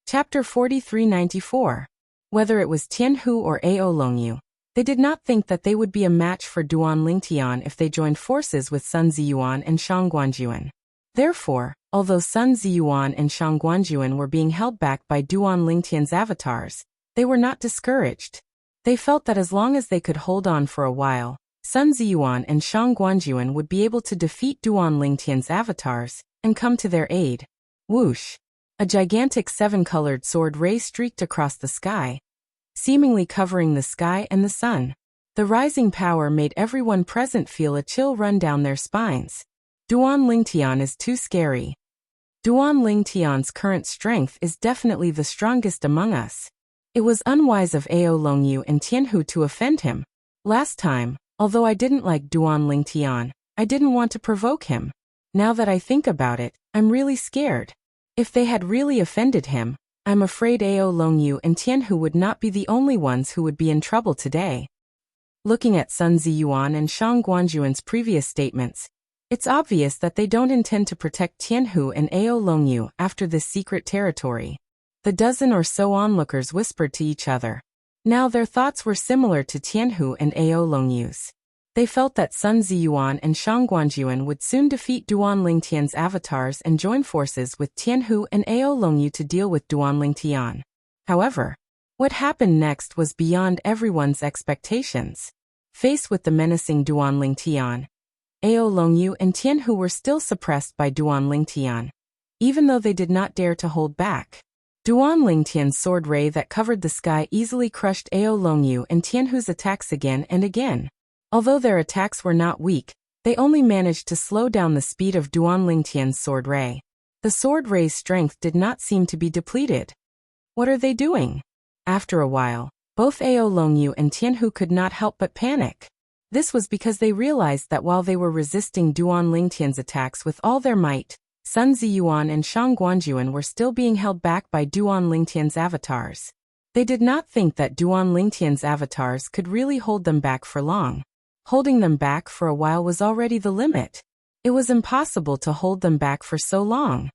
Chapter 4394. Whether it was Tianhu or Ao Longyu, they did not think that they would be a match for Duan Lingtian if they joined forces with Sun Ziyuan and Shang Guanjuan. Therefore, although Sun Ziyuan and Shang Guanjuan were being held back by Duan Lingtian's avatars, they were not discouraged. They felt that as long as they could hold on for a while, Sun Ziyuan and Shang Guanjuan would be able to defeat Duan Lingtian's avatars and come to their aid. Whoosh! A gigantic seven-colored sword ray streaked across the sky, seemingly covering the sky and the sun. The rising power made everyone present feel a chill run down their spines. Duan Lingtian is too scary. Duan Lingtian's current strength is definitely the strongest among us. It was unwise of Ao Longyu and Tianhu to offend him. Last time, although I didn't like Duan Lingtian, I didn't want to provoke him. Now that I think about it, I'm really scared. If they had really offended him, I'm afraid Ao Longyu and Tianhu would not be the only ones who would be in trouble today. Looking at Sun Ziyuan and Shang Guanjuan's previous statements, it's obvious that they don't intend to protect Tianhu and Ao Longyu after this secret territory. The dozen or so onlookers whispered to each other. Now their thoughts were similar to Tianhu and Ao Longyu's. They felt that Sun Ziyuan and Shang Guanjuan would soon defeat Duan Lingtian's avatars and join forces with Tianhu and Ao Longyu to deal with Duan Lingtian. However, what happened next was beyond everyone's expectations. Faced with the menacing Duan Lingtian, Ao Longyu and Tianhu were still suppressed by Duan Lingtian, even though they did not dare to hold back. Duan Lingtian's sword ray that covered the sky easily crushed Ao Longyu and Tianhu's attacks again and again. Although their attacks were not weak, they only managed to slow down the speed of Duan Lingtian's sword ray. The sword ray's strength did not seem to be depleted. What are they doing? After a while, both Ao Longyu and Tianhu could not help but panic. This was because they realized that while they were resisting Duan Lingtian's attacks with all their might, Sun Ziyuan and Shang Guanjuan were still being held back by Duan Lingtian's avatars. They did not think that Duan Lingtian's avatars could really hold them back for long. Holding them back for a while was already the limit. It was impossible to hold them back for so long.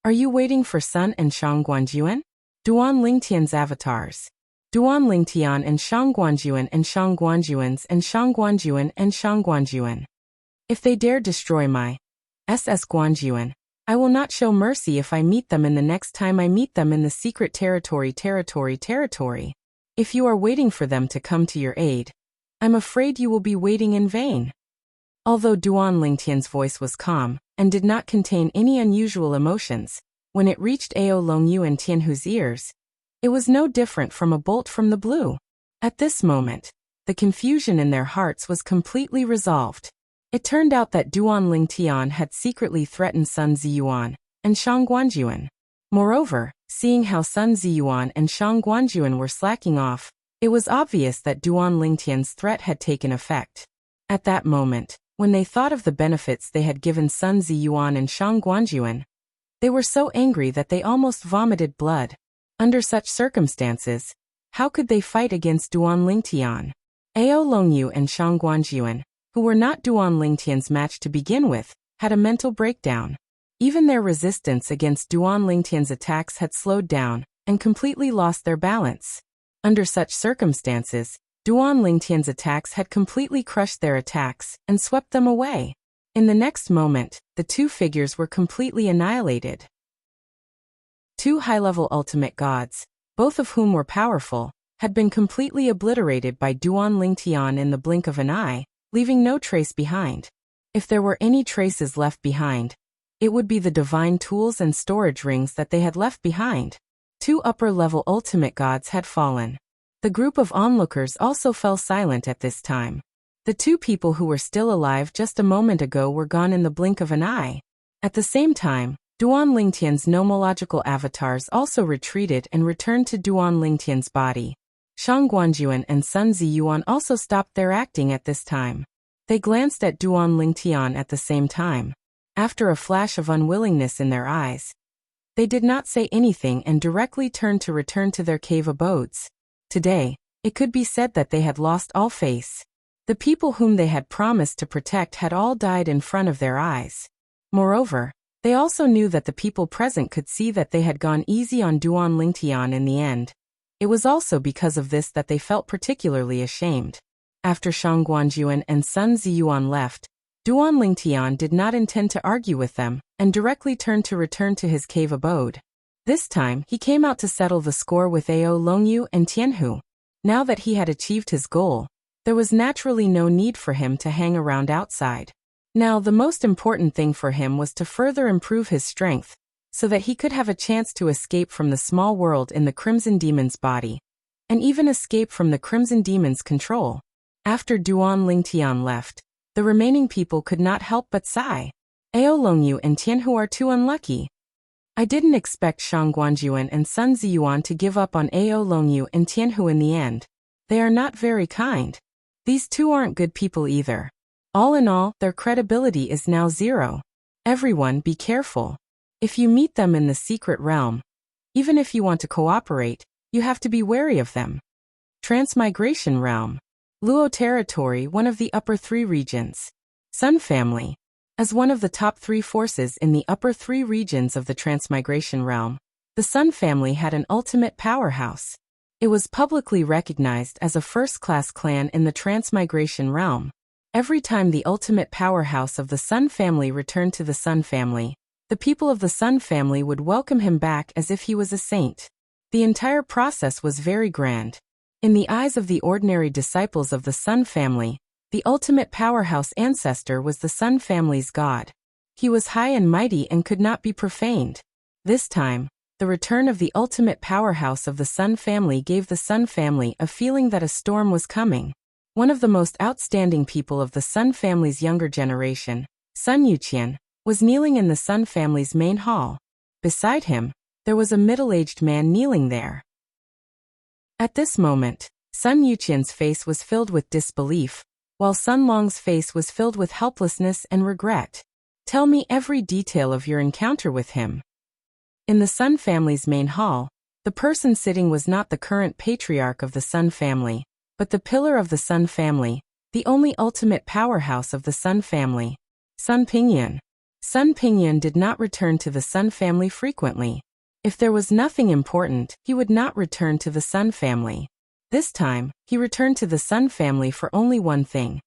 Are you waiting for Sun and Shang Guanjuan? Duan Lingtian's avatars. Duan Lingtian and Shang Guanjuan and Shang Guanjuan's and Shang Guanjuan and Shang Guanjuan. If they dare destroy my SS Guanjuan, I will not show mercy if I meet them in the next time I meet them in the secret territory. If you are waiting for them to come to your aid, I'm afraid you will be waiting in vain. Although Duan Lingtian's voice was calm and did not contain any unusual emotions, when it reached Ao Longyu and Tianhu's ears, it was no different from a bolt from the blue. At this moment, the confusion in their hearts was completely resolved. It turned out that Duan Lingtian had secretly threatened Sun Ziyuan and Shang Guanjuan. Moreover, seeing how Sun Ziyuan and Shang Guanjuan were slacking off, it was obvious that Duan Lingtian's threat had taken effect. At that moment, when they thought of the benefits they had given Sun Ziyuan and Shang Guanjuan, they were so angry that they almost vomited blood. Under such circumstances, how could they fight against Duan Lingtian? Ao Longyu and Shang Guanjuan, who were not Duan Lingtian's match to begin with, had a mental breakdown. Even their resistance against Duan Lingtian's attacks had slowed down and completely lost their balance. Under such circumstances, Duan Lingtian's attacks had completely crushed their attacks and swept them away. In the next moment, the two figures were completely annihilated. Two high-level ultimate gods, both of whom were powerful, had been completely obliterated by Duan Lingtian in the blink of an eye, leaving no trace behind. If there were any traces left behind, it would be the divine tools and storage rings that they had left behind. Two upper-level ultimate gods had fallen. The group of onlookers also fell silent at this time. The two people who were still alive just a moment ago were gone in the blink of an eye. At the same time, Duan Lingtian's nomological avatars also retreated and returned to Duan Lingtian's body. Shang Guanjuan and Sun Ziyuan also stopped their acting at this time. They glanced at Duan Lingtian at the same time. After a flash of unwillingness in their eyes, they did not say anything and directly turned to return to their cave abodes. Today, it could be said that they had lost all face. The people whom they had promised to protect had all died in front of their eyes. Moreover, They also knew that the people present could see that they had gone easy on Duan Lingtian in the end. It was also because of this that they felt particularly ashamed. After Shang Guanjuan and Sun Ziyuan left, Duan Lingtian did not intend to argue with them, and directly turned to return to his cave abode. This time, he came out to settle the score with Ao Longyu and Tianhu. Now that he had achieved his goal, there was naturally no need for him to hang around outside. Now the most important thing for him was to further improve his strength, so that he could have a chance to escape from the small world in the Crimson Demon's body, and even escape from the Crimson Demon's control. After Duan Lingtian left, the remaining people could not help but sigh. Ao Longyu and Tianhu are too unlucky. I didn't expect Shang Guanjuan and Sun Ziyuan to give up on Ao Longyu and Tianhu in the end. They are not very kind. These two aren't good people either. All in all, their credibility is now zero. Everyone be careful. If you meet them in the secret realm, even if you want to cooperate, you have to be wary of them. Transmigration Realm. Luo Territory, one of the upper three regions. Sun Family. As one of the top three forces in the upper three regions of the Transmigration Realm, the Sun Family had an ultimate powerhouse. It was publicly recognized as a first-class clan in the Transmigration Realm. Every time the ultimate powerhouse of the Sun Family returned to the Sun Family, the people of the Sun Family would welcome him back as if he was a saint. The entire process was very grand. In the eyes of the ordinary disciples of the Sun Family, the ultimate powerhouse ancestor was the Sun Family's god. He was high and mighty and could not be profaned. This time, the return of the ultimate powerhouse of the Sun Family gave the Sun Family a feeling that a storm was coming. One of the most outstanding people of the Sun Family's younger generation, Sun Yuqian, was kneeling in the Sun Family's main hall. Beside him, there was a middle-aged man kneeling there. At this moment, Sun Yuqian's face was filled with disbelief, while Sun Long's face was filled with helplessness and regret. Tell me every detail of your encounter with him. In the Sun Family's main hall, the person sitting was not the current patriarch of the Sun Family, but the pillar of the Sun Family, the only ultimate powerhouse of the Sun Family, Sun Pingyan. Sun Pingyan did not return to the Sun Family frequently. If there was nothing important, he would not return to the Sun Family. This time, he returned to the Sun Family for only one thing.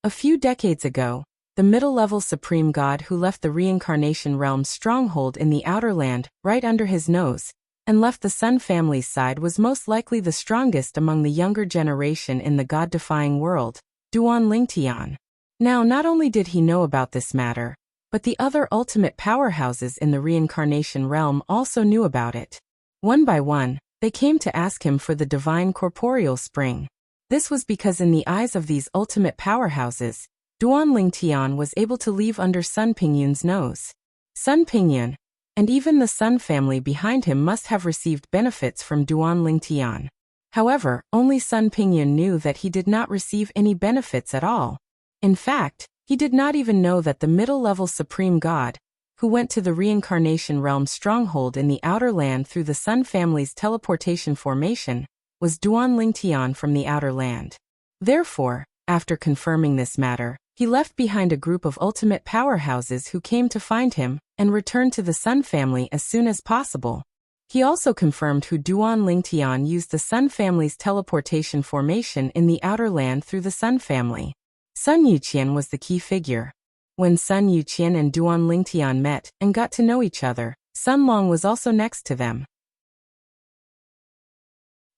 A few decades ago, the middle-level supreme god who left the reincarnation realm's stronghold in the outer land right under his nose, and left the Sun Family's side was most likely the strongest among the younger generation in the god-defying world, Duan Lingtian. Now not only did he know about this matter, but the other ultimate powerhouses in the reincarnation realm also knew about it. One by one, they came to ask him for the divine corporeal spring. This was because in the eyes of these ultimate powerhouses, Duan Lingtian was able to leave under Sun Pingyan's nose. Sun Pingyan, and even the Sun Family behind him must have received benefits from Duan Lingtian. However, only Sun Pingyan knew that he did not receive any benefits at all. In fact, he did not even know that the middle-level supreme god, who went to the reincarnation realm's stronghold in the outer land through the Sun Family's teleportation formation, was Duan Lingtian from the outer land. Therefore, after confirming this matter, he left behind a group of ultimate powerhouses who came to find him and returned to the Sun Family as soon as possible. He also confirmed who Duan Lingtian used the Sun Family's teleportation formation in the outer land through the Sun Family. Sun Yuqian was the key figure. When Sun Yuqian and Duan Lingtian met and got to know each other, Sun Long was also next to them.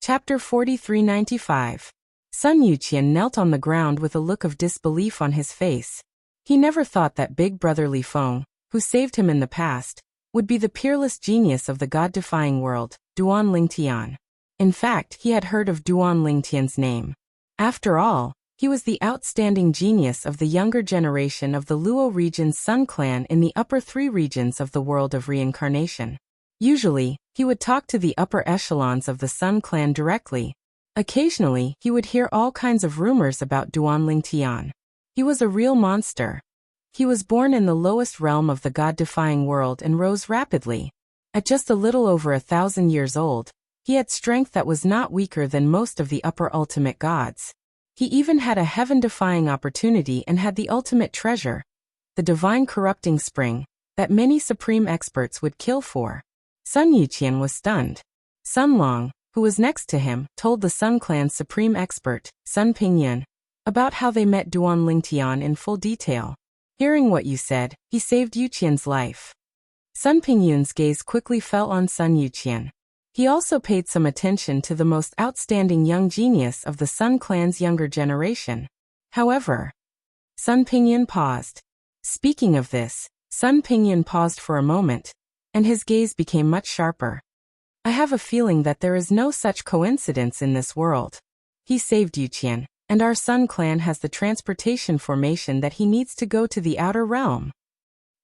Chapter 4395. Sun Yuqian knelt on the ground with a look of disbelief on his face. He never thought that big brother Li Feng, who saved him in the past, would be the peerless genius of the god-defying world, Duan Lingtian. In fact, he had heard of Duan Lingtian's name. After all, he was the outstanding genius of the younger generation of the Luo region's Sun clan in the upper three regions of the world of reincarnation. Usually, he would talk to the upper echelons of the Sun clan directly. Occasionally, he would hear all kinds of rumors about Duan Lingtian. He was a real monster. He was born in the lowest realm of the god-defying world and rose rapidly. At just a little over 1,000 years old, he had strength that was not weaker than most of the upper ultimate gods. He even had a heaven-defying opportunity and had the ultimate treasure, the divine corrupting spring, that many supreme experts would kill for. Sun Yuqian was stunned. Sun Long, who was next to him, told the Sun Clan's supreme expert, Sun Pingyun, about how they met Duan Lingtian in full detail. Hearing what you said, he saved Yuqian's life. Sun Pingyun's gaze quickly fell on Sun Yuqian. He also paid some attention to the most outstanding young genius of the Sun Clan's younger generation. However, Sun Pingyun paused. Speaking of this, Sun Pingyun paused for a moment, and his gaze became much sharper. I have a feeling that there is no such coincidence in this world. He saved Yuqian, and our Sun Clan has the transportation formation that he needs to go to the outer realm.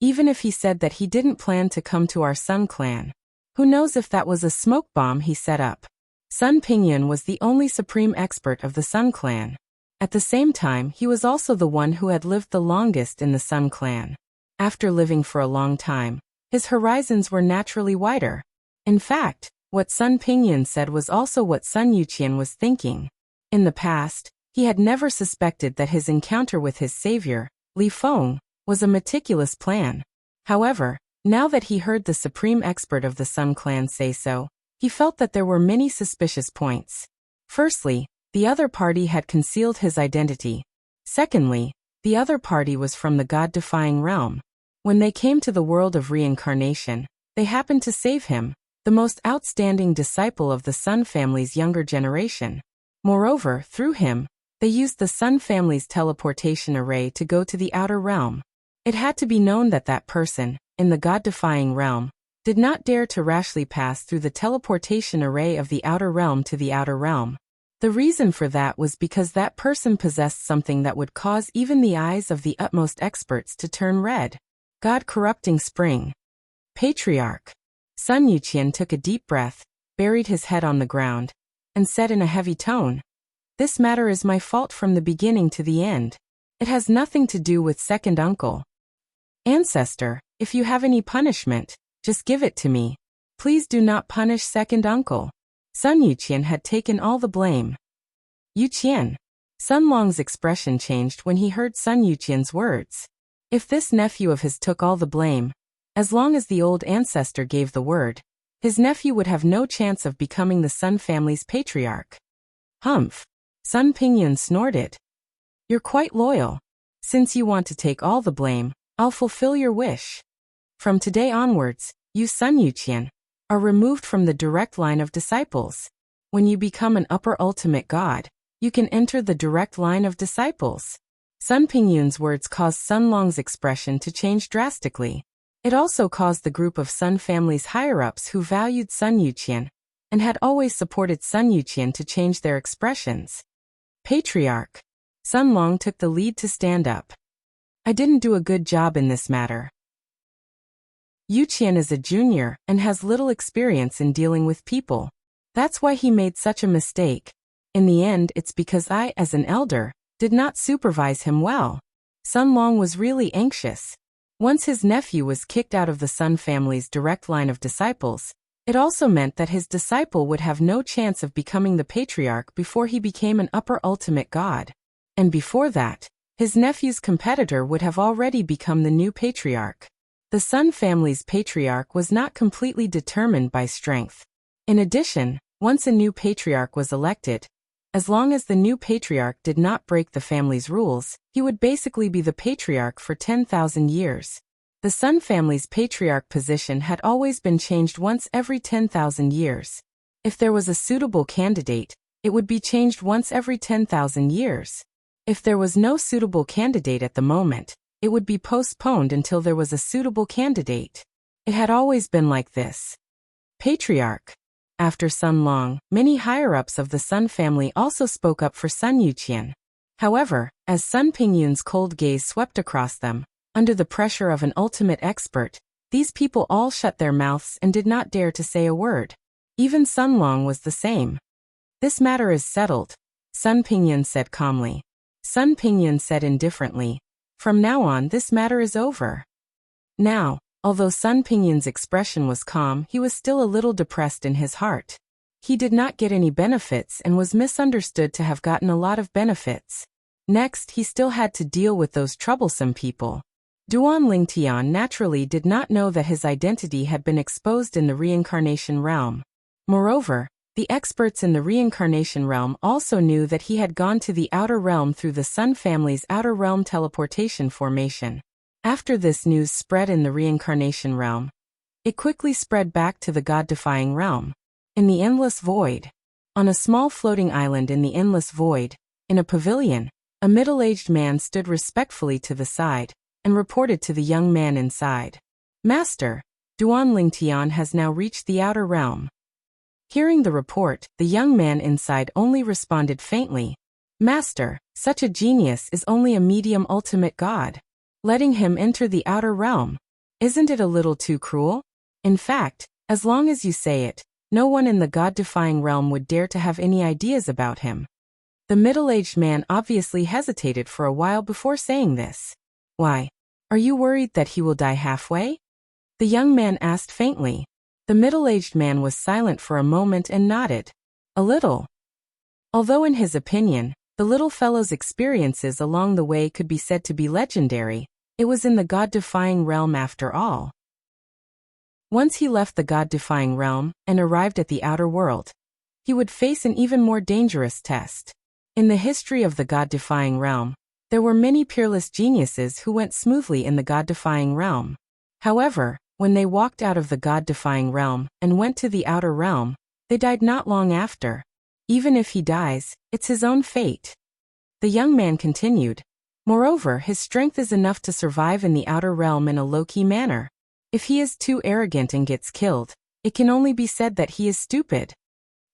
Even if he said that he didn't plan to come to our Sun Clan, who knows if that was a smoke bomb he set up? Sun Pingyun was the only supreme expert of the Sun Clan. At the same time, he was also the one who had lived the longest in the Sun Clan. After living for a long time, his horizons were naturally wider. In fact, what Sun Pingyun said was also what Sun Yuqian was thinking. In the past, he had never suspected that his encounter with his savior, Li Feng, was a meticulous plan. However, now that he heard the supreme expert of the Sun Clan say so, he felt that there were many suspicious points. Firstly, the other party had concealed his identity. Secondly, the other party was from the God-defying realm. When they came to the world of reincarnation, they happened to save him, the most outstanding disciple of the Sun family's younger generation. Moreover, through him, they used the Sun family's teleportation array to go to the outer realm. It had to be known that that person, in the God-defying realm, did not dare to rashly pass through the teleportation array of the outer realm to the outer realm. The reason for that was because that person possessed something that would cause even the eyes of the utmost experts to turn red. God-corrupting spring. Patriarch. Sun Yuqian took a deep breath, buried his head on the ground, and said in a heavy tone, "This matter is my fault from the beginning to the end. It has nothing to do with second uncle. Ancestor, if you have any punishment, just give it to me. Please do not punish second uncle." Sun Yuqian had taken all the blame. Yuqian. Sun Long's expression changed when he heard Sun Yuqian's words. If this nephew of his took all the blame, as long as the old ancestor gave the word, his nephew would have no chance of becoming the Sun family's patriarch. Humph. Sun Pingyun snorted. You're quite loyal. Since you want to take all the blame, I'll fulfill your wish. From today onwards, you Sun Yuqian are removed from the direct line of disciples. When you become an upper ultimate god, you can enter the direct line of disciples. Sun Pingyun's words caused Sun Long's expression to change drastically. It also caused the group of Sun family's higher-ups who valued Sun Yuqian and had always supported Sun Yuqian to change their expressions. Patriarch. Sun Long took the lead to stand up. I didn't do a good job in this matter. Yuqian is a junior and has little experience in dealing with people. That's why he made such a mistake. In the end, it's because I, as an elder, did not supervise him well. Sun Long was really anxious. Once his nephew was kicked out of the Sun family's direct line of disciples, it also meant that his disciple would have no chance of becoming the patriarch before he became an upper ultimate god. And before that, his nephew's competitor would have already become the new patriarch. The Sun family's patriarch was not completely determined by strength. In addition, once a new patriarch was elected, as long as the new patriarch did not break the family's rules, he would basically be the patriarch for 10,000 years. The Sun family's patriarch position had always been changed once every 10,000 years. If there was a suitable candidate, it would be changed once every 10,000 years. If there was no suitable candidate at the moment, it would be postponed until there was a suitable candidate. It had always been like this. Patriarch. After Sun Long, many higher-ups of the Sun family also spoke up for Sun Yuqian. However, as Sun Pingyun's cold gaze swept across them, under the pressure of an ultimate expert, these people all shut their mouths and did not dare to say a word. Even Sun Long was the same. This matter is settled, Sun Pingyun said calmly. Sun Pingyun said indifferently, from now on this matter is over. Now, although Sun Pingyun's expression was calm, he was still a little depressed in his heart. He did not get any benefits and was misunderstood to have gotten a lot of benefits. Next, he still had to deal with those troublesome people. Duan Lingtian naturally did not know that his identity had been exposed in the reincarnation realm. Moreover, the experts in the reincarnation realm also knew that he had gone to the outer realm through the Sun family's outer realm teleportation formation. After this news spread in the reincarnation realm, it quickly spread back to the God-defying realm. In the endless void. On a small floating island in the endless void, in a pavilion, a middle-aged man stood respectfully to the side and reported to the young man inside. Master, Duan Lingtian has now reached the outer realm. Hearing the report, the young man inside only responded faintly, Master, such a genius is only a medium ultimate god. Letting him enter the outer realm. Isn't it a little too cruel? In fact, as long as you say it, no one in the god-defying realm would dare to have any ideas about him. The middle-aged man obviously hesitated for a while before saying this. Why? Are you worried that he will die halfway? The young man asked faintly. The middle-aged man was silent for a moment and nodded. A little. Although in his opinion, the little fellow's experiences along the way could be said to be legendary, it was in the god-defying realm after all. Once he left the god-defying realm and arrived at the outer world, he would face an even more dangerous test. In the history of the god-defying realm, there were many peerless geniuses who went smoothly in the god-defying realm. However, when they walked out of the god-defying realm and went to the outer realm, they died not long after. Even if he dies, it's his own fate. The young man continued. Moreover, his strength is enough to survive in the outer realm in a low-key manner. If he is too arrogant and gets killed, it can only be said that he is stupid.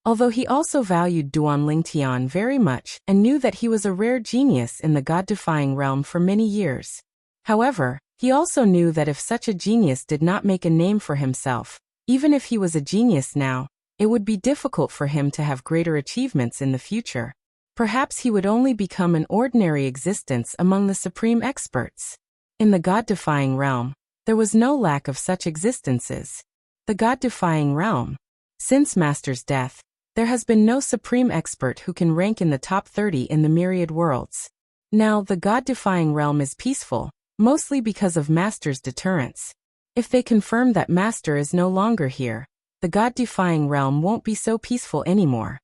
Although he also valued Duan Lingtian very much and knew that he was a rare genius in the god-defying realm for many years. However, he also knew that if such a genius did not make a name for himself, even if he was a genius now, it would be difficult for him to have greater achievements in the future. Perhaps he would only become an ordinary existence among the supreme experts. In the god-defying realm, there was no lack of such existences. The god-defying realm. Since Master's death, there has been no supreme expert who can rank in the top 30 in the myriad worlds. Now the god-defying realm is peaceful, mostly because of Master's deterrence. If they confirm that Master is no longer here, the god-defying realm won't be so peaceful anymore.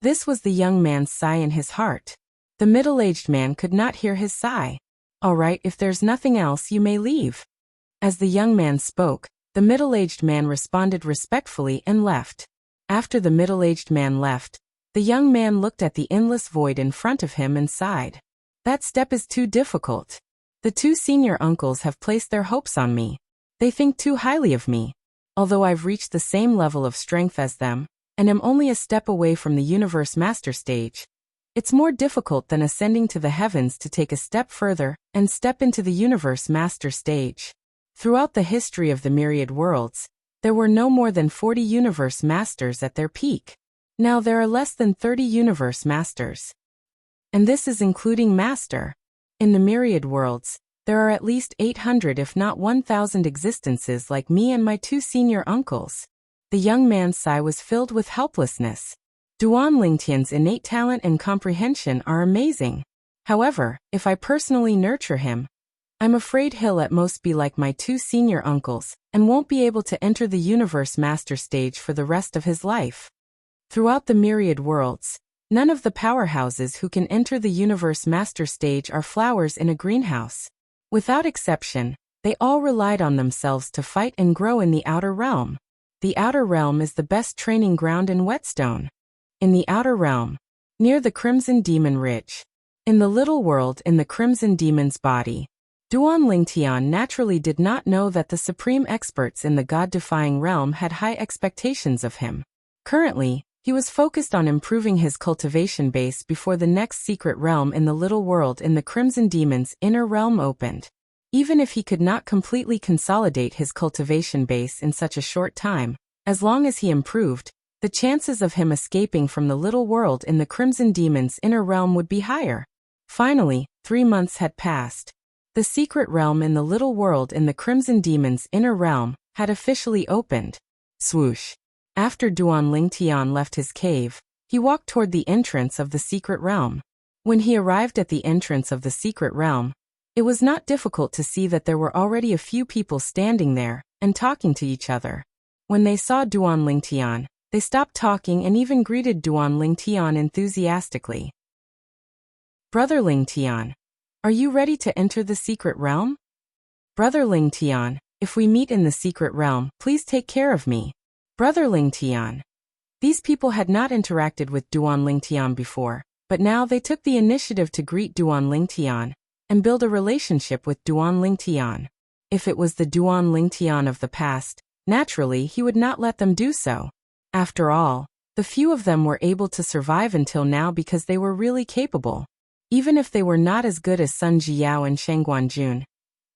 This was the young man's sigh in his heart. The middle-aged man could not hear his sigh. All right, if there's nothing else, you may leave. As the young man spoke, the middle-aged man responded respectfully and left. After the middle-aged man left, the young man looked at the endless void in front of him and sighed. That step is too difficult. The two senior uncles have placed their hopes on me. They think too highly of me. Although I've reached the same level of strength as them, and am only a step away from the Universe Master stage, it's more difficult than ascending to the heavens to take a step further and step into the Universe Master stage. Throughout the history of the myriad worlds, there were no more than 40 Universe Masters at their peak. Now there are less than 30 Universe Masters. And this is including Master. In the myriad worlds, there are at least 800 if not 1,000 existences like me and my two senior uncles. The young man's sigh was filled with helplessness. Duan Lingtian's innate talent and comprehension are amazing. However, if I personally nurture him, I'm afraid he'll at most be like my two senior uncles, and won't be able to enter the Universe Master stage for the rest of his life. Throughout the myriad worlds, none of the powerhouses who can enter the Universe Master stage are flowers in a greenhouse. Without exception, they all relied on themselves to fight and grow in the outer realm. The outer realm is the best training ground in Whetstone. In the outer realm, near the Crimson Demon Ridge, in the little world in the Crimson Demon's body, Duan Lingtian naturally did not know that the supreme experts in the god-defying realm had high expectations of him. Currently, he was focused on improving his cultivation base before the next secret realm in the little world in the Crimson Demon's inner realm opened. Even if he could not completely consolidate his cultivation base in such a short time, as long as he improved, the chances of him escaping from the little world in the Crimson Demon's inner realm would be higher. Finally, 3 months had passed. The secret realm in the little world in the Crimson Demon's inner realm had officially opened. Swoosh. After Duan Lingtian left his cave, he walked toward the entrance of the secret realm. When he arrived at the entrance of the secret realm, It was not difficult to see that there were already a few people standing there and talking to each other. When they saw Duan Lingtian, they stopped talking and even greeted Duan Lingtian enthusiastically. Brother Lingtian, are you ready to enter the secret realm? Brother Lingtian, if we meet in the secret realm, please take care of me. Brother Lingtian. These people had not interacted with Duan Lingtian before, but now they took the initiative to greet Duan Lingtian and build a relationship with Duan Lingtian. If it was the Duan Lingtian of the past, naturally he would not let them do so. After all, the few of them were able to survive until now because they were really capable, even if they were not as good as Sun Jiyao and Sheng Guanjun.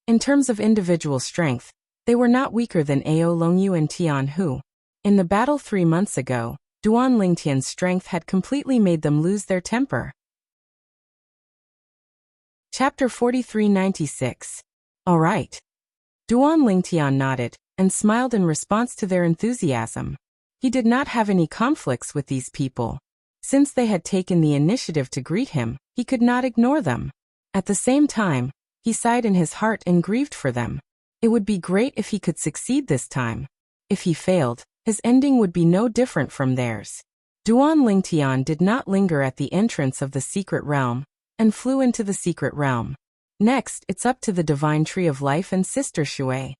In terms of individual strength, they were not weaker than Ao Longyu and Tian Hu. In the battle 3 months ago, Duan Lingtian's strength had completely made them lose their temper. Chapter 4396. All right. Duan Lingtian nodded and smiled in response to their enthusiasm. He did not have any conflicts with these people. Since they had taken the initiative to greet him, he could not ignore them. At the same time, he sighed in his heart and grieved for them. It would be great if he could succeed this time. If he failed, his ending would be no different from theirs. Duan Lingtian did not linger at the entrance of the secret realm and flew into the secret realm. Next, it's up to the Divine Tree of Life and Sister Shui.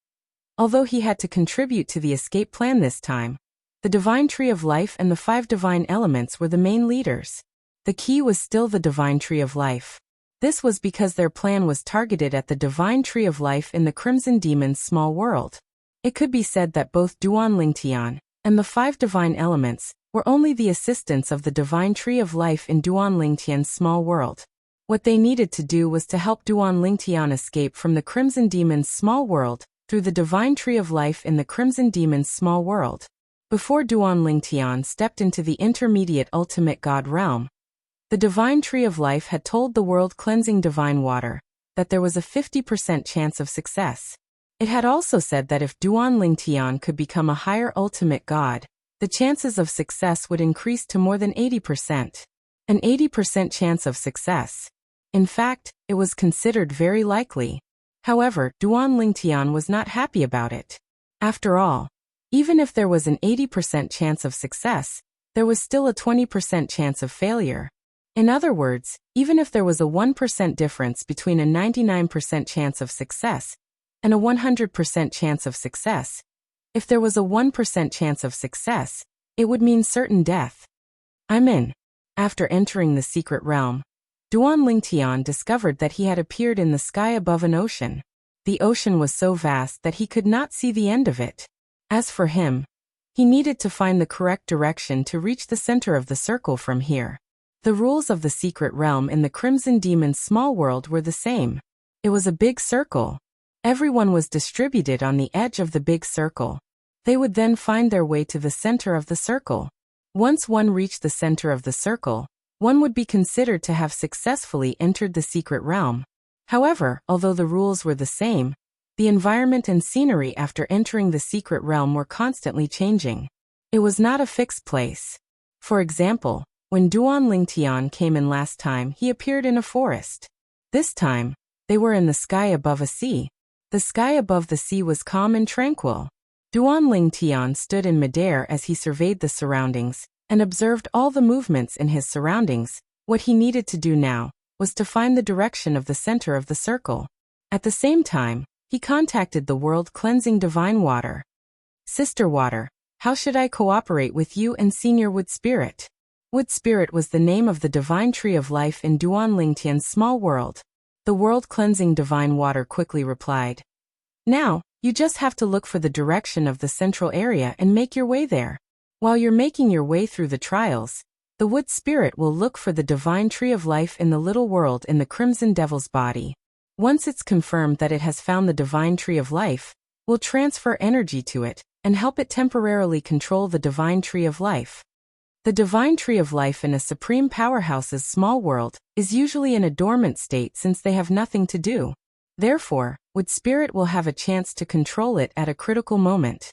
Although he had to contribute to the escape plan this time, the Divine Tree of Life and the 5 Divine Elements were the main leaders. The key was still the Divine Tree of Life. This was because their plan was targeted at the Divine Tree of Life in the Crimson Demon's small world. It could be said that both Duan Lingtian and the 5 Divine Elements were only the assistants of the Divine Tree of Life in Duan Lingtian's small world. What they needed to do was to help Duan Lingtian escape from the Crimson Demon's small world through the Divine Tree of Life in the Crimson Demon's small world. Before Duan Lingtian stepped into the intermediate ultimate god realm, the Divine Tree of Life had told the world-cleansing divine water that there was a 50% chance of success. It had also said that if Duan Lingtian could become a higher ultimate god, the chances of success would increase to more than 80%. An 80% chance of success. In fact, it was considered very likely. However, Duan Lingtian was not happy about it. After all, even if there was an 80% chance of success, there was still a 20% chance of failure. In other words, even if there was a 1% difference between a 99% chance of success and a 100% chance of success, if there was a 1% chance of success, it would mean certain death. I'm in. After entering the secret realm, Duan Lingtian discovered that he had appeared in the sky above an ocean. The ocean was so vast that he could not see the end of it. As for him, he needed to find the correct direction to reach the center of the circle from here. The rules of the secret realm in the Crimson Demon's small world were the same. It was a big circle. Everyone was distributed on the edge of the big circle. They would then find their way to the center of the circle. Once one reached the center of the circle, one would be considered to have successfully entered the secret realm. However, although the rules were the same, the environment and scenery after entering the secret realm were constantly changing. It was not a fixed place. For example, when Duan Lingtian came in last time, he appeared in a forest. This time, they were in the sky above a sea. The sky above the sea was calm and tranquil. Duan Lingtian stood in midair as he surveyed the surroundings and observed all the movements in his surroundings. What he needed to do now was to find the direction of the center of the circle. At the same time, he contacted the world-cleansing divine water. Sister Water, how should I cooperate with you and Senior Wood Spirit? Wood Spirit was the name of the Divine Tree of Life in Duan Lingtian's small world. The world-cleansing divine water quickly replied. Now, you just have to look for the direction of the central area and make your way there. While you're making your way through the trials, the Wood Spirit will look for the Divine Tree of Life in the little world in the Crimson Devil's body. Once it's confirmed that it has found the Divine Tree of Life, we'll transfer energy to it and help it temporarily control the Divine Tree of Life. The Divine Tree of Life in a Supreme Powerhouse's small world is usually in a dormant state since they have nothing to do. Therefore, Wood Spirit will have a chance to control it at a critical moment.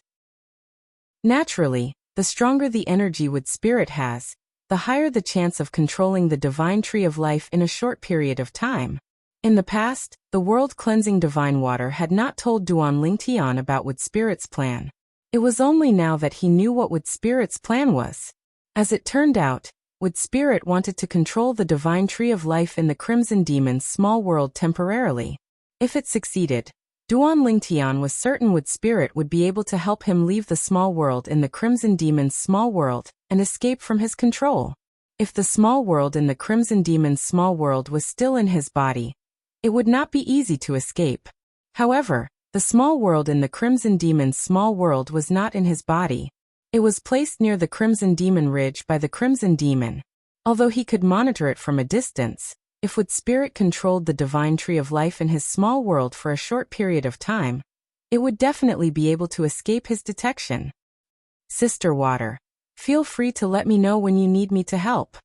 Naturally, the stronger the energy Wood Spirit has, the higher the chance of controlling the Divine Tree of Life in a short period of time. In the past, the world-cleansing divine water had not told Duan Lingtian about Wood Spirit's plan. It was only now that he knew what Wood Spirit's plan was. As it turned out, Wood Spirit wanted to control the divine tree of life in the Crimson Demon's small world temporarily. If it succeeded, Duan Lingtian was certain Wood Spirit would be able to help him leave the small world in the Crimson Demon's small world and escape from his control. If the small world in the Crimson Demon's small world was still in his body, it would not be easy to escape. However, the small world in the Crimson Demon's small world was not in his body. It was placed near the Crimson Demon Ridge by the Crimson Demon. Although he could monitor it from a distance, if Wood Spirit controlled the divine tree of life in his small world for a short period of time, it would definitely be able to escape his detection. Sister Water, feel free to let me know when you need me to help,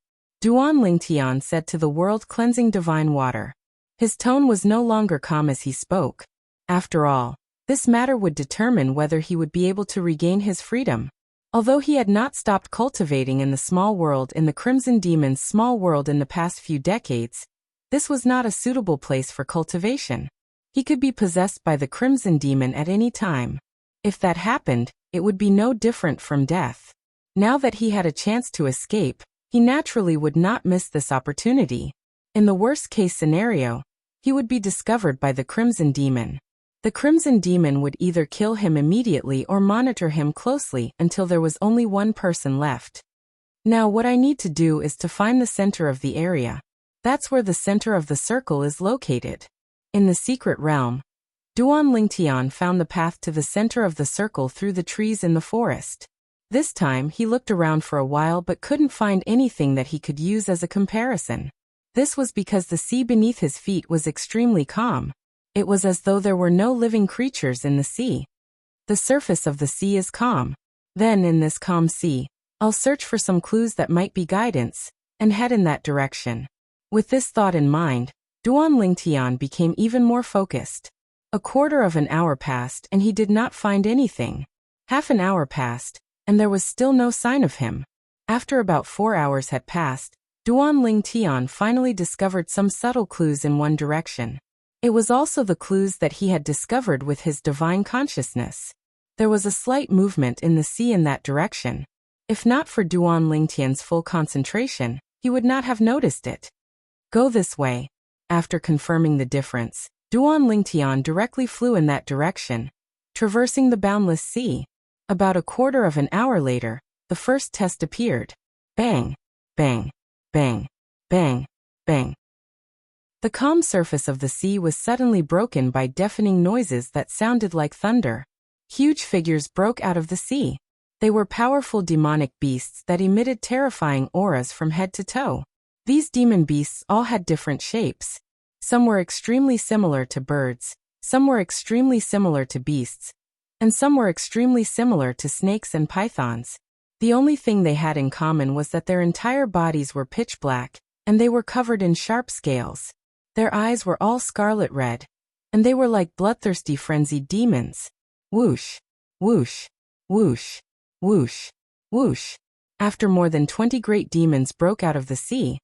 Duan Lingtian said to the world-cleansing divine water. His tone was no longer calm as he spoke. After all, this matter would determine whether he would be able to regain his freedom. Although he had not stopped cultivating in the small world in the Crimson Demon's small world in the past few decades, this was not a suitable place for cultivation. He could be possessed by the Crimson Demon at any time. If that happened, it would be no different from death. Now that he had a chance to escape, he naturally would not miss this opportunity. In the worst-case scenario, he would be discovered by the Crimson Demon. The Crimson Demon would either kill him immediately or monitor him closely until there was only one person left. Now what I need to do is to find the center of the area. That's where the center of the circle is located. In the secret realm, Duan Lingtian found the path to the center of the circle through the trees in the forest. This time he looked around for a while but couldn't find anything that he could use as a comparison. This was because the sea beneath his feet was extremely calm. It was as though there were no living creatures in the sea. The surface of the sea is calm. Then in this calm sea, I'll search for some clues that might be guidance, and head in that direction. With this thought in mind, Duan Lingtian became even more focused. A quarter of an hour passed and he did not find anything. Half an hour passed, and there was still no sign of him. After about 4 hours had passed, Duan Lingtian finally discovered some subtle clues in one direction. It was also the clues that he had discovered with his divine consciousness. There was a slight movement in the sea in that direction. If not for Duan Lingtian's full concentration, he would not have noticed it. Go this way. After confirming the difference, Duan Lingtian directly flew in that direction, traversing the boundless sea. About a quarter of an hour later, the first test appeared. Bang, bang, bang, bang, bang. The calm surface of the sea was suddenly broken by deafening noises that sounded like thunder. Huge figures broke out of the sea. They were powerful demonic beasts that emitted terrifying auras from head to toe. These demon beasts all had different shapes. Some were extremely similar to birds, some were extremely similar to beasts, and some were extremely similar to snakes and pythons. The only thing they had in common was that their entire bodies were pitch black, and they were covered in sharp scales. Their eyes were all scarlet red, and they were like bloodthirsty frenzied demons. Whoosh, whoosh, whoosh, whoosh, whoosh. After more than 20 great demons broke out of the sea,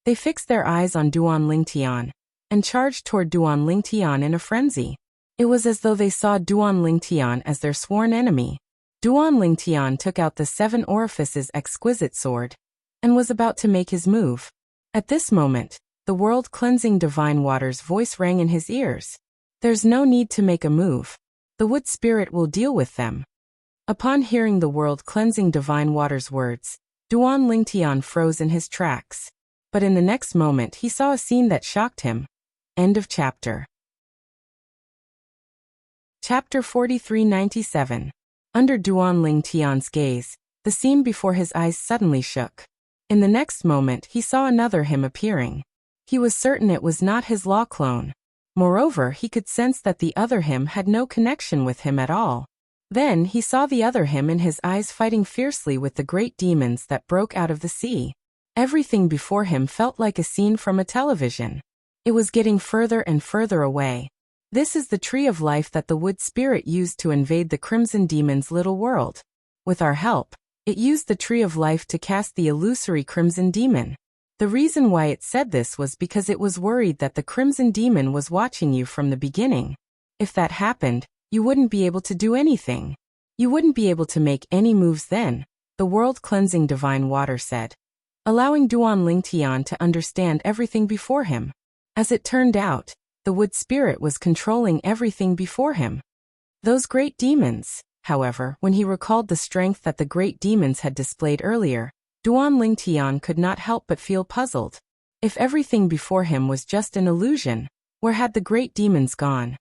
they fixed their eyes on Duan Lingtian, and charged toward Duan Lingtian in a frenzy. It was as though they saw Duan Lingtian as their sworn enemy. Duan Lingtian took out the 7 orifices exquisite sword, and was about to make his move. At this moment, the world-cleansing divine water's voice rang in his ears. There's no need to make a move. The Wood Spirit will deal with them. Upon hearing the world-cleansing divine water's words, Duan Lingtian froze in his tracks. But in the next moment he saw a scene that shocked him. End of chapter. Chapter 4397. Under Duan Lingtian's gaze, the scene before his eyes suddenly shook. In the next moment he saw another him appearing. He was certain it was not his law clone. Moreover, he could sense that the other him had no connection with him at all. Then he saw the other him in his eyes fighting fiercely with the great demons that broke out of the sea. Everything before him felt like a scene from a television. It was getting further and further away. This is the tree of life that the Wood Spirit used to invade the Crimson Demon's little world. With our help, it used the tree of life to cast the illusory Crimson Demon. The reason why it said this was because it was worried that the Crimson Demon was watching you from the beginning. If that happened, you wouldn't be able to do anything. You wouldn't be able to make any moves then, the world-cleansing divine water said, allowing Duan Lingtian to understand everything before him. As it turned out, the wood spirit was controlling everything before him. Those great demons, however, when he recalled the strength that the great demons had displayed earlier, Duan Lingtian could not help but feel puzzled. If everything before him was just an illusion, where had the great demons gone?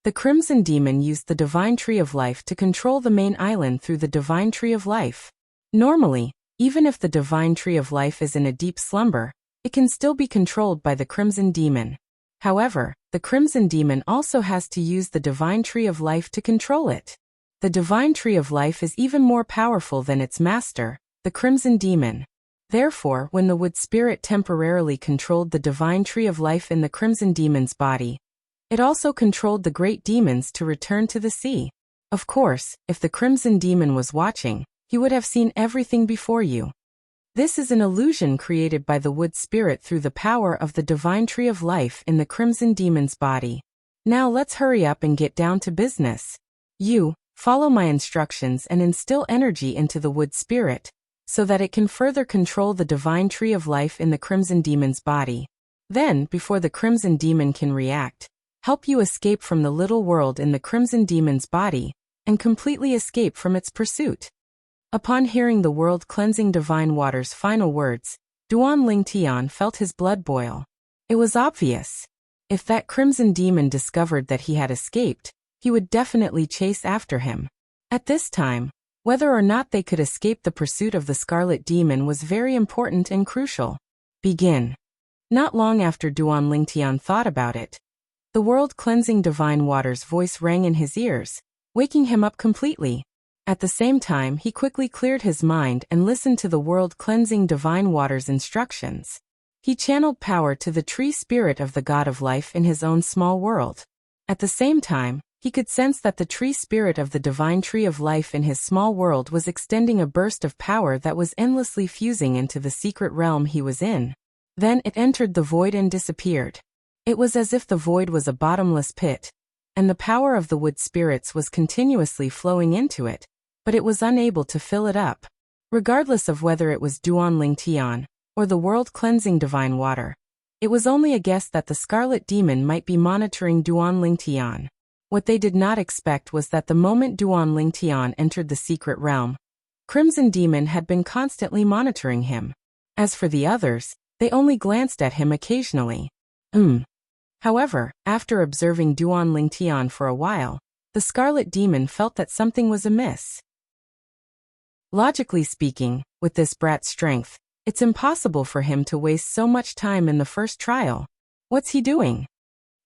The Crimson Demon used the Divine Tree of Life to control the main island through the Divine Tree of Life. Normally, even if the Divine Tree of Life is in a deep slumber, it can still be controlled by the Crimson Demon. However, the Crimson Demon also has to use the Divine Tree of Life to control it. The Divine Tree of Life is even more powerful than its master, the Crimson Demon. Therefore, when the wood spirit temporarily controlled the Divine Tree of Life in the Crimson Demon's body, it also controlled the great demons to return to the sea. Of course, if the Crimson Demon was watching, he would have seen everything before you. This is an illusion created by the wood spirit through the power of the Divine Tree of Life in the Crimson Demon's body. Now let's hurry up and get down to business. You, follow my instructions and instill energy into the wood spirit, so that it can further control the Divine Tree of Life in the Crimson Demon's body. Then, before the Crimson Demon can react, help you escape from the little world in the Crimson Demon's body, and completely escape from its pursuit. Upon hearing the world-cleansing divine water's final words, Duan Lingtian felt his blood boil. It was obvious. If that Crimson Demon discovered that he had escaped, he would definitely chase after him. At this time, whether or not they could escape the pursuit of the Scarlet Demon was very important and crucial. Begin. Not long after Duan Lingtian thought about it, the world-cleansing divine water's voice rang in his ears, waking him up completely. At the same time, he quickly cleared his mind and listened to the world-cleansing divine water's instructions. He channeled power to the tree spirit of the God of Life in his own small world. At the same time, he could sense that the tree spirit of the Divine Tree of Life in his small world was extending a burst of power that was endlessly fusing into the secret realm he was in. Then it entered the void and disappeared. It was as if the void was a bottomless pit, and the power of the wood spirits was continuously flowing into it, but it was unable to fill it up. Regardless of whether it was Duan Lingtian, or the world-cleansing divine water, it was only a guess that the Scarlet Demon might be monitoring Duan Lingtian. What they did not expect was that the moment Duan Lingtian entered the secret realm, Crimson Demon had been constantly monitoring him. As for the others, they only glanced at him occasionally. However, after observing Duan Lingtian for a while, the Scarlet Demon felt that something was amiss. Logically speaking, with this brat's strength, it's impossible for him to waste so much time in the first trial. What's he doing?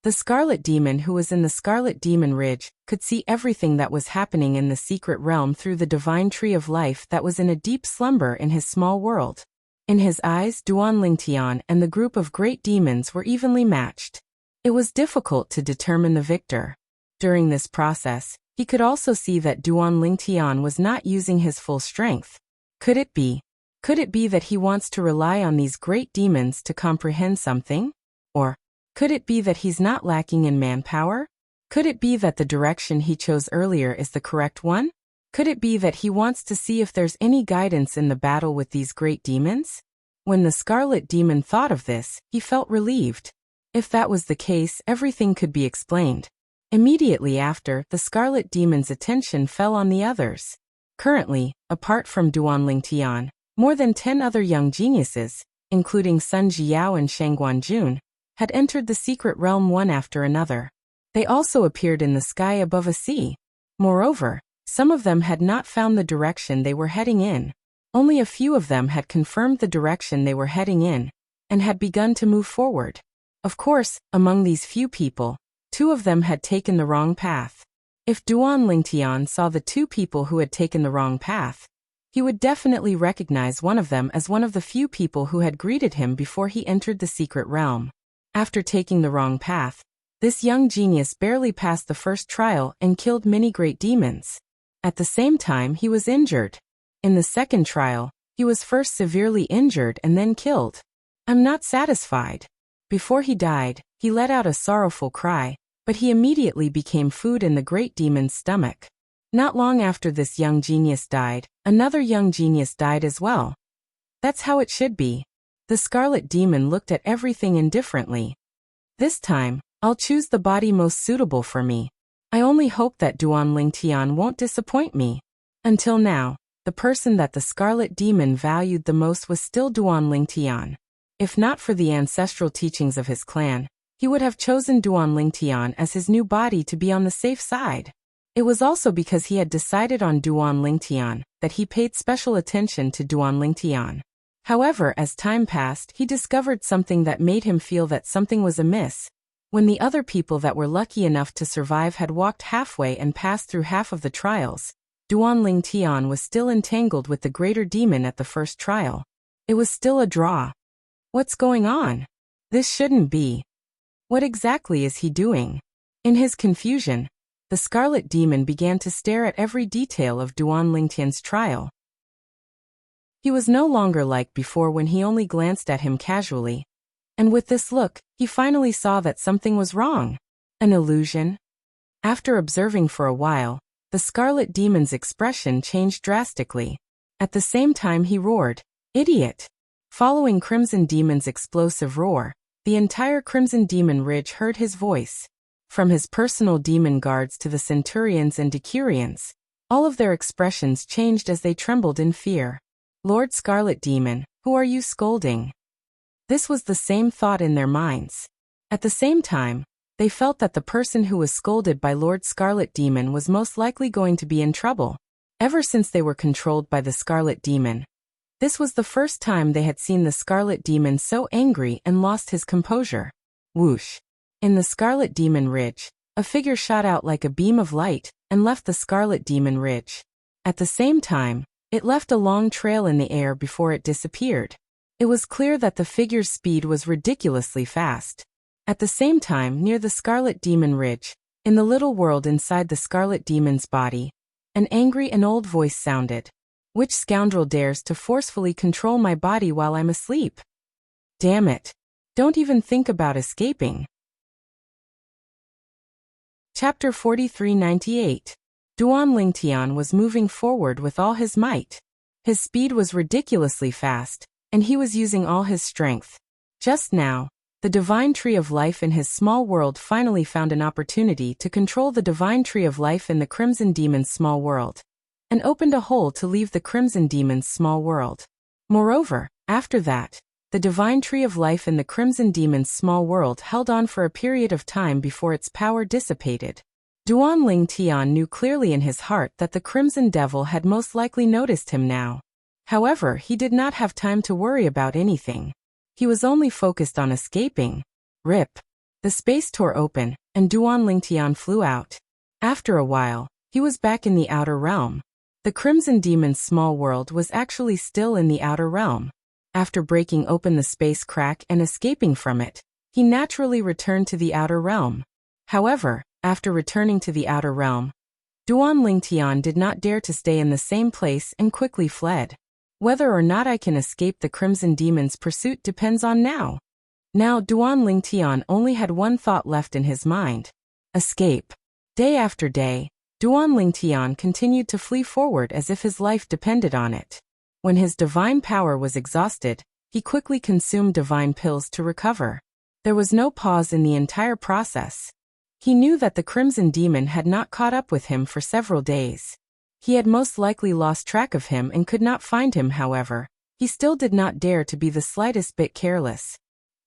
The Scarlet Demon, who was in the Scarlet Demon Ridge, could see everything that was happening in the secret realm through the Divine Tree of Life that was in a deep slumber in his small world. In his eyes, Duan Lingtian and the group of great demons were evenly matched. It was difficult to determine the victor. During this process, he could also see that Duan Lingtian was not using his full strength. Could it be that he wants to rely on these great demons to comprehend something? Or could it be that he's not lacking in manpower? Could it be that the direction he chose earlier is the correct one? Could it be that he wants to see if there's any guidance in the battle with these great demons? When the Scarlet Demon thought of this, he felt relieved. If that was the case, everything could be explained. Immediately after, the Scarlet Demon's attention fell on the others. Currently, apart from Duan Lingtian, more than 10 other young geniuses, including Sun Jiao and Shang Guanjun, had entered the secret realm one after another. They also appeared in the sky above a sea. Moreover, some of them had not found the direction they were heading in. Only a few of them had confirmed the direction they were heading in, and had begun to move forward. Of course, among these few people, 2 of them had taken the wrong path. If Duan Lingtian saw the 2 people who had taken the wrong path, he would definitely recognize one of them as one of the few people who had greeted him before he entered the secret realm. After taking the wrong path, this young genius barely passed the first trial and killed many great demons. At the same time, he was injured. In the second trial, he was first severely injured and then killed. I'm not satisfied. Before he died, he let out a sorrowful cry, but he immediately became food in the great demon's stomach. Not long after this young genius died, another young genius died as well. That's how it should be. The Scarlet Demon looked at everything indifferently. This time, I'll choose the body most suitable for me. I only hope that Duan Lingtian won't disappoint me. Until now, the person that the Scarlet Demon valued the most was still Duan Lingtian. If not for the ancestral teachings of his clan, he would have chosen Duan Lingtian as his new body to be on the safe side. It was also because he had decided on Duan Lingtian that he paid special attention to Duan Lingtian. However, as time passed, he discovered something that made him feel that something was amiss. When the other people that were lucky enough to survive had walked halfway and passed through half of the trials, Duan Lingtian was still entangled with the greater demon at the first trial. It was still a draw. What's going on? This shouldn't be. What exactly is he doing? In his confusion, the Scarlet Demon began to stare at every detail of Duan Lingtian's trial. He was no longer like before when he only glanced at him casually. And with this look, he finally saw that something was wrong. An illusion? After observing for a while, the Scarlet Demon's expression changed drastically. At the same time he roared, "Idiot!" Following Crimson Demon's explosive roar, the entire Crimson Demon Ridge heard his voice. From his personal demon guards to the Centurions and Decurions, all of their expressions changed as they trembled in fear. "Lord Scarlet Demon, who are you scolding?" This was the same thought in their minds. At the same time, they felt that the person who was scolded by Lord Scarlet Demon was most likely going to be in trouble. Ever since they were controlled by the Scarlet Demon, this was the first time they had seen the Scarlet Demon so angry and lost his composure. Whoosh! In the Scarlet Demon Ridge, a figure shot out like a beam of light and left the Scarlet Demon Ridge. At the same time, it left a long trail in the air before it disappeared. It was clear that the figure's speed was ridiculously fast. At the same time, near the Scarlet Demon Ridge, in the little world inside the Scarlet Demon's body, an angry and old voice sounded. "Which scoundrel dares to forcefully control my body while I'm asleep? Damn it! Don't even think about escaping." Chapter 4398. Duan Lingtian was moving forward with all his might. His speed was ridiculously fast, and he was using all his strength. Just now, the Divine Tree of Life in his small world finally found an opportunity to control the Divine Tree of Life in the Crimson Demon's small world, and opened a hole to leave the Crimson Demon's small world. Moreover, after that, the Divine Tree of Life in the Crimson Demon's small world held on for a period of time before its power dissipated. Duan Lingtian knew clearly in his heart that the Crimson Devil had most likely noticed him now. However, he did not have time to worry about anything. He was only focused on escaping. Rip. The space tore open, and Duan Lingtian flew out. After a while, he was back in the outer realm. The Crimson Demon's small world was actually still in the outer realm. After breaking open the space crack and escaping from it, he naturally returned to the outer realm. However, after returning to the outer realm, Duan Lingtian did not dare to stay in the same place and quickly fled. Whether or not I can escape the Crimson Demon's pursuit depends on now. Now Duan Lingtian only had one thought left in his mind. Escape. Day after day, Duan Lingtian continued to flee forward as if his life depended on it. When his divine power was exhausted, he quickly consumed divine pills to recover. There was no pause in the entire process. He knew that the Crimson Demon had not caught up with him for several days. He had most likely lost track of him and could not find him. However, he still did not dare to be the slightest bit careless.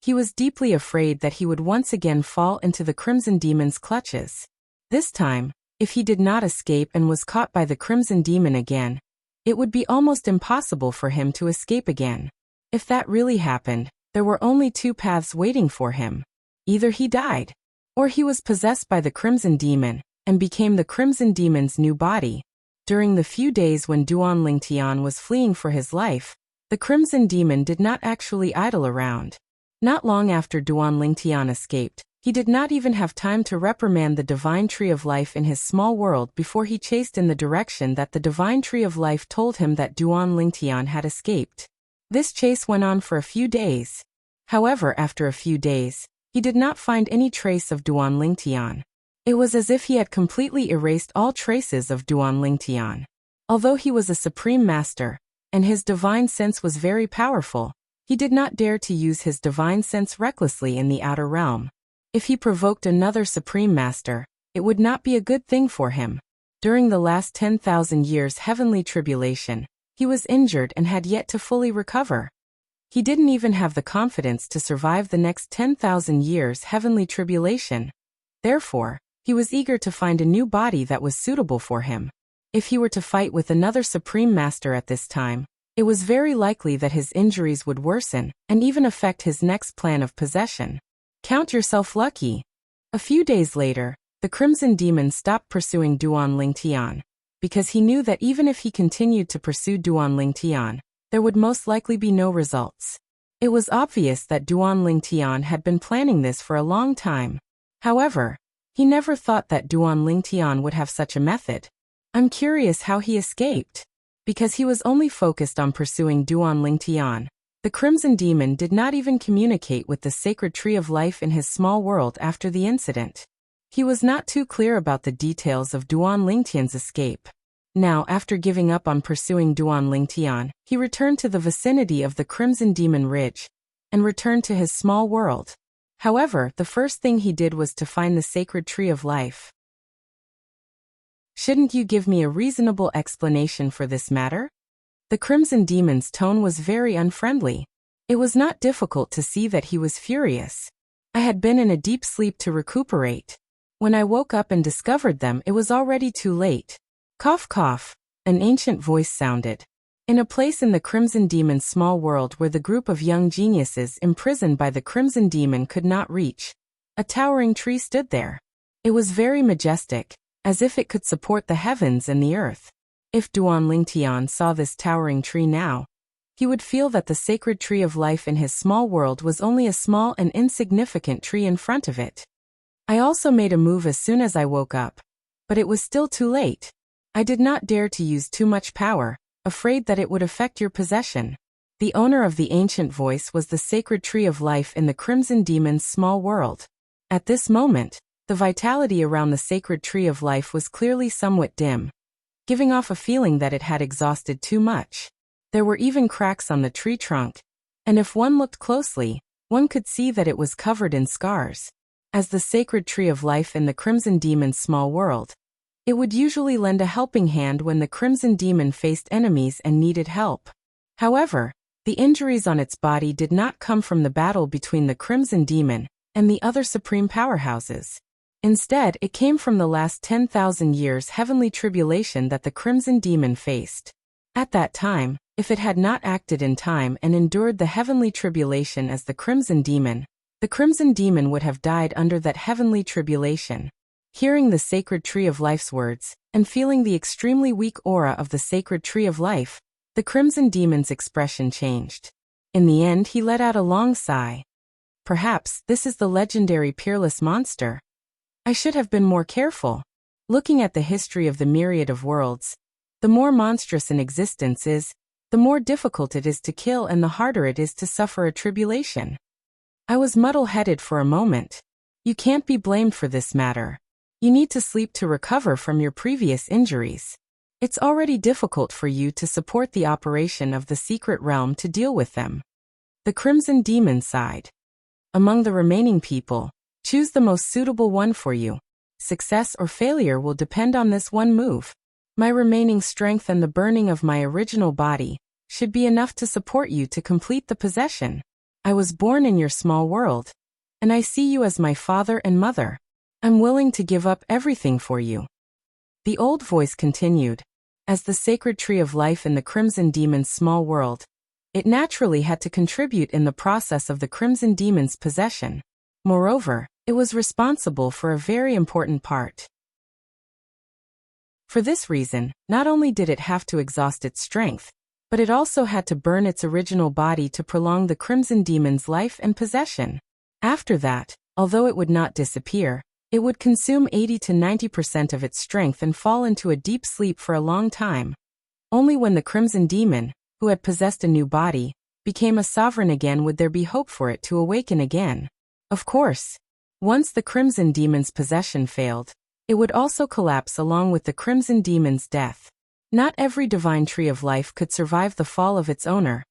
He was deeply afraid that he would once again fall into the Crimson Demon's clutches. This time, if he did not escape and was caught by the Crimson Demon again, it would be almost impossible for him to escape again. If that really happened, there were only two paths waiting for him. Either he died, or he was possessed by the Crimson Demon and became the Crimson Demon's new body. During the few days when Duan Lingtian was fleeing for his life, the Crimson Demon did not actually idle around. Not long after Duan Lingtian escaped, he did not even have time to reprimand the Divine Tree of Life in his small world before he chased in the direction that the Divine Tree of Life told him that Duan Lingtian had escaped. This chase went on for a few days. However, after a few days, he did not find any trace of Duan Lingtian. It was as if he had completely erased all traces of Duan Lingtian. Although he was a supreme master, and his divine sense was very powerful, he did not dare to use his divine sense recklessly in the outer realm. If he provoked another supreme master, it would not be a good thing for him. During the last 10,000 years heavenly tribulation, he was injured and had yet to fully recover. He didn't even have the confidence to survive the next 10,000 years heavenly tribulation. Therefore, he was eager to find a new body that was suitable for him. If he were to fight with another supreme master at this time, it was very likely that his injuries would worsen and even affect his next plan of possession. Count yourself lucky. A few days later, the Crimson Demon stopped pursuing Duan Lingtian, because he knew that even if he continued to pursue Duan Lingtian, there would most likely be no results. It was obvious that Duan Lingtian had been planning this for a long time. However, he never thought that Duan Lingtian would have such a method. I'm curious how he escaped. Because he was only focused on pursuing Duan Lingtian, the Crimson Demon did not even communicate with the sacred tree of life in his small world after the incident. He was not too clear about the details of Duan Lingtian's escape. Now, after giving up on pursuing Duan Lingtian, he returned to the vicinity of the Crimson Demon Ridge and returned to his small world. However, the first thing he did was to find the sacred tree of life. Shouldn't you give me a reasonable explanation for this matter? The Crimson Demon's tone was very unfriendly. It was not difficult to see that he was furious. I had been in a deep sleep to recuperate. When I woke up and discovered them, it was already too late. Cough cough, an ancient voice sounded. In a place in the Crimson Demon's small world where the group of young geniuses imprisoned by the Crimson Demon could not reach, a towering tree stood there. It was very majestic, as if it could support the heavens and the earth. If Duan Lingtian saw this towering tree now, he would feel that the sacred tree of life in his small world was only a small and insignificant tree in front of it. I also made a move as soon as I woke up, but it was still too late. I did not dare to use too much power, afraid that it would affect your possession. The owner of the ancient voice was the sacred tree of life in the Crimson Demon's small world. At this moment, the vitality around the sacred tree of life was clearly somewhat dim, giving off a feeling that it had exhausted too much. There were even cracks on the tree trunk, and if one looked closely, one could see that it was covered in scars. As the sacred tree of life in the Crimson Demon's small world, it would usually lend a helping hand when the Crimson Demon faced enemies and needed help. However, the injuries on its body did not come from the battle between the Crimson Demon and the other supreme powerhouses. Instead, it came from the last 10,000 years heavenly tribulation that the Crimson Demon faced. At that time, if it had not acted in time and endured the heavenly tribulation as the Crimson Demon would have died under that heavenly tribulation. Hearing the sacred tree of life's words, and feeling the extremely weak aura of the sacred tree of life, the Crimson Demon's expression changed. In the end, he let out a long sigh. Perhaps this is the legendary peerless monster. I should have been more careful. Looking at the history of the myriad of worlds, the more monstrous an existence is, the more difficult it is to kill and the harder it is to suffer a tribulation. I was muddle-headed for a moment. You can't be blamed for this matter. You need to sleep to recover from your previous injuries. It's already difficult for you to support the operation of the secret realm to deal with them. The Crimson Demon sighed. Among the remaining people, choose the most suitable one for you. Success or failure will depend on this one move. My remaining strength and the burning of my original body should be enough to support you to complete the possession. I was born in your small world, and I see you as my father and mother. I'm willing to give up everything for you. The old voice continued. As the sacred tree of life in the Crimson Demon's small world, it naturally had to contribute in the process of the Crimson Demon's possession. Moreover, it was responsible for a very important part. For this reason, not only did it have to exhaust its strength, but it also had to burn its original body to prolong the Crimson Demon's life and possession. After that, although it would not disappear, it would consume 80 to 90% of its strength and fall into a deep sleep for a long time. Only when the Crimson Demon, who had possessed a new body, became a sovereign again, would there be hope for it to awaken again? Of course. Once the Crimson Demon's possession failed, it would also collapse along with the Crimson Demon's death. Not every divine tree of life could survive the fall of its owner.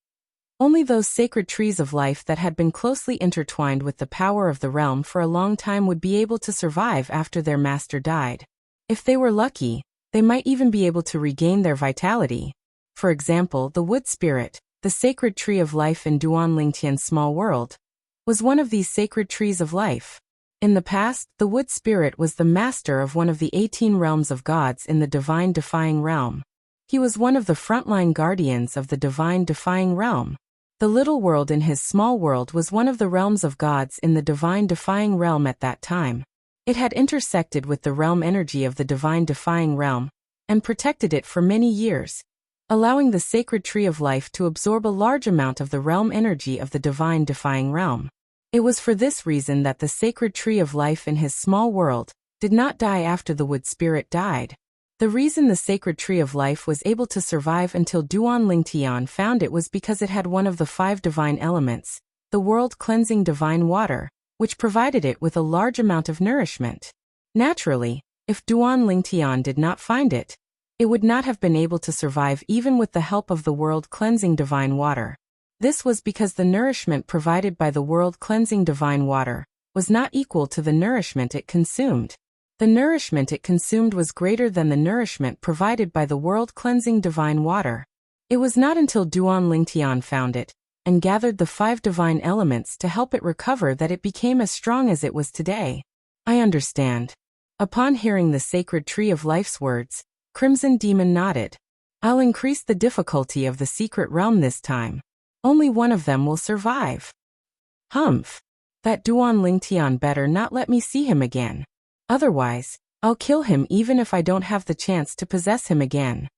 Only those sacred trees of life that had been closely intertwined with the power of the realm for a long time would be able to survive after their master died. If they were lucky, they might even be able to regain their vitality. For example, the wood spirit, the sacred tree of life in Duan Lingtian's small world, was one of these sacred trees of life. In the past, the wood spirit was the master of one of the 18 realms of gods in the divine defying realm. He was one of the frontline guardians of the divine defying realm. The little world in his small world was one of the realms of gods in the divine defying realm at that time. It had intersected with the realm energy of the divine defying realm, and protected it for many years, allowing the sacred tree of life to absorb a large amount of the realm energy of the divine defying realm. It was for this reason that the sacred tree of life in his small world did not die after the wood spirit died. The reason the sacred tree of life was able to survive until Duan Lingtian found it was because it had one of the 5 divine elements, the world-cleansing divine water, which provided it with a large amount of nourishment. Naturally, if Duan Lingtian did not find it, it would not have been able to survive even with the help of the world-cleansing divine water. This was because the nourishment provided by the world-cleansing divine water was not equal to the nourishment it consumed. The nourishment it consumed was greater than the nourishment provided by the world-cleansing divine water. It was not until Duan Lingtian found it, and gathered the 5 divine elements to help it recover, that it became as strong as it was today. I understand. Upon hearing the sacred tree of life's words, Crimson Demon nodded. I'll increase the difficulty of the secret realm this time. Only one of them will survive. Humph. That Duan Lingtian better not let me see him again. Otherwise, I'll kill him even if I don't have the chance to possess him again.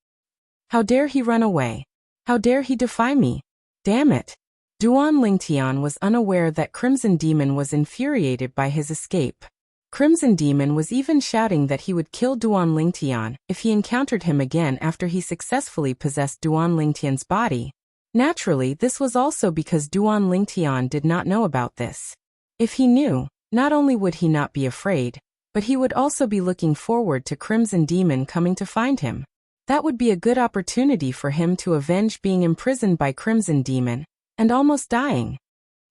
How dare he run away? How dare he defy me? Damn it. Duan Lingtian was unaware that Crimson Demon was infuriated by his escape. Crimson Demon was even shouting that he would kill Duan Lingtian if he encountered him again after he successfully possessed Duan Lingtian's body. Naturally, this was also because Duan Lingtian did not know about this. If he knew, not only would he not be afraid, but he would also be looking forward to Crimson Demon coming to find him. That would be a good opportunity for him to avenge being imprisoned by Crimson Demon, and almost dying.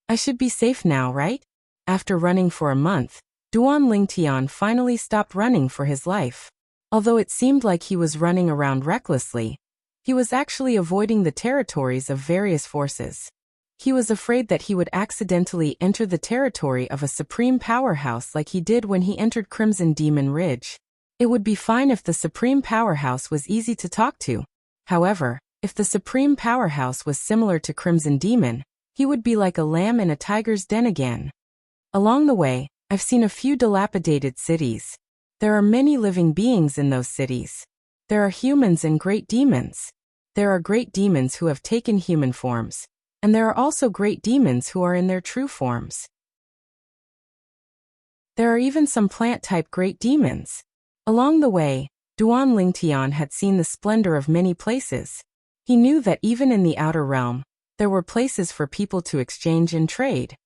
I should be safe now, right? After running for a month, Duan Lingtian finally stopped running for his life. Although it seemed like he was running around recklessly, he was actually avoiding the territories of various forces. He was afraid that he would accidentally enter the territory of a supreme powerhouse like he did when he entered Crimson Demon Ridge. It would be fine if the supreme powerhouse was easy to talk to. However, if the supreme powerhouse was similar to Crimson Demon, he would be like a lamb in a tiger's den again. Along the way, I've seen a few dilapidated cities. There are many living beings in those cities. There are humans and great demons. There are great demons who have taken human forms, and there are also great demons who are in their true forms. There are even some plant-type great demons. Along the way, Duan Lingtian had seen the splendor of many places. He knew that even in the outer realm, there were places for people to exchange and trade.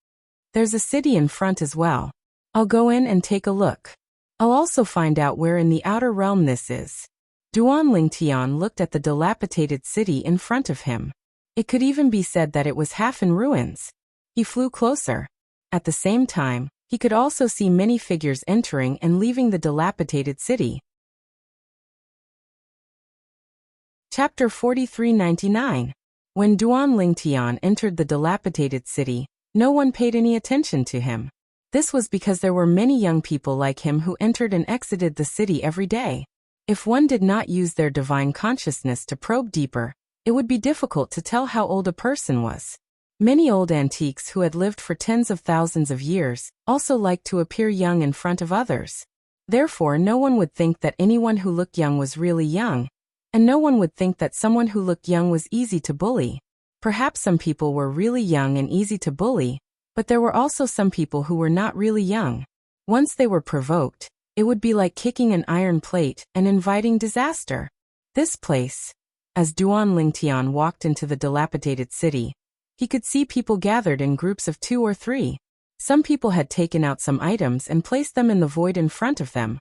There's a city in front as well. I'll go in and take a look. I'll also find out where in the outer realm this is. Duan Lingtian looked at the dilapidated city in front of him. It could even be said that it was half in ruins. He flew closer. At the same time, he could also see many figures entering and leaving the dilapidated city. Chapter 4399. When Duan Lingtian entered the dilapidated city, no one paid any attention to him. This was because there were many young people like him who entered and exited the city every day. If one did not use their divine consciousness to probe deeper, it would be difficult to tell how old a person was. Many old antiques who had lived for tens of thousands of years also liked to appear young in front of others. Therefore, no one would think that anyone who looked young was really young, and no one would think that someone who looked young was easy to bully. Perhaps some people were really young and easy to bully, but there were also some people who were not really young. Once they were provoked, it would be like kicking an iron plate and inviting disaster. This place. As Duan Lingtian walked into the dilapidated city, He could see people gathered in groups of 2 or 3. Some people had taken out some items and placed them in the void in front of them,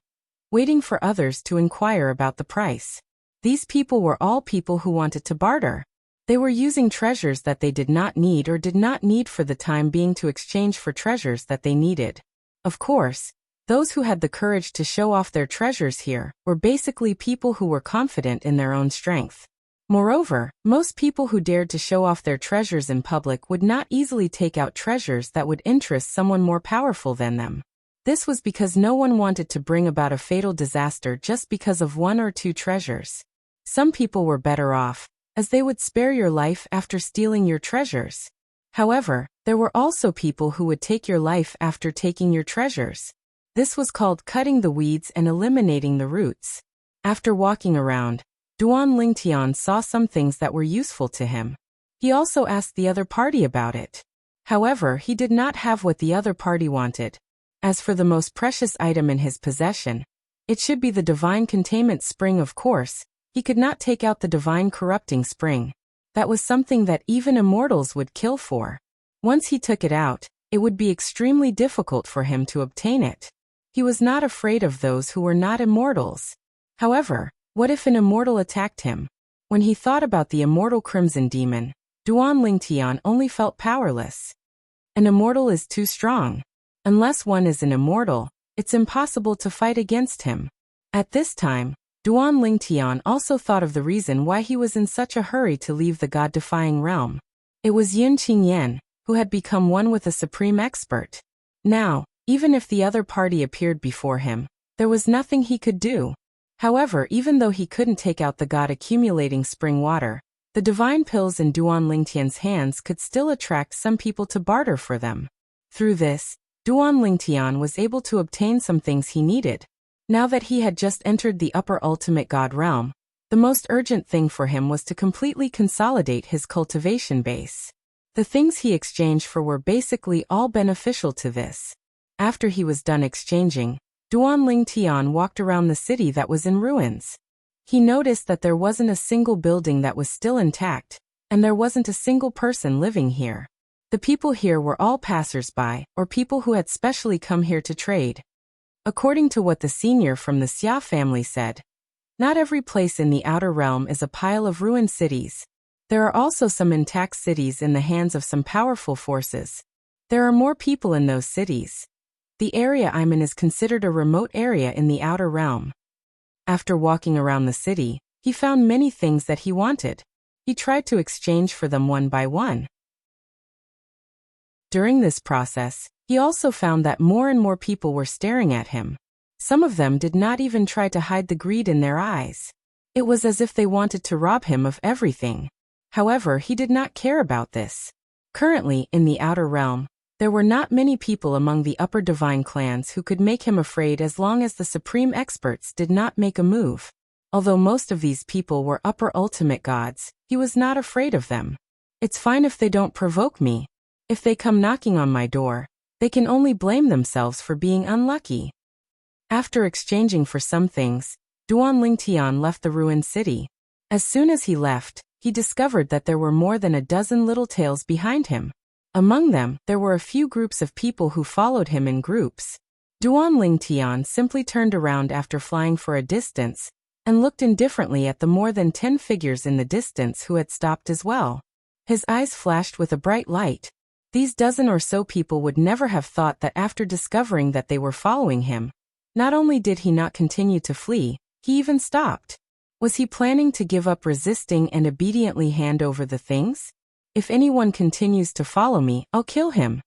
waiting for others to inquire about the price. These people were all people who wanted to barter. They were using treasures that they did not need or did not need for the time being to exchange for treasures that they needed. Of course, those who had the courage to show off their treasures here were basically people who were confident in their own strength. Moreover, most people who dared to show off their treasures in public would not easily take out treasures that would interest someone more powerful than them. This was because no one wanted to bring about a fatal disaster just because of 1 or 2 treasures. Some people were better off, as they would spare your life after stealing your treasures. However, there were also people who would take your life after taking your treasures. This was called cutting the weeds and eliminating the roots. After walking around, Duan Lingtian saw some things that were useful to him. He also asked the other party about it. However, he did not have what the other party wanted. As for the most precious item in his possession, it should be the divine containment spring, of course. He could not take out the divine corrupting spring. That was something that even immortals would kill for. Once he took it out, it would be extremely difficult for him to obtain it. He was not afraid of those who were not immortals. However, what if an immortal attacked him? When he thought about the immortal Crimson Demon, Duan Lingtian only felt powerless. An immortal is too strong. Unless one is an immortal, it's impossible to fight against him. At this time, Duan Lingtian also thought of the reason why he was in such a hurry to leave the god-defying realm. It was Yun Qingyan, who had become one with a supreme expert. Now, even if the other party appeared before him, there was nothing he could do. However, even though he couldn't take out the god-accumulating spring water, the divine pills in Duan Lingtian's hands could still attract some people to barter for them. Through this, Duan Lingtian was able to obtain some things he needed. Now that he had just entered the upper ultimate god realm, the most urgent thing for him was to completely consolidate his cultivation base. The things he exchanged for were basically all beneficial to this. After he was done exchanging, Duan Lingtian walked around the city that was in ruins. He noticed that there wasn't a single building that was still intact, and there wasn't a single person living here. The people here were all passers-by, or people who had specially come here to trade. According to what the senior from the Xia family said, not every place in the outer realm is a pile of ruined cities. There are also some intact cities in the hands of some powerful forces. There are more people in those cities. The area I'm in is considered a remote area in the outer realm. After walking around the city, he found many things that he wanted. He tried to exchange for them one by one. During this process, he also found that more and more people were staring at him. Some of them did not even try to hide the greed in their eyes. It was as if they wanted to rob him of everything. However, he did not care about this. Currently, in the outer realm, there were not many people among the upper divine clans who could make him afraid as long as the supreme experts did not make a move. Although most of these people were upper ultimate gods, he was not afraid of them. It's fine if they don't provoke me. If they come knocking on my door, they can only blame themselves for being unlucky. After exchanging for some things, Duan Lingtian left the ruined city. As soon as he left, he discovered that there were more than a dozen little tails behind him. Among them, there were a few groups of people who followed him in groups. Duan Lingtian simply turned around after flying for a distance, and looked indifferently at the more than 10 figures in the distance who had stopped as well. His eyes flashed with a bright light. These dozen or so people would never have thought that after discovering that they were following him, not only did he not continue to flee, he even stopped. Was he planning to give up resisting and obediently hand over the things? If anyone continues to follow me, I'll kill him.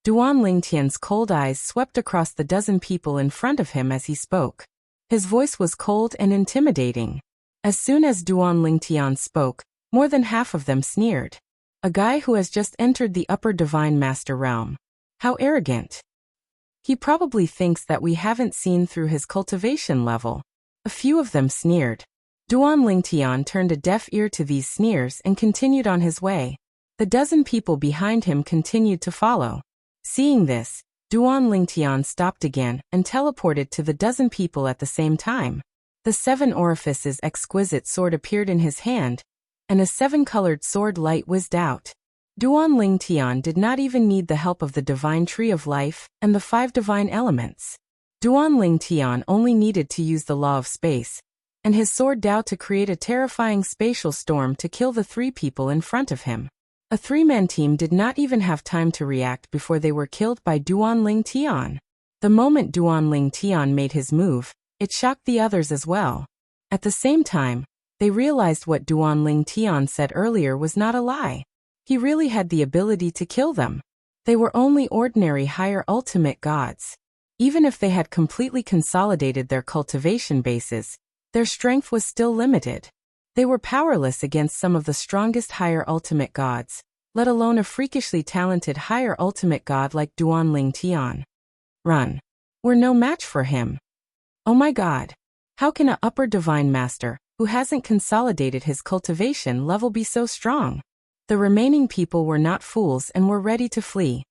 Duan Lingtian's cold eyes swept across the dozen people in front of him as he spoke. His voice was cold and intimidating. As soon as Duan Lingtian spoke, more than half of them sneered. A guy who has just entered the upper divine master realm. How arrogant. He probably thinks that we haven't seen through his cultivation level. A few of them sneered. Duan Lingtian turned a deaf ear to these sneers and continued on his way. The dozen people behind him continued to follow. Seeing this, Duan Lingtian stopped again and teleported to the dozen people at the same time. The 7 orifices exquisite sword appeared in his hand, and a 7-colored sword light whizzed out. Duan Ling Tian did not even need the help of the divine tree of life and the 5 divine elements. Duan Ling Tian only needed to use the law of space and his sword Dao to create a terrifying spatial storm to kill the 3 people in front of him. A 3-man team did not even have time to react before they were killed by Duan Ling Tian. The moment Duan Ling Tian made his move, it shocked the others as well. At the same time, they realized what Duan Ling Tian said earlier was not a lie. He really had the ability to kill them. They were only ordinary higher ultimate gods. Even if they had completely consolidated their cultivation bases, their strength was still limited. They were powerless against some of the strongest higher ultimate gods, let alone a freakishly talented higher ultimate god like Duan Ling Tian. Run. We're no match for him. Oh my god. How can an upper divine master, who hasn't consolidated his cultivation level, be so strong? The remaining people were not fools and were ready to flee.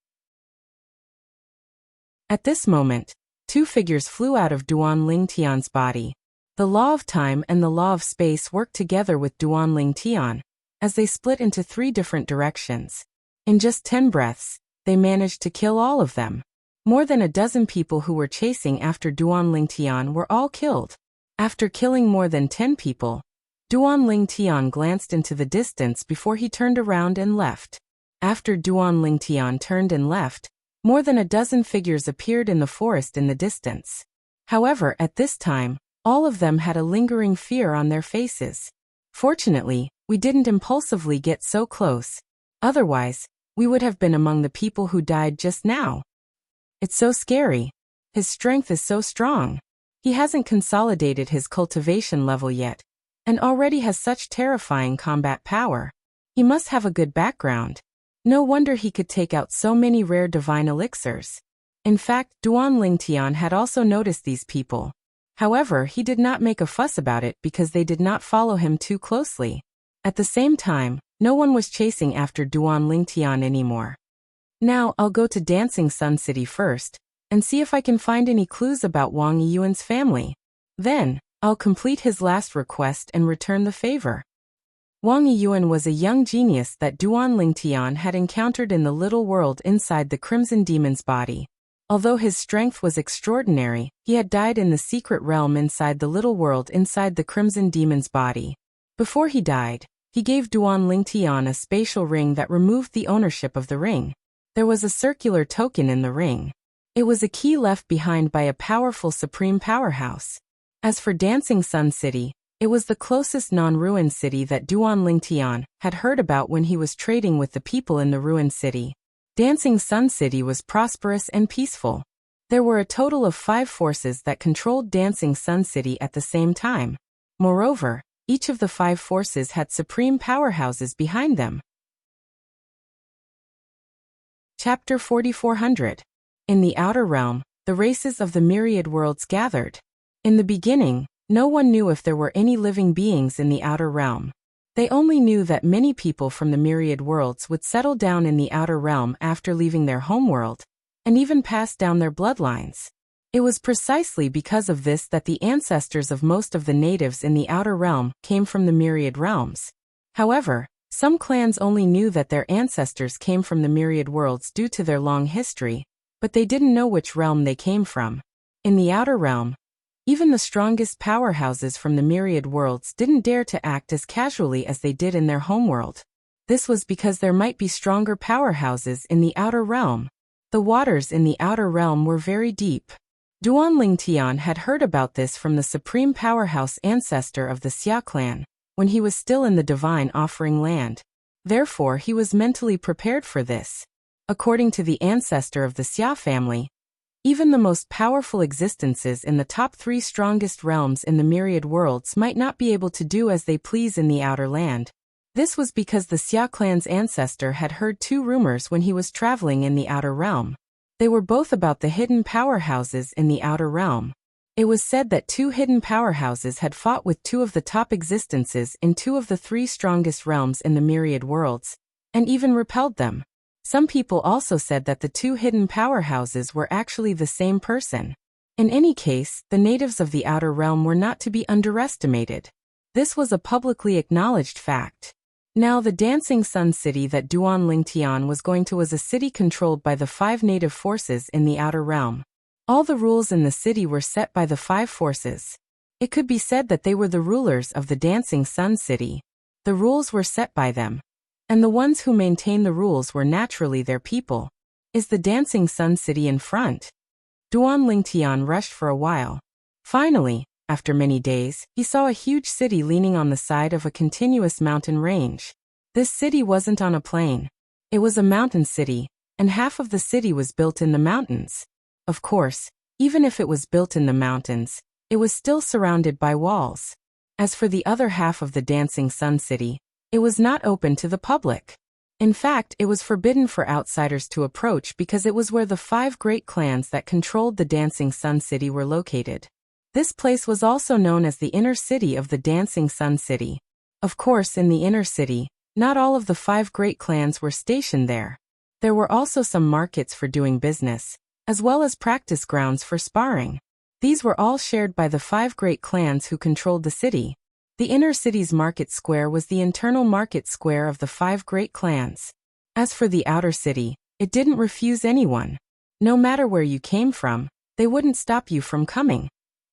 At this moment, 2 figures flew out of Duan Ling Tian's body. The law of time and the law of space worked together with Duan Ling Tian, as they split into 3 different directions. In just 10 breaths, they managed to kill all of them. More than a dozen people who were chasing after Duan Ling Tian were all killed. After killing more than 10 people, Duan Ling Tian glanced into the distance before he turned around and left. After Duan Ling Tian turned and left, more than a dozen figures appeared in the forest in the distance. However, at this time, all of them had a lingering fear on their faces. Fortunately, we didn't impulsively get so close. Otherwise, we would have been among the people who died just now. It's so scary. His strength is so strong. He hasn't consolidated his cultivation level yet, and already has such terrifying combat power. He must have a good background. No wonder he could take out so many rare divine elixirs. In fact, Duan Ling Tian had also noticed these people. However, he did not make a fuss about it because they did not follow him too closely. At the same time, no one was chasing after Duan Ling Tian anymore. Now, I'll go to Dancing Sun City first, and see if I can find any clues about Wang Yiyuan's family. Then, I'll complete his last request and return the favor. Wang Yiyuan was a young genius that Duan Ling Tian had encountered in the little world inside the Crimson Demon's body. Although his strength was extraordinary, he had died in the secret realm inside the little world inside the Crimson Demon's body. Before he died, he gave Duan Ling Tian a spatial ring that removed the ownership of the ring. There was a circular token in the ring. It was a key left behind by a powerful supreme powerhouse. As for Dancing Sun City, it was the closest non-ruined city that Duan Ling Tian had heard about when he was trading with the people in the ruined city. Dancing Sun City was prosperous and peaceful. There were a total of 5 forces that controlled Dancing Sun City at the same time. Moreover, each of the 5 forces had supreme powerhouses behind them. Chapter 4400. In the Outer Realm, the races of the myriad worlds gathered. In the beginning, no one knew if there were any living beings in the Outer Realm. They only knew that many people from the myriad worlds would settle down in the Outer Realm after leaving their homeworld, and even pass down their bloodlines. It was precisely because of this that the ancestors of most of the natives in the Outer Realm came from the myriad realms. However, some clans only knew that their ancestors came from the myriad worlds due to their long history, but they didn't know which realm they came from. In the Outer Realm, even the strongest powerhouses from the myriad worlds didn't dare to act as casually as they did in their homeworld. This was because there might be stronger powerhouses in the Outer Realm. The waters in the Outer Realm were very deep. Duan Ling Tian had heard about this from the supreme powerhouse ancestor of the Xia clan, when he was still in the divine offering land. Therefore, he was mentally prepared for this. According to the ancestor of the Xia family, even the most powerful existences in the top 3 strongest realms in the myriad worlds might not be able to do as they please in the outer land. This was because the Xia clan's ancestor had heard 2 rumors when he was traveling in the outer realm. They were both about the hidden powerhouses in the outer realm. It was said that 2 hidden powerhouses had fought with 2 of the top existences in 2 of the 3 strongest realms in the myriad worlds, and even repelled them. Some people also said that the 2 hidden powerhouses were actually the same person. In any case, the natives of the Outer Realm were not to be underestimated. This was a publicly acknowledged fact. Now the Dancing Sun City that Duan Lingtian was going to was a city controlled by the 5 native forces in the Outer Realm. All the rules in the city were set by the 5 forces. It could be said that they were the rulers of the Dancing Sun City. The rules were set by them. And the ones who maintain the rules were naturally their people. Is the Dancing Sun City in front? Duan Lingtian rushed for a while. Finally, after many days, he saw a huge city leaning on the side of a continuous mountain range. This city wasn't on a plain. It was a mountain city, and half of the city was built in the mountains. Of course, even if it was built in the mountains, it was still surrounded by walls. As for the other half of the Dancing Sun City, it was not open to the public. In fact, it was forbidden for outsiders to approach because it was where the 5 great clans that controlled the Dancing Sun City were located. This place was also known as the inner city of the Dancing Sun City. Of course, in the inner city, not all of the 5 great clans were stationed there. There were also some markets for doing business, as well as practice grounds for sparring. These were all shared by the 5 great clans who controlled the city. The inner city's market square was the internal market square of the 5 great clans. As for the outer city, it didn't refuse anyone. No matter where you came from, they wouldn't stop you from coming.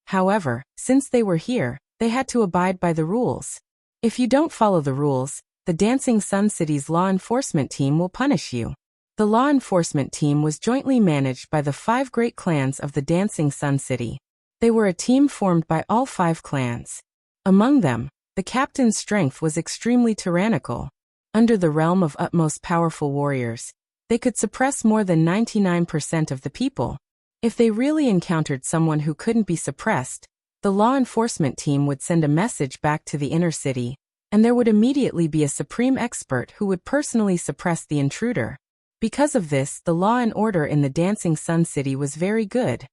However, since they were here, they had to abide by the rules. If you don't follow the rules, the Dancing Sun City's law enforcement team will punish you. The law enforcement team was jointly managed by the 5 great clans of the Dancing Sun City. They were a team formed by all 5 clans. Among them, the captain's strength was extremely tyrannical. Under the realm of utmost powerful warriors, they could suppress more than 99% of the people. If they really encountered someone who couldn't be suppressed, the law enforcement team would send a message back to the inner city, and there would immediately be a supreme expert who would personally suppress the intruder. Because of this, the law and order in the Dancing Sun City was very good.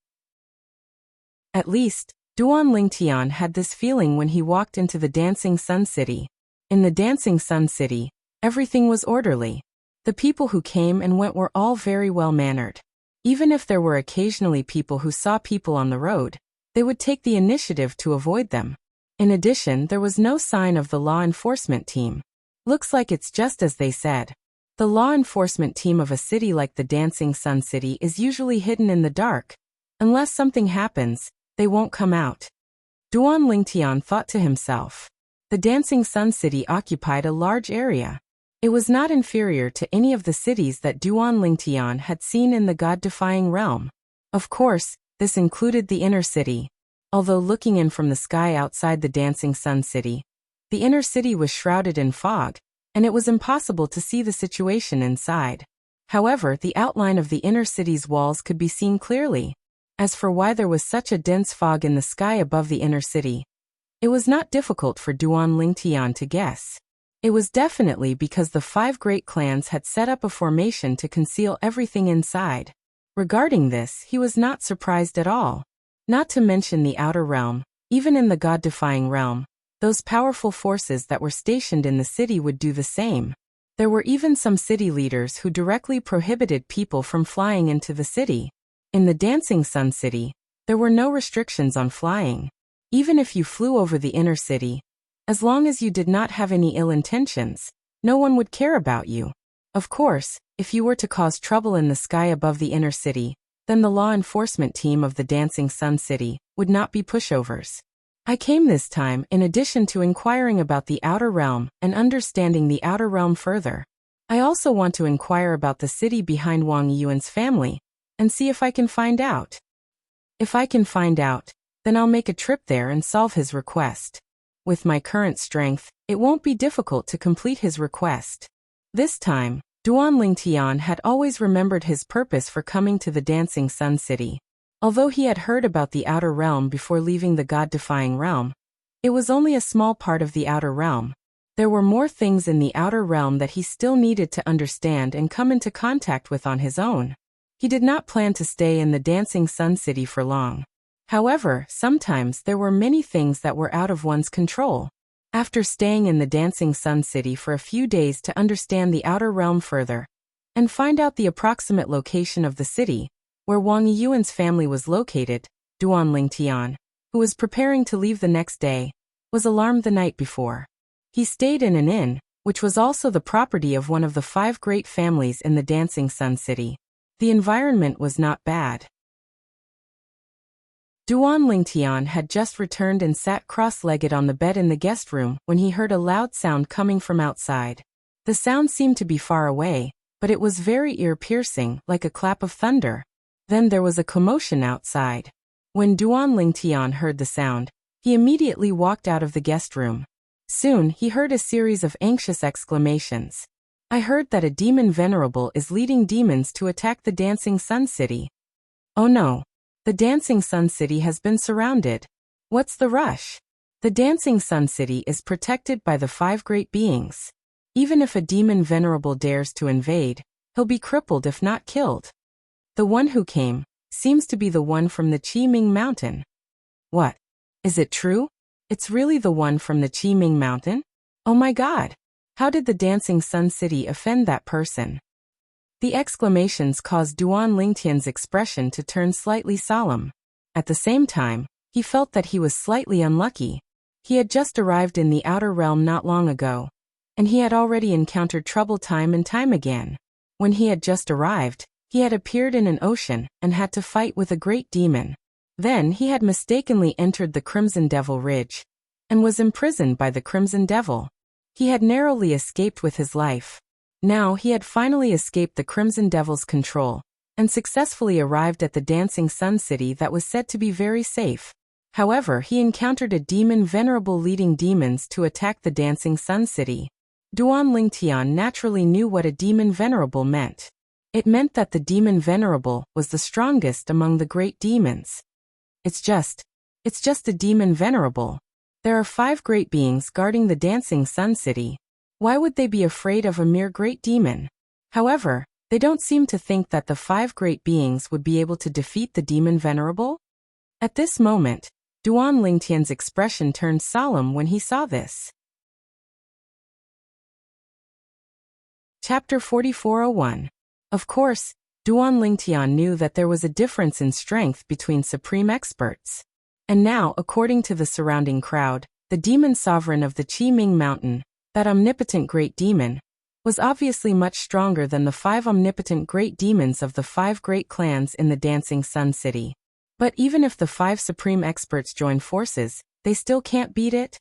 At least, Duan Lingtian had this feeling when he walked into the Dancing Sun City. In the Dancing Sun City, everything was orderly. The people who came and went were all very well-mannered. Even if there were occasionally people who saw people on the road, they would take the initiative to avoid them. In addition, there was no sign of the law enforcement team. Looks like it's just as they said. The law enforcement team of a city like the Dancing Sun City is usually hidden in the dark. Unless something happens, they won't come out. Duan Lingtian thought to himself. The Dancing Sun City occupied a large area. It was not inferior to any of the cities that Duan Lingtian had seen in the God-defying realm. Of course, this included the inner city. Although looking in from the sky outside the Dancing Sun City, the inner city was shrouded in fog, and it was impossible to see the situation inside. However, the outline of the inner city's walls could be seen clearly. As for why there was such a dense fog in the sky above the inner city, it was not difficult for Duan Lingtian to guess. It was definitely because the 5 great clans had set up a formation to conceal everything inside. Regarding this, he was not surprised at all. Not to mention the outer realm, even in the God-defying realm, those powerful forces that were stationed in the city would do the same. There were even some city leaders who directly prohibited people from flying into the city. In the Dancing Sun City, there were no restrictions on flying. Even if you flew over the inner city, as long as you did not have any ill intentions, no one would care about you. Of course, if you were to cause trouble in the sky above the inner city, then the law enforcement team of the Dancing Sun City would not be pushovers. I came this time in addition to inquiring about the outer realm and understanding the outer realm further. I also want to inquire about the city behind Wang Yuan's family, and see if I can find out. If I can find out, then I'll make a trip there and solve his request. With my current strength, it won't be difficult to complete his request. This time, Duan Lingtian had always remembered his purpose for coming to the Dancing Sun City. Although he had heard about the outer realm before leaving the God-defying realm, it was only a small part of the outer realm. There were more things in the outer realm that he still needed to understand and come into contact with on his own. He did not plan to stay in the Dancing Sun City for long. However, sometimes there were many things that were out of one's control. After staying in the Dancing Sun City for a few days to understand the outer realm further, and find out the approximate location of the city, where Wang Yuan's family was located, Duan Lingtian, who was preparing to leave the next day, was alarmed the night before. He stayed in an inn, which was also the property of one of the 5 great families in the Dancing Sun City. The environment was not bad. Duan Lingtian had just returned and sat cross-legged on the bed in the guest room when he heard a loud sound coming from outside. The sound seemed to be far away, but it was very ear-piercing, like a clap of thunder. Then there was a commotion outside. When Duan Lingtian heard the sound, he immediately walked out of the guest room. Soon he heard a series of anxious exclamations. "I heard that a demon venerable is leading demons to attack the Dancing Sun City. Oh no! The Dancing Sun City has been surrounded. What's the rush? The Dancing Sun City is protected by the 5 great beings. Even if a demon venerable dares to invade, he'll be crippled if not killed. The one who came seems to be the one from the Qiming Mountain." What? Is it true? It's really the one from the Qiming Mountain? Oh my God! How did the Dancing Sun City offend that person? The exclamations caused Duan Lingtian's expression to turn slightly solemn. At the same time, he felt that he was slightly unlucky. He had just arrived in the outer realm not long ago, and he had already encountered trouble time and time again. When he had just arrived, he had appeared in an ocean and had to fight with a great demon. Then he had mistakenly entered the Crimson Devil Ridge and was imprisoned by the Crimson Devil. He had narrowly escaped with his life. Now he had finally escaped the Crimson Devil's control and successfully arrived at the Dancing Sun City that was said to be very safe. However, he encountered a demon venerable leading demons to attack the Dancing Sun City. Duan Lingtian naturally knew what a demon venerable meant. It meant that the demon venerable was the strongest among the great demons. It's just a demon venerable. There are 5 great beings guarding the Dancing Sun City. Why would they be afraid of a mere great demon? However, they don't seem to think that the 5 great beings would be able to defeat the demon venerable. At this moment, Duan Lingtian's expression turned solemn when he saw this. Chapter 4401. Of course, Duan Lingtian knew that there was a difference in strength between supreme experts. And now, according to the surrounding crowd, the demon sovereign of the Qiming Mountain, that omnipotent great demon, was obviously much stronger than the 5 omnipotent great demons of the 5 great clans in the Dancing Sun City. But even if the 5 supreme experts join forces, they still can't beat it?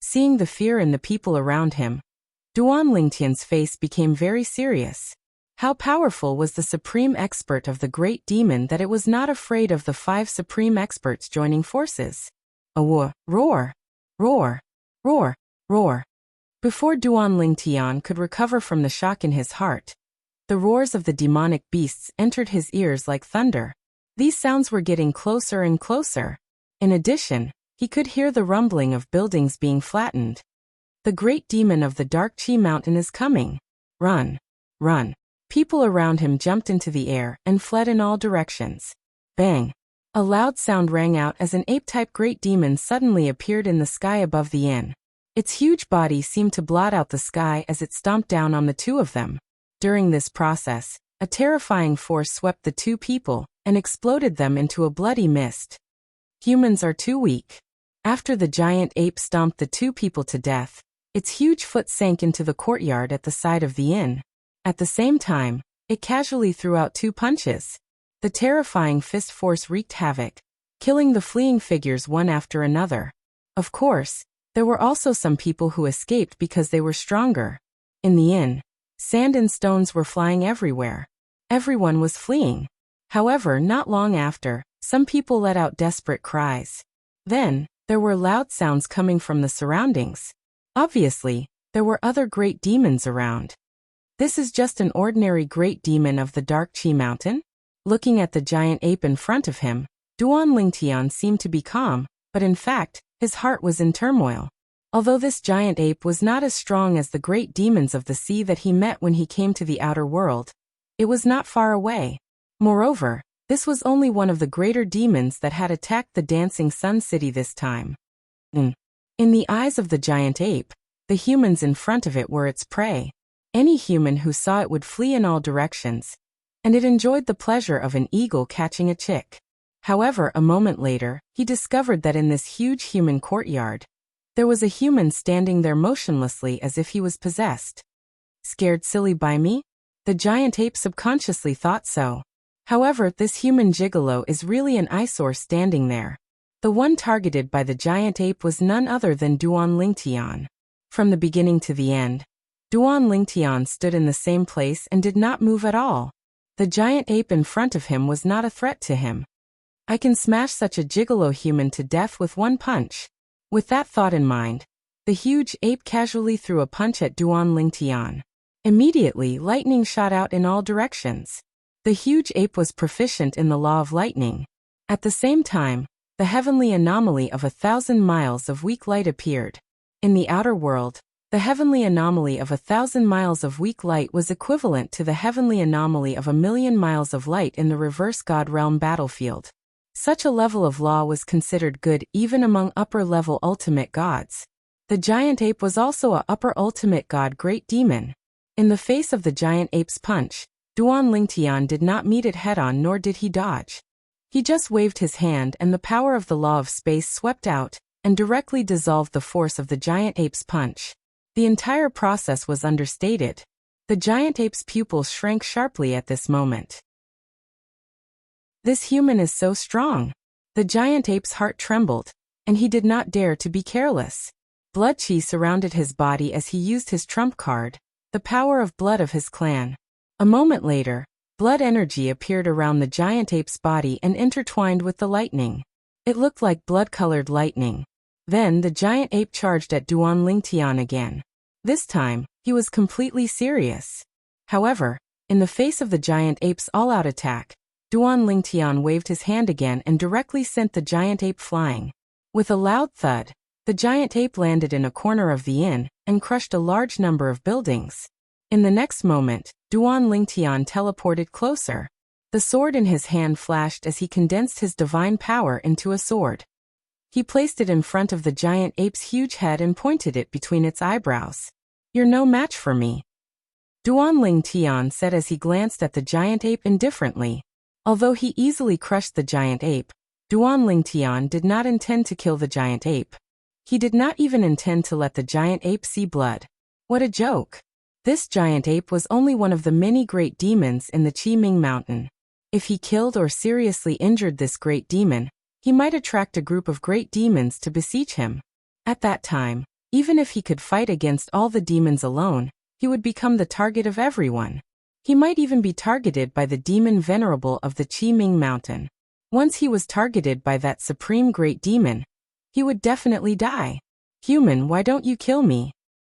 Seeing the fear in the people around him, Duan Lingtian's face became very serious. How powerful was the supreme expert of the great demon that it was not afraid of the 5 supreme experts joining forces? A roar, roar, roar, roar, roar. Before Duan Lingtian could recover from the shock in his heart, the roars of the demonic beasts entered his ears like thunder. These sounds were getting closer and closer. In addition, he could hear the rumbling of buildings being flattened. The great demon of the Dark Qi Mountain is coming. Run! Run! People around him jumped into the air and fled in all directions. Bang! A loud sound rang out as an ape-type great demon suddenly appeared in the sky above the inn. Its huge body seemed to blot out the sky as it stomped down on the 2 of them. During this process, a terrifying force swept the 2 people and exploded them into a bloody mist. Humans are too weak. After the giant ape stomped the 2 people to death, its huge foot sank into the courtyard at the side of the inn. At the same time, it casually threw out 2 punches. The terrifying fist force wreaked havoc, killing the fleeing figures one after another. Of course, there were also some people who escaped because they were stronger. In the inn, sand and stones were flying everywhere. Everyone was fleeing. However, not long after, some people let out desperate cries. Then, there were loud sounds coming from the surroundings. Obviously, there were other great demons around. This is just an ordinary great demon of the Dark Qi Mountain? Looking at the giant ape in front of him, Duan Lingtian seemed to be calm, but in fact, his heart was in turmoil. Although this giant ape was not as strong as the great demons of the sea that he met when he came to the outer world, it was not far away. Moreover, this was only one of the greater demons that had attacked the Dancing Sun City this time. In the eyes of the giant ape, the humans in front of it were its prey. Any human who saw it would flee in all directions, and it enjoyed the pleasure of an eagle catching a chick. However, a moment later, he discovered that in this huge human courtyard, There was a human standing there motionlessly as if he was possessed. Scared silly by me? The giant ape subconsciously thought so. However, this human gigolo is really an eyesore standing there. The one targeted by the giant ape was none other than Duan Lingtian. From the beginning to the end, Duan Lingtian stood in the same place and did not move at all. The giant ape in front of him was not a threat to him. I can smash such a gigolo human to death with one punch. With that thought in mind, the huge ape casually threw a punch at Duan Lingtian. Immediately, lightning shot out in all directions. The huge ape was proficient in the law of lightning. At the same time, the heavenly anomaly of 1,000 miles of weak light appeared. In the outer world, the heavenly anomaly of 1,000 miles of weak light was equivalent to the heavenly anomaly of 1,000,000 miles of light in the reverse God realm battlefield. Such a level of law was considered good even among upper-level ultimate gods. The giant ape was also a upper ultimate god great demon. In the face of the giant ape's punch, Duan Lingtian did not meet it head-on nor did he dodge. He just waved his hand and the power of the law of space swept out and directly dissolved the force of the giant ape's punch. The entire process was understated. The giant ape's pupils shrank sharply at this moment. This human is so strong. The giant ape's heart trembled, and he did not dare to be careless. Blood chi surrounded his body as he used his trump card, the power of blood of his clan. A moment later, blood energy appeared around the giant ape's body and intertwined with the lightning. It looked like blood-colored lightning. Then the giant ape charged at Duan Lingtian again. This time, he was completely serious. However, in the face of the giant ape's all-out attack, Duan Lingtian waved his hand again and directly sent the giant ape flying. With a loud thud, the giant ape landed in a corner of the inn and crushed a large number of buildings. In the next moment, Duan Lingtian teleported closer. The sword in his hand flashed as he condensed his divine power into a sword. He placed it in front of the giant ape's huge head and pointed it between its eyebrows. "You're no match for me," Duan Lingtian said as he glanced at the giant ape indifferently. Although he easily crushed the giant ape, Duan Lingtian did not intend to kill the giant ape. He did not even intend to let the giant ape see blood. What a joke! This giant ape was only one of the many great demons in the Qiming Mountain. If he killed or seriously injured this great demon, he might attract a group of great demons to beseech him. At that time, even if he could fight against all the demons alone, he would become the target of everyone. He might even be targeted by the demon venerable of the Qiming Mountain. Once he was targeted by that supreme great demon, he would definitely die. "Human, why don't you kill me?"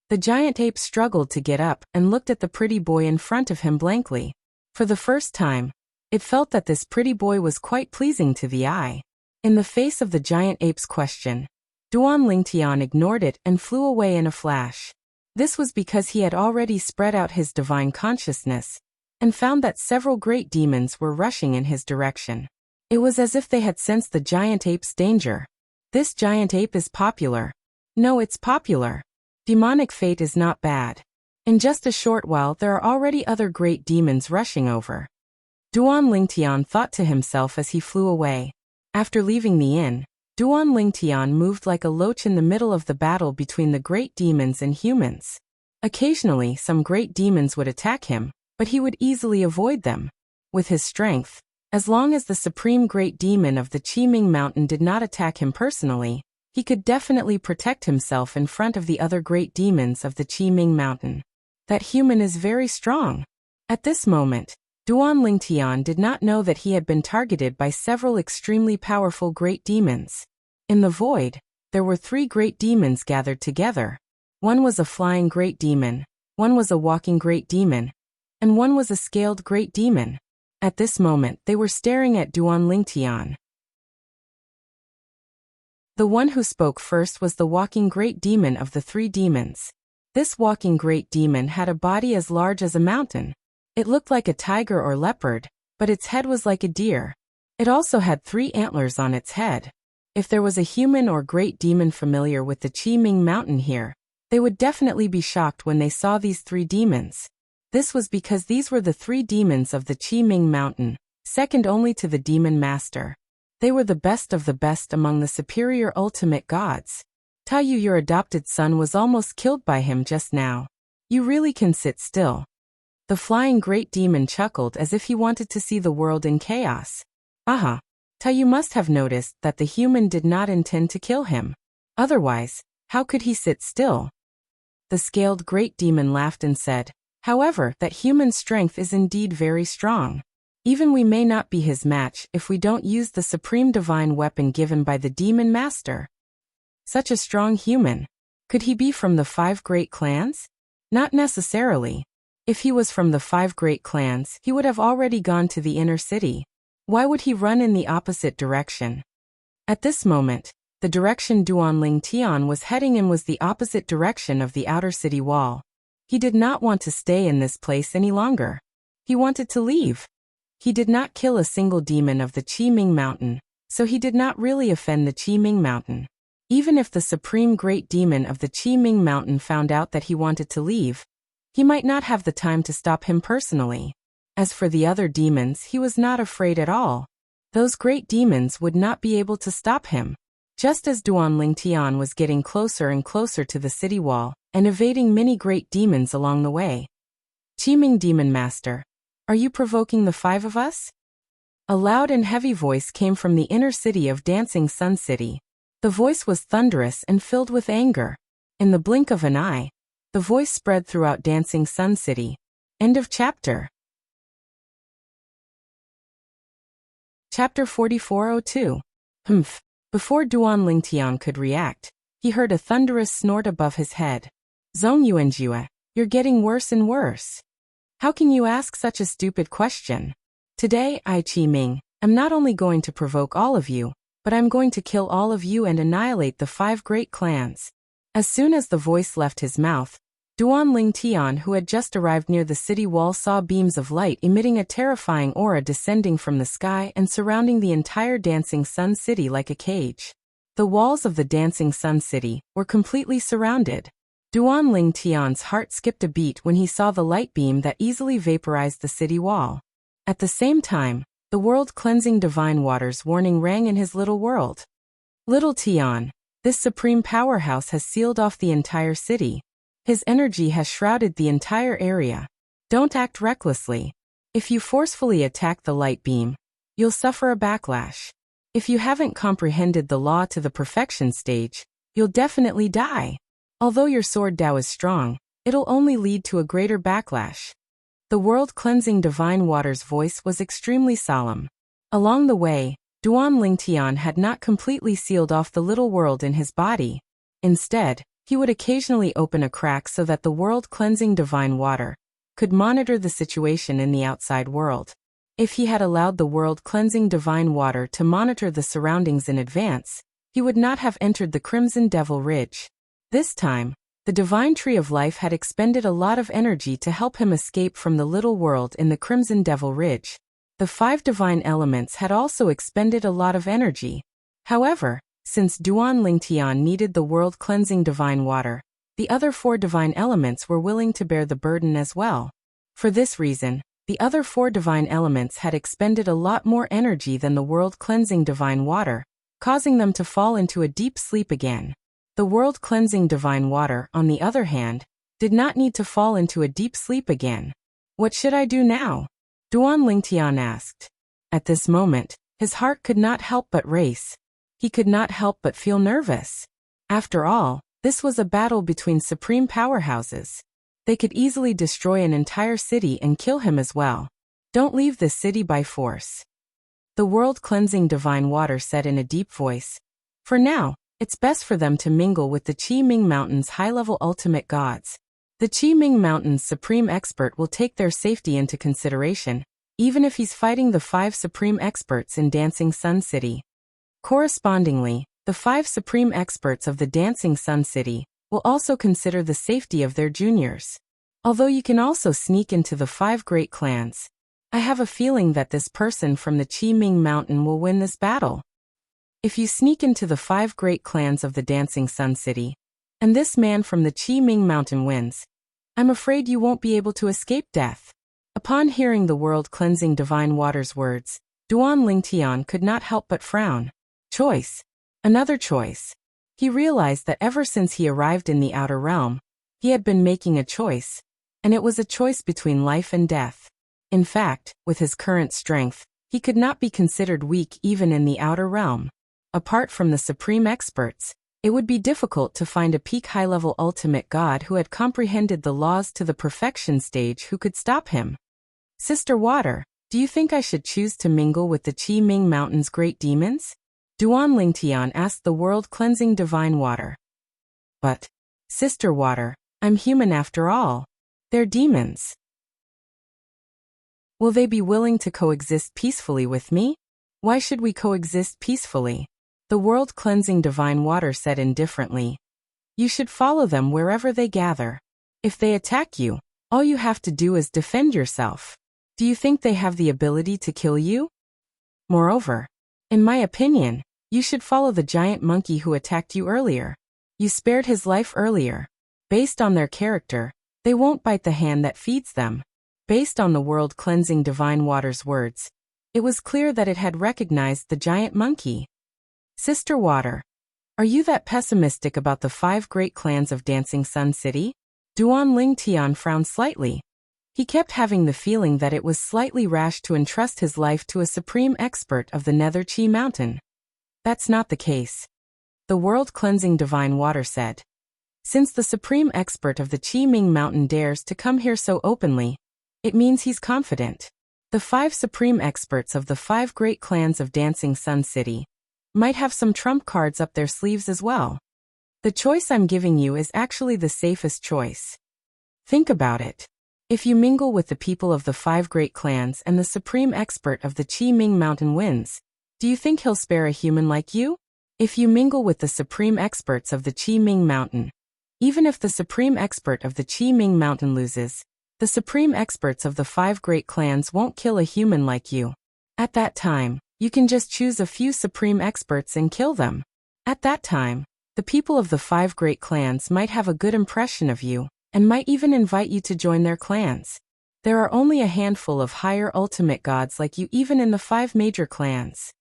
The giant ape struggled to get up and looked at the pretty boy in front of him blankly. For the first time, it felt that this pretty boy was quite pleasing to the eye. In the face of the giant ape's question, Duan Lingtian ignored it and flew away in a flash. This was because he had already spread out his divine consciousness and found that several great demons were rushing in his direction. It was as if they had sensed the giant ape's danger. This giant ape is popular. No, it's popular. Demonic fate is not bad. In just a short while there are already other great demons rushing over. Duan Lingtian thought to himself as he flew away. After leaving the inn, Duan Lingtian moved like a loach in the middle of the battle between the great demons and humans. Occasionally, some great demons would attack him, but he would easily avoid them. With his strength, as long as the supreme great demon of the Qiming Mountain did not attack him personally, he could definitely protect himself in front of the other great demons of the Qiming Mountain. That human is very strong. At this moment, Duan Lingtian did not know that he had been targeted by several extremely powerful great demons. In the void, there were 3 great demons gathered together. One was a flying great demon, one was a walking great demon, and one was a scaled great demon. At this moment, they were staring at Duan Lingtian. The one who spoke first was the walking great demon of the 3 demons. This walking great demon had a body as large as a mountain. It looked like a tiger or leopard, but its head was like a deer. It also had 3 antlers on its head. If there was a human or great demon familiar with the Qiming Mountain here, they would definitely be shocked when they saw these 3 demons. This was because these were the 3 demons of the Qiming Mountain, second only to the Demon Master. They were the best of the best among the superior ultimate gods. Taiyu, your adopted son, was almost killed by him just now. You really can sit still. The flying great demon chuckled as if he wanted to see the world in chaos. Aha! Taiyu must have noticed that the human did not intend to kill him. Otherwise, how could he sit still? The scaled great demon laughed and said, however, that human strength is indeed very strong. Even we may not be his match if we don't use the supreme divine weapon given by the demon master. Such a strong human. Could he be from the 5 great clans? Not necessarily. If he was from the 5 great clans, he would have already gone to the inner city. Why would he run in the opposite direction? At this moment, the direction Duanling Tian was heading in was the opposite direction of the outer city wall. He did not want to stay in this place any longer. He wanted to leave. He did not kill a single demon of the Qiming Mountain, so he did not really offend the Qiming Mountain. Even if the supreme great demon of the Qiming Mountain found out that he wanted to leave, he might not have the time to stop him personally. As for the other demons, he was not afraid at all. Those great demons would not be able to stop him. Just as Duanling Tian was getting closer and closer to the city wall, and evading many great demons along the way. Qiming Demon Master, are you provoking the 5 of us? A loud and heavy voice came from the inner city of Dancing Sun City. The voice was thunderous and filled with anger. In the blink of an eye, the voice spread throughout Dancing Sun City. End of chapter. Chapter 4402. Humph. Before Duanling Tian could react, he heard a thunderous snort above his head. Zhong Yuanjue, you're getting worse and worse. How can you ask such a stupid question? Today, I Qiming, am not only going to provoke all of you, but I'm going to kill all of you and annihilate the 5 great clans. As soon as the voice left his mouth, Duanling Tian, who had just arrived near the city wall, saw beams of light emitting a terrifying aura descending from the sky and surrounding the entire Dancing Sun City like a cage. The walls of the Dancing Sun City were completely surrounded. Duanling Tian's heart skipped a beat when he saw the light beam that easily vaporized the city wall. At the same time, the world-cleansing divine waters warning rang in his little world. Little Tian, this supreme powerhouse has sealed off the entire city. His energy has shrouded the entire area. Don't act recklessly. If you forcefully attack the light beam, you'll suffer a backlash. If you haven't comprehended the law to the perfection stage, you'll definitely die. Although your sword Dao is strong, it'll only lead to a greater backlash. The world-cleansing divine water's voice was extremely solemn. Along the way, Duanling Tian had not completely sealed off the little world in his body. Instead, he would occasionally open a crack so that the world-cleansing divine water could monitor the situation in the outside world. If he had allowed the world-cleansing divine water to monitor the surroundings in advance, he would not have entered the Crimson Devil Ridge. This time, the divine tree of life had expended a lot of energy to help him escape from the little world in the Crimson Devil Ridge. The 5 divine elements had also expended a lot of energy. However, since Duanling Tian needed the world-cleansing divine water, the other 4 divine elements were willing to bear the burden as well. For this reason, the other 4 divine elements had expended a lot more energy than the world-cleansing divine water, causing them to fall into a deep sleep again. The world-cleansing divine water, on the other hand, did not need to fall into a deep sleep again. What should I do now? Duanling Tian asked. At this moment, his heart could not help but race. He could not help but feel nervous. After all, this was a battle between supreme powerhouses. They could easily destroy an entire city and kill him as well. Don't leave this city by force. The world-cleansing divine water said in a deep voice. For now, it's best for them to mingle with the Qiming Mountain's high-level ultimate gods. The Qiming Mountain's supreme expert will take their safety into consideration, even if he's fighting the 5 supreme experts in Dancing Sun City. Correspondingly, the 5 supreme experts of the Dancing Sun City will also consider the safety of their juniors. Although you can also sneak into the 5 great clans, I have a feeling that this person from the Qiming Mountain will win this battle. If you sneak into the 5 great clans of the Dancing Sun City, and this man from the Qiming Mountain wins, I'm afraid you won't be able to escape death. Upon hearing the world-cleansing divine water's words, Duanling Tian could not help but frown. Choice. Another choice. He realized that ever since he arrived in the outer realm, he had been making a choice, and it was a choice between life and death. In fact, with his current strength, he could not be considered weak even in the outer realm. Apart from the supreme experts, it would be difficult to find a peak high-level ultimate god who had comprehended the laws to the perfection stage who could stop him. Sister Water, do you think I should choose to mingle with the Qi Ming Mountain's great demons? Duan Lingtian asked the world-cleansing divine water. But, Sister Water, I'm human after all. They're demons. Will they be willing to coexist peacefully with me? Why should we coexist peacefully? The world-cleansing divine water said indifferently. You should follow them wherever they gather. If they attack you, all you have to do is defend yourself. Do you think they have the ability to kill you? Moreover, in my opinion, you should follow the giant monkey who attacked you earlier. You spared his life earlier. Based on their character, they won't bite the hand that feeds them. Based on the world-cleansing divine water's words, it was clear that it had recognized the giant monkey. Sister Water, are you that pessimistic about the 5 great clans of Dancing Sun City? Duan Lingtian frowned slightly. He kept having the feeling that it was slightly rash to entrust his life to a supreme expert of the Nether Qi Mountain. That's not the case. The world-cleansing divine water said. Since the supreme expert of the Qi Ming Mountain dares to come here so openly, it means he's confident. The 5 supreme experts of the 5 great clans of Dancing Sun City might have some trump cards up their sleeves as well. The choice I'm giving you is actually the safest choice. Think about it. If you mingle with the people of the 5 great clans and the supreme expert of the Qi Ming Mountain wins, do you think he'll spare a human like you? If you mingle with the supreme experts of the Qi Ming Mountain, even if the supreme expert of the Qi Ming Mountain loses, the supreme experts of the 5 great clans won't kill a human like you. At that time, you can just choose a few supreme experts and kill them. At that time, the people of the 5 great clans might have a good impression of you, and might even invite you to join their clans. There are only a handful of higher ultimate gods like you even in the 5 major clans.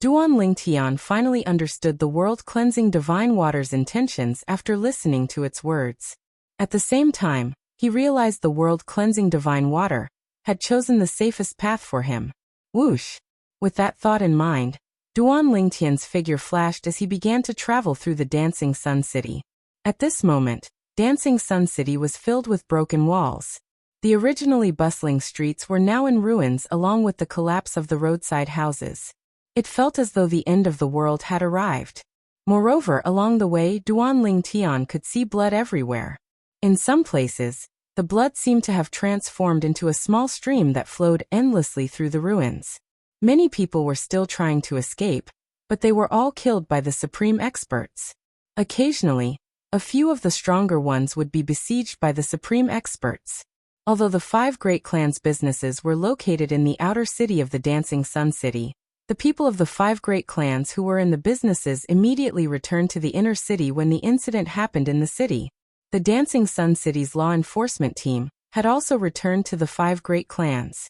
Duan Lingtian finally understood the world-cleansing divine water's intentions after listening to its words. At the same time, he realized the world-cleansing divine water had chosen the safest path for him. Whoosh! With that thought in mind, Duan Lingtian's figure flashed as he began to travel through the Dancing Sun City. At this moment, Dancing Sun City was filled with broken walls. The originally bustling streets were now in ruins along with the collapse of the roadside houses. It felt as though the end of the world had arrived. Moreover, along the way, Duan Lingtian could see blood everywhere. In some places, the blood seemed to have transformed into a small stream that flowed endlessly through the ruins. Many people were still trying to escape, but they were all killed by the supreme experts. Occasionally, a few of the stronger ones would be besieged by the supreme experts. Although the 5 great clans' businesses were located in the outer city of the Dancing Sun City, the people of the 5 great clans who were in the businesses immediately returned to the inner city when the incident happened in the city. The Dancing Sun City's law enforcement team had also returned to the 5 great clans.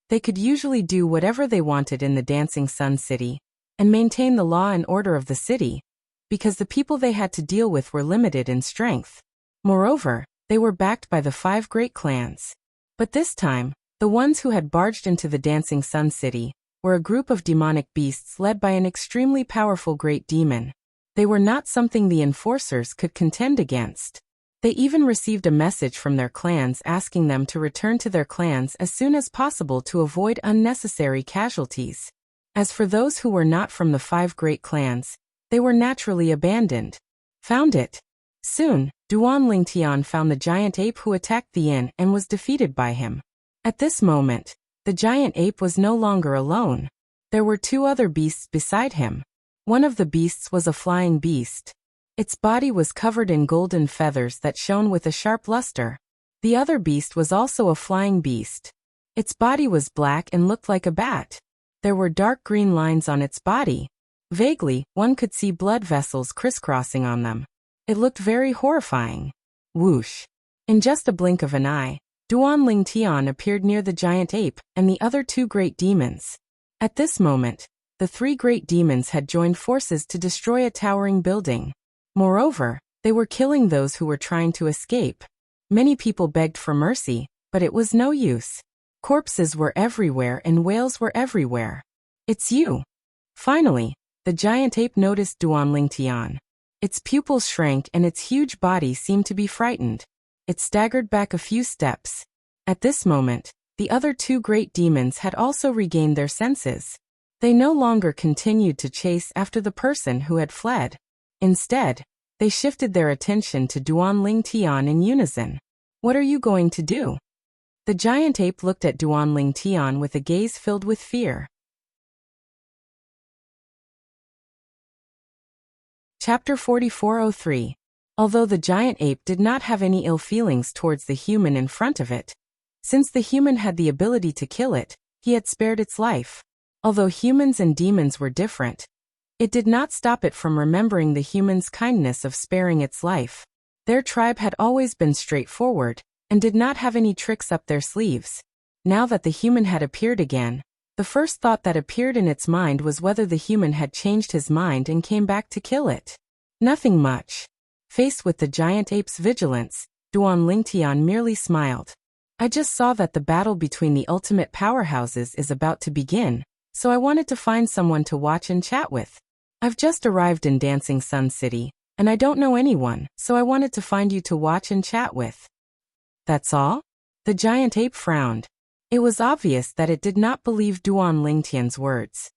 They could usually do whatever they wanted in the Dancing Sun City and maintain the law and order of the city, because the people they had to deal with were limited in strength. Moreover, they were backed by the 5 great clans. But this time, the ones who had barged into the Dancing Sun City were a group of demonic beasts led by an extremely powerful great demon. They were not something the enforcers could contend against. They even received a message from their clans asking them to return to their clans as soon as possible to avoid unnecessary casualties. As for those who were not from the 5 great clans, they were naturally abandoned. Found it. Soon, Duan Lingtian found the giant ape who attacked the inn and was defeated by him. At this moment, the giant ape was no longer alone. There were 2 other beasts beside him. One of the beasts was a flying beast. Its body was covered in golden feathers that shone with a sharp luster. The other beast was also a flying beast. Its body was black and looked like a bat. There were dark green lines on its body. Vaguely, one could see blood vessels crisscrossing on them. It looked very horrifying. Whoosh! In just a blink of an eye, Duan Lingtian appeared near the giant ape and the other 2 great demons. At this moment, The three great demons had joined forces to destroy a towering building. Moreover, they were killing those who were trying to escape. Many people begged for mercy, but it was no use. Corpses were everywhere and whales were everywhere. It's you. Finally, the giant ape noticed Duanling Tian. Its pupils shrank and its huge body seemed to be frightened. It staggered back a few steps. At this moment, the other two great demons had also regained their senses. They no longer continued to chase after the person who had fled. Instead, they shifted their attention to Duanling Tian in unison. What are you going to do? The giant ape looked at Duanling Tian with a gaze filled with fear. Chapter 4403. Although the giant ape did not have any ill feelings towards the human in front of it, since the human had the ability to kill it, he had spared its life. Although humans and demons were different, it did not stop it from remembering the human's kindness of sparing its life. Their tribe had always been straightforward, and did not have any tricks up their sleeves. Now that the human had appeared again, the first thought that appeared in its mind was whether the human had changed his mind and came back to kill it. Nothing much. Faced with the giant ape's vigilance, Duanling Tian merely smiled. I just saw that the battle between the ultimate powerhouses is about to begin, so I wanted to find someone to watch and chat with. I've just arrived in Dancing Sun City, and I don't know anyone, so I wanted to find you to watch and chat with. That's all? The giant ape frowned. It was obvious that it did not believe Duanling Tian's words.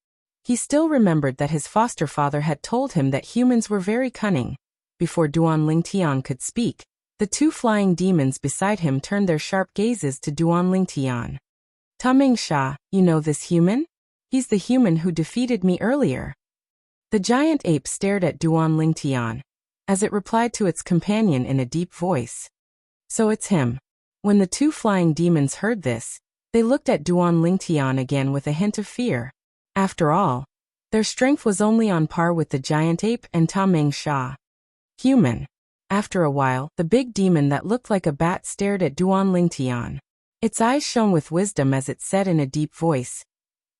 He still remembered that his foster father had told him that humans were very cunning. Before Duanling Tian could speak, the two flying demons beside him turned their sharp gazes to Duanling Tian. Taming Sha, you know this human? He's the human who defeated me earlier. The giant ape stared at Duanling Tian, as it replied to its companion in a deep voice. So it's him. When the two flying demons heard this, they looked at Duanling Tian again with a hint of fear. After all, their strength was only on par with the giant ape and Taming Sha. Human. After a while, the big demon that looked like a bat stared at Duanling Tian. Its eyes shone with wisdom as it said in a deep voice,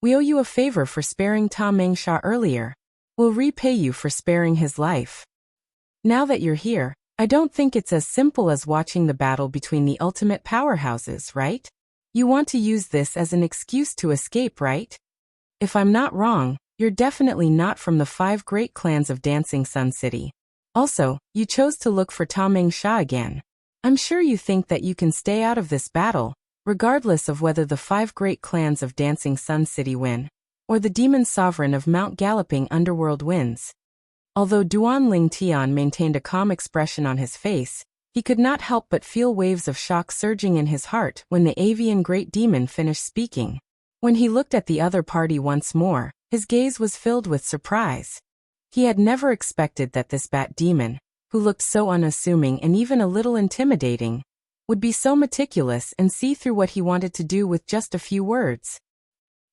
"We owe you a favor for sparing Taming Sha earlier. We'll repay you for sparing his life. Now that you're here, I don't think it's as simple as watching the battle between the ultimate powerhouses, right? You want to use this as an excuse to escape, right? If I'm not wrong, you're definitely not from the 5 great clans of Dancing Sun City. Also, you chose to look for Taming Sha again. I'm sure you think that you can stay out of this battle, regardless of whether the 5 great clans of Dancing Sun City win, or the demon sovereign of Mount Galloping Underworld wins." Although Duanling Tian maintained a calm expression on his face, he could not help but feel waves of shock surging in his heart when the avian great demon finished speaking. When he looked at the other party once more, his gaze was filled with surprise. He had never expected that this bat demon, who looked so unassuming and even a little intimidating, would be so meticulous and see through what he wanted to do with just a few words.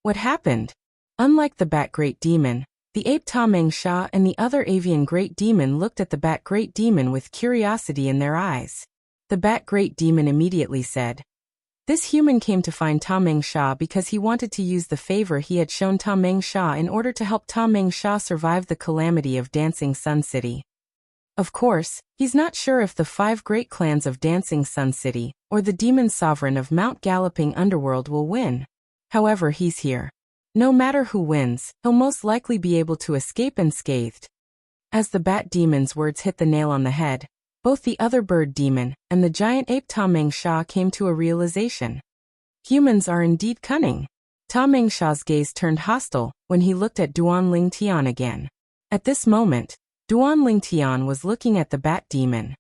What happened? Unlike the bat great demon, the ape Taming Sha and the other avian great demon looked at the bat great demon with curiosity in their eyes. The bat great demon immediately said, "This human came to find Taming Sha because he wanted to use the favor he had shown Taming Sha in order to help Taming Sha survive the calamity of Dancing Sun City. Of course, he's not sure if the 5 great clans of Dancing Sun City or the demon sovereign of Mount Galloping Underworld will win. However, he's here. No matter who wins, he'll most likely be able to escape unscathed." As the bat demon's words hit the nail on the head, both the other bird demon and the giant ape Taming Sha came to a realization. Humans are indeed cunning. Taming Sha's gaze turned hostile when he looked at Duanling Tian again. At this moment, Duanling Tian was looking at the bat demon.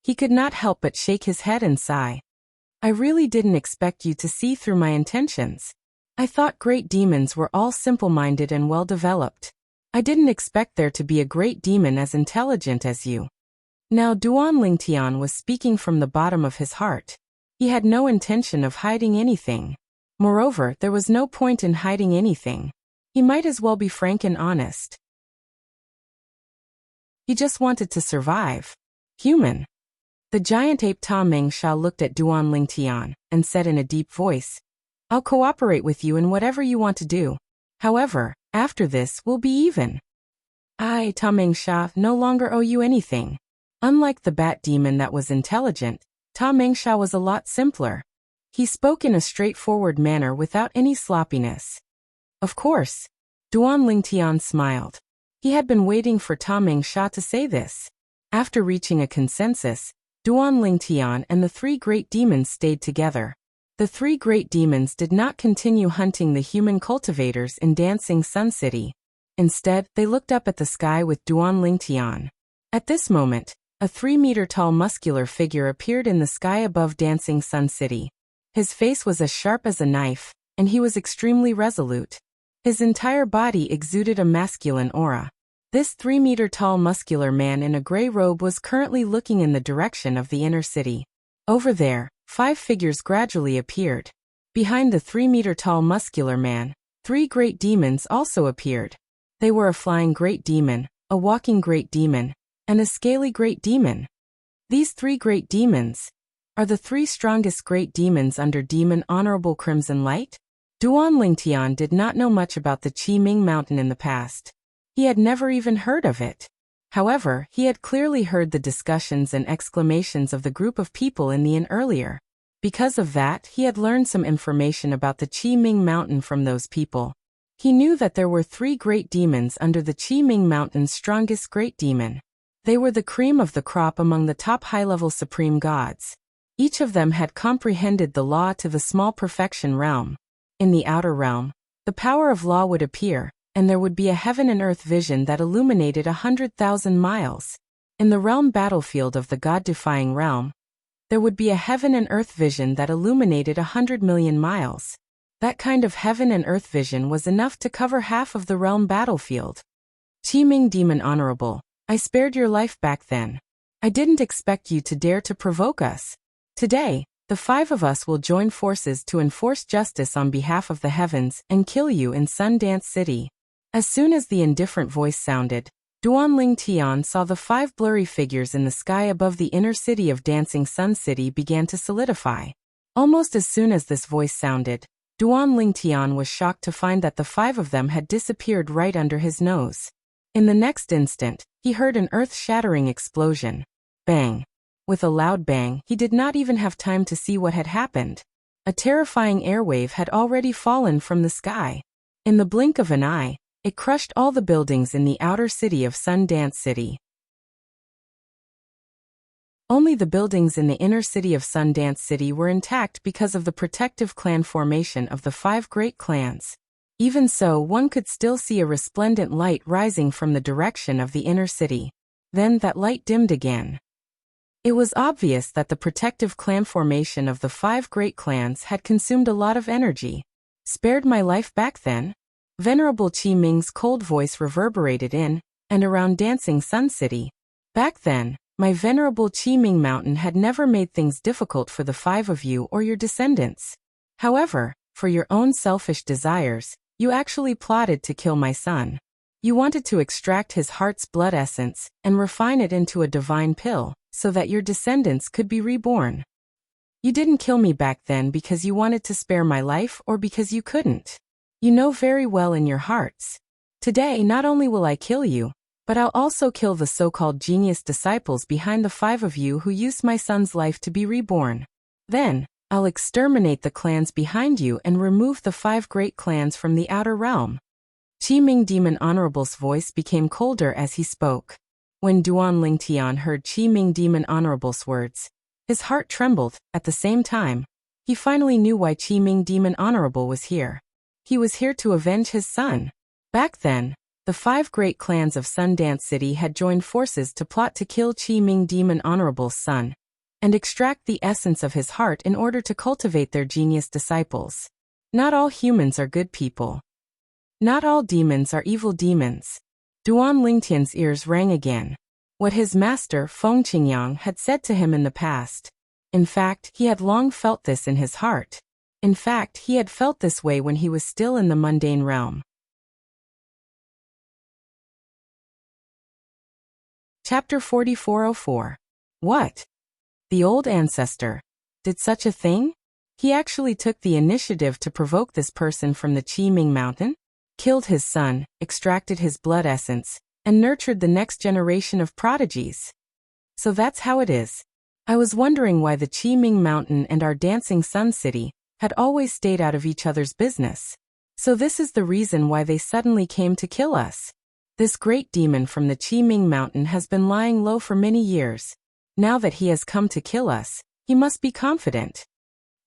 He could not help but shake his head and sigh. "I really didn't expect you to see through my intentions. I thought great demons were all simple-minded and well-developed. I didn't expect there to be a great demon as intelligent as you." Now Duanling Tian was speaking from the bottom of his heart. He had no intention of hiding anything. Moreover, there was no point in hiding anything. He might as well be frank and honest. He just wanted to survive. Human. The giant ape Taming Sha looked at Duanling Tian and said in a deep voice, "I'll cooperate with you in whatever you want to do. However, After this, we'll be even. I, Ta Mengsha, no longer owe you anything. Unlike the bat demon that was intelligent, Ta Mengsha was a lot simpler. He spoke in a straightforward manner without any sloppiness. Of course. Duan Lingtian smiled. He had been waiting for Ta Mengsha to say this. After reaching a consensus, Duan Lingtian and the three great demons stayed together. The three great demons did not continue hunting the human cultivators in Dancing Sun City. Instead, they looked up at the sky with Duan Lingtian. At this moment, a 3-meter-tall muscular figure appeared in the sky above Dancing Sun City. His face was as sharp as a knife, and he was extremely resolute. His entire body exuded a masculine aura. This 3-meter-tall muscular man in a gray robe was currently looking in the direction of the inner city. Over there, 5 figures gradually appeared. Behind the 3-meter-tall muscular man, 3 great demons also appeared. They were a flying great demon, a walking great demon, and a scaly great demon. These 3 great demons are the 3 strongest great demons under Demon Honorable Crimson Light. Duan Lingtian did not know much about the Qi Ming Mountain in the past. He had never even heard of it. However, he had clearly heard the discussions and exclamations of the group of people in the inn earlier. Because of that, he had learned some information about the Qi Ming Mountain from those people. He knew that there were 3 great demons under the Qi Ming Mountain's strongest great demon. They were the cream of the crop among the top high-level supreme gods. Each of them had comprehended the law to the small perfection realm. In the outer realm, the power of law would appear, and there would be a heaven and earth vision that illuminated 100,000 miles. In the realm battlefield of the God-defying realm, there would be a heaven and earth vision that illuminated 100 million miles. That kind of heaven and earth vision was enough to cover half of the realm battlefield. Qi Ming Demon Honorable, I spared your life back then. I didn't expect you to dare to provoke us. Today, the 5 of us will join forces to enforce justice on behalf of the heavens and kill you in Sundance City. As soon as the indifferent voice sounded, Duan Lingtian saw the 5 blurry figures in the sky above the inner city of Dancing Sun City began to solidify. Almost as soon as this voice sounded, Duan Lingtian was shocked to find that the 5 of them had disappeared right under his nose. In the next instant, he heard an earth-shattering explosion. Bang! With a loud bang, he did not even have time to see what had happened. A terrifying airwave had already fallen from the sky. In the blink of an eye, it crushed all the buildings in the outer city of Sundance City. Only the buildings in the inner city of Sundance City were intact because of the protective clan formation of the 5 great clans. Even so, one could still see a resplendent light rising from the direction of the inner city. Then that light dimmed again. It was obvious that the protective clan formation of the 5 great clans had consumed a lot of energy. Spared my life back then? Venerable Qi Ming's cold voice reverberated in and around Dancing Sun City. Back then, my venerable Qi Ming Mountain had never made things difficult for the 5 of you or your descendants. However, for your own selfish desires, you actually plotted to kill my son. You wanted to extract his heart's blood essence and refine it into a divine pill, so that your descendants could be reborn. You didn't kill me back then because you wanted to spare my life or because you couldn't. You know very well in your hearts. Today not only will I kill you, but I'll also kill the so-called genius disciples behind the 5 of you who used my son's life to be reborn. Then, I'll exterminate the clans behind you and remove the 5 great clans from the outer realm. Qi Ming Demon Honorable's voice became colder as he spoke. When Duan Lingtian heard Qi Ming Demon Honorable's words, his heart trembled. At the same time, he finally knew why Qi Ming Demon Honorable was here. He was here to avenge his son. Back then, the 5 great clans of Sundance City had joined forces to plot to kill Qi Ming Demon Honorable's son and extract the essence of his heart in order to cultivate their genius disciples. Not all humans are good people. Not all demons are evil demons. Duan Lingtian's ears rang again. What his master, Feng Qingyang, had said to him in the past. In fact, he had long felt this in his heart. In fact, he had felt this way when he was still in the mundane realm. Chapter 4404. What? The old ancestor did such a thing? He actually took the initiative to provoke this person from the Qi Ming Mountain? killed his son, extracted his blood essence, and nurtured the next generation of prodigies. So that's how it is. I was wondering why the Qiming Mountain and our Dancing Sun City had always stayed out of each other's business. So this is the reason why they suddenly came to kill us. This great demon from the Qiming Mountain has been lying low for many years. Now that he has come to kill us, he must be confident.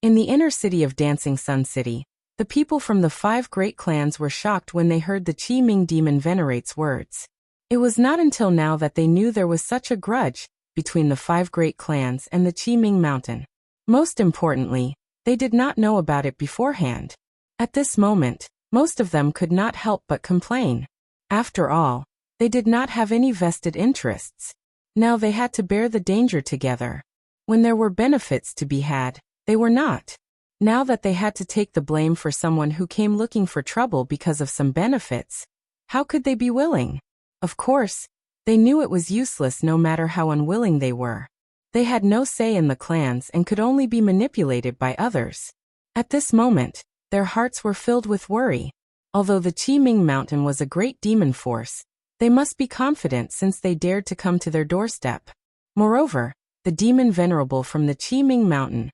In the inner city of Dancing Sun City, the people from the 5 great clans were shocked when they heard the Qiming demon venerate's words. It was not until now that they knew there was such a grudge between the 5 great clans and the Qiming Mountain. Most importantly, they did not know about it beforehand. At this moment, most of them could not help but complain. After all, they did not have any vested interests. Now they had to bear the danger together. When there were benefits to be had, they were not. Now that they had to take the blame for someone who came looking for trouble because of some benefits, how could they be willing? Of course, they knew it was useless no matter how unwilling they were. They had no say in the clans and could only be manipulated by others. At this moment, their hearts were filled with worry. Although the Qiming Mountain was a great demon force, they must be confident since they dared to come to their doorstep. Moreover, the demon venerable from the Qiming Mountain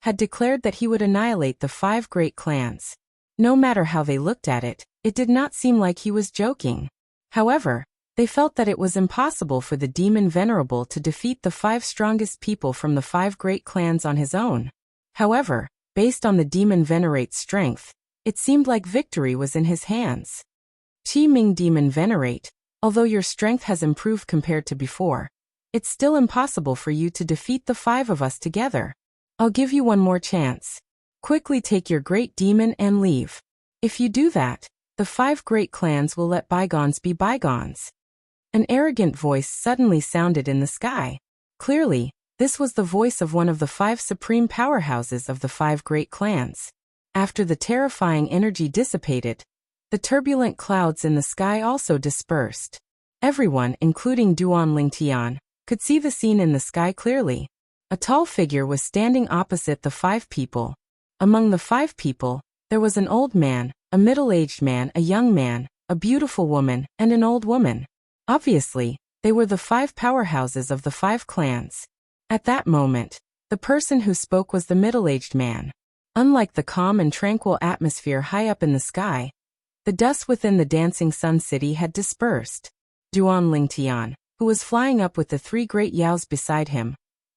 had declared that he would annihilate the 5 great clans. No matter how they looked at it, it did not seem like he was joking. However, they felt that it was impossible for the demon venerable to defeat the 5 strongest people from the 5 great clans on his own. However, based on the demon venerate's strength, it seemed like victory was in his hands. Qiming Demon Venerate, although your strength has improved compared to before, it's still impossible for you to defeat the 5 of us together. I'll give you one more chance. Quickly take your great demon and leave. If you do that, the 5 great clans will let bygones be bygones. An arrogant voice suddenly sounded in the sky. Clearly, this was the voice of one of the 5 supreme powerhouses of the 5 great clans. After the terrifying energy dissipated, the turbulent clouds in the sky also dispersed. Everyone, including Duan Lingtian, could see the scene in the sky clearly. A tall figure was standing opposite the 5 people. Among the 5 people, there was an old man, a middle-aged man, a young man, a beautiful woman, and an old woman. Obviously, they were the 5 powerhouses of the 5 clans. At that moment, the person who spoke was the middle-aged man. Unlike the calm and tranquil atmosphere high up in the sky, the dust within the Dancing Sun City had dispersed. Duan Lingtian, who was flying up with the 3 great yaos beside him,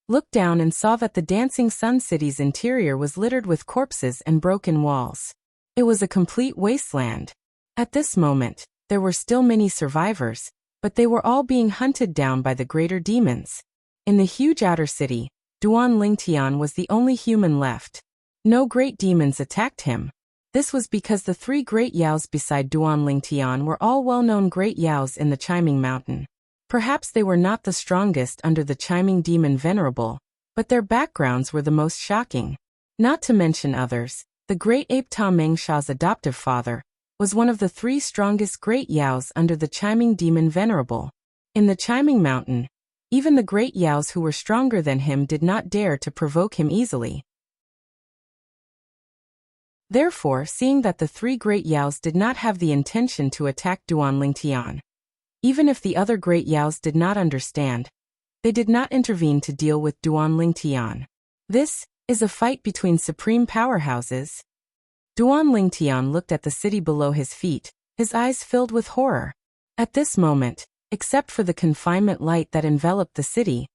looked down and saw that the Dancing Sun City's interior was littered with corpses and broken walls. It was a complete wasteland. At this moment, there were still many survivors, but they were all being hunted down by the greater demons. In the huge outer city, Duan Lingtian was the only human left. No great demons attacked him. This was because the 3 great yaos beside Duan Lingtian were all well-known great yaos in the Qiming Mountain. Perhaps they were not the strongest under the Qiming Demon Venerable, but their backgrounds were the most shocking. Not to mention others, the great ape Ta Mengsha's adoptive father was one of the 3 strongest great yaos under the Qiming Demon Venerable. In the Qiming Mountain, even the great yaos who were stronger than him did not dare to provoke him easily. Therefore, seeing that the 3 great yaos did not have the intention to attack Duan Lingtian, even if the other great yaos did not understand, they did not intervene to deal with Duan Lingtian. This is a fight between supreme powerhouses. Duan Lingtian looked at the city below his feet, his eyes filled with horror. At this moment, except for the confinement light that enveloped the city,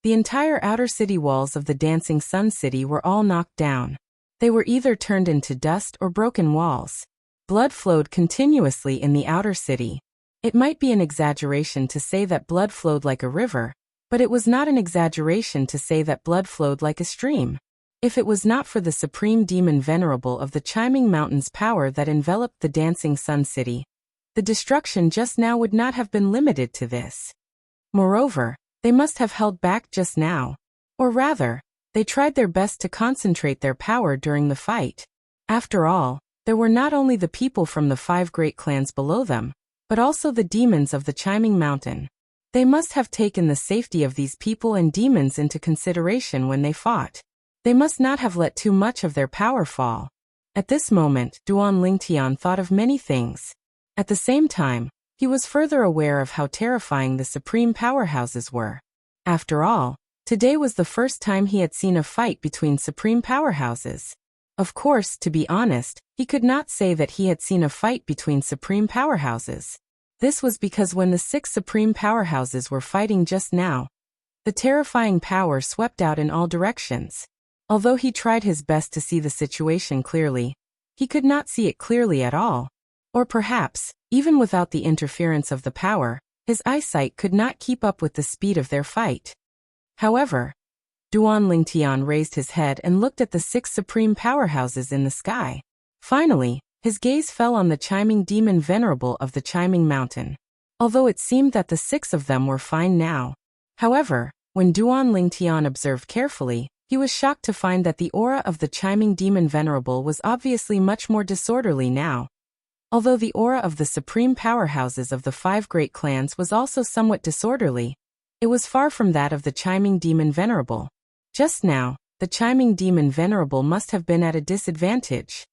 the entire outer city walls of the Dancing Sun City were all knocked down. They were either turned into dust or broken walls. Blood flowed continuously in the outer city. It might be an exaggeration to say that blood flowed like a river, but it was not an exaggeration to say that blood flowed like a stream. If it was not for the supreme demon venerable of the Qiming Mountain's power that enveloped the Dancing Sun City, the destruction just now would not have been limited to this. Moreover, they must have held back just now. Or rather, they tried their best to concentrate their power during the fight. After all, there were not only the people from the 5 great clans below them, but also the demons of the Qiming Mountain. They must have taken the safety of these people and demons into consideration when they fought. They must not have let too much of their power fall. At this moment, Duan Lingtian thought of many things. At the same time, he was further aware of how terrifying the supreme powerhouses were. After all, today was the first time he had seen a fight between supreme powerhouses. Of course, to be honest, he could not say that he had seen a fight between supreme powerhouses. This was because when the 6 supreme powerhouses were fighting just now, the terrifying power swept out in all directions. Although he tried his best to see the situation clearly, he could not see it clearly at all. Or perhaps, even without the interference of the power, his eyesight could not keep up with the speed of their fight. However, Duan Lingtian raised his head and looked at the 6 supreme powerhouses in the sky. Finally, his gaze fell on the chiming demon venerable of the chiming mountain. Although it seemed that the 6 of them were fine now. However, when Duan Lingtian observed carefully, he was shocked to find that the aura of the chiming demon venerable was obviously much more disorderly now. Although the aura of the supreme powerhouses of the 5 great clans was also somewhat disorderly, it was far from that of the chiming demon venerable. Just now, the chiming demon venerable must have been at a disadvantage.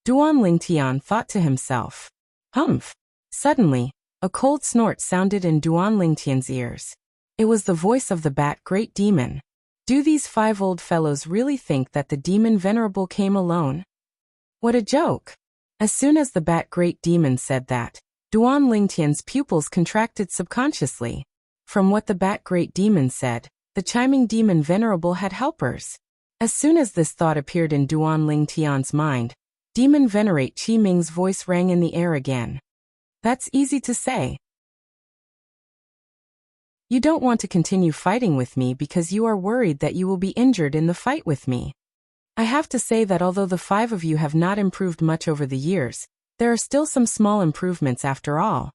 Duan Lingtian thought to himself. Humph! Suddenly, a cold snort sounded in Duan Lingtian's ears. It was the voice of the Bat Great Demon. Do these 5 old fellows really think that the demon venerable came alone? What a joke! As soon as the Bat Great Demon said that, Duan Lingtian's pupils contracted subconsciously. From what the Bat Great Demon said, the chiming demon venerable had helpers. As soon as this thought appeared in Duan Lingtian's mind, Demon Venerate Qi Ming's voice rang in the air again. That's easy to say. You don't want to continue fighting with me because you are worried that you will be injured in the fight with me. I have to say that although the 5 of you have not improved much over the years, there are still some small improvements after all.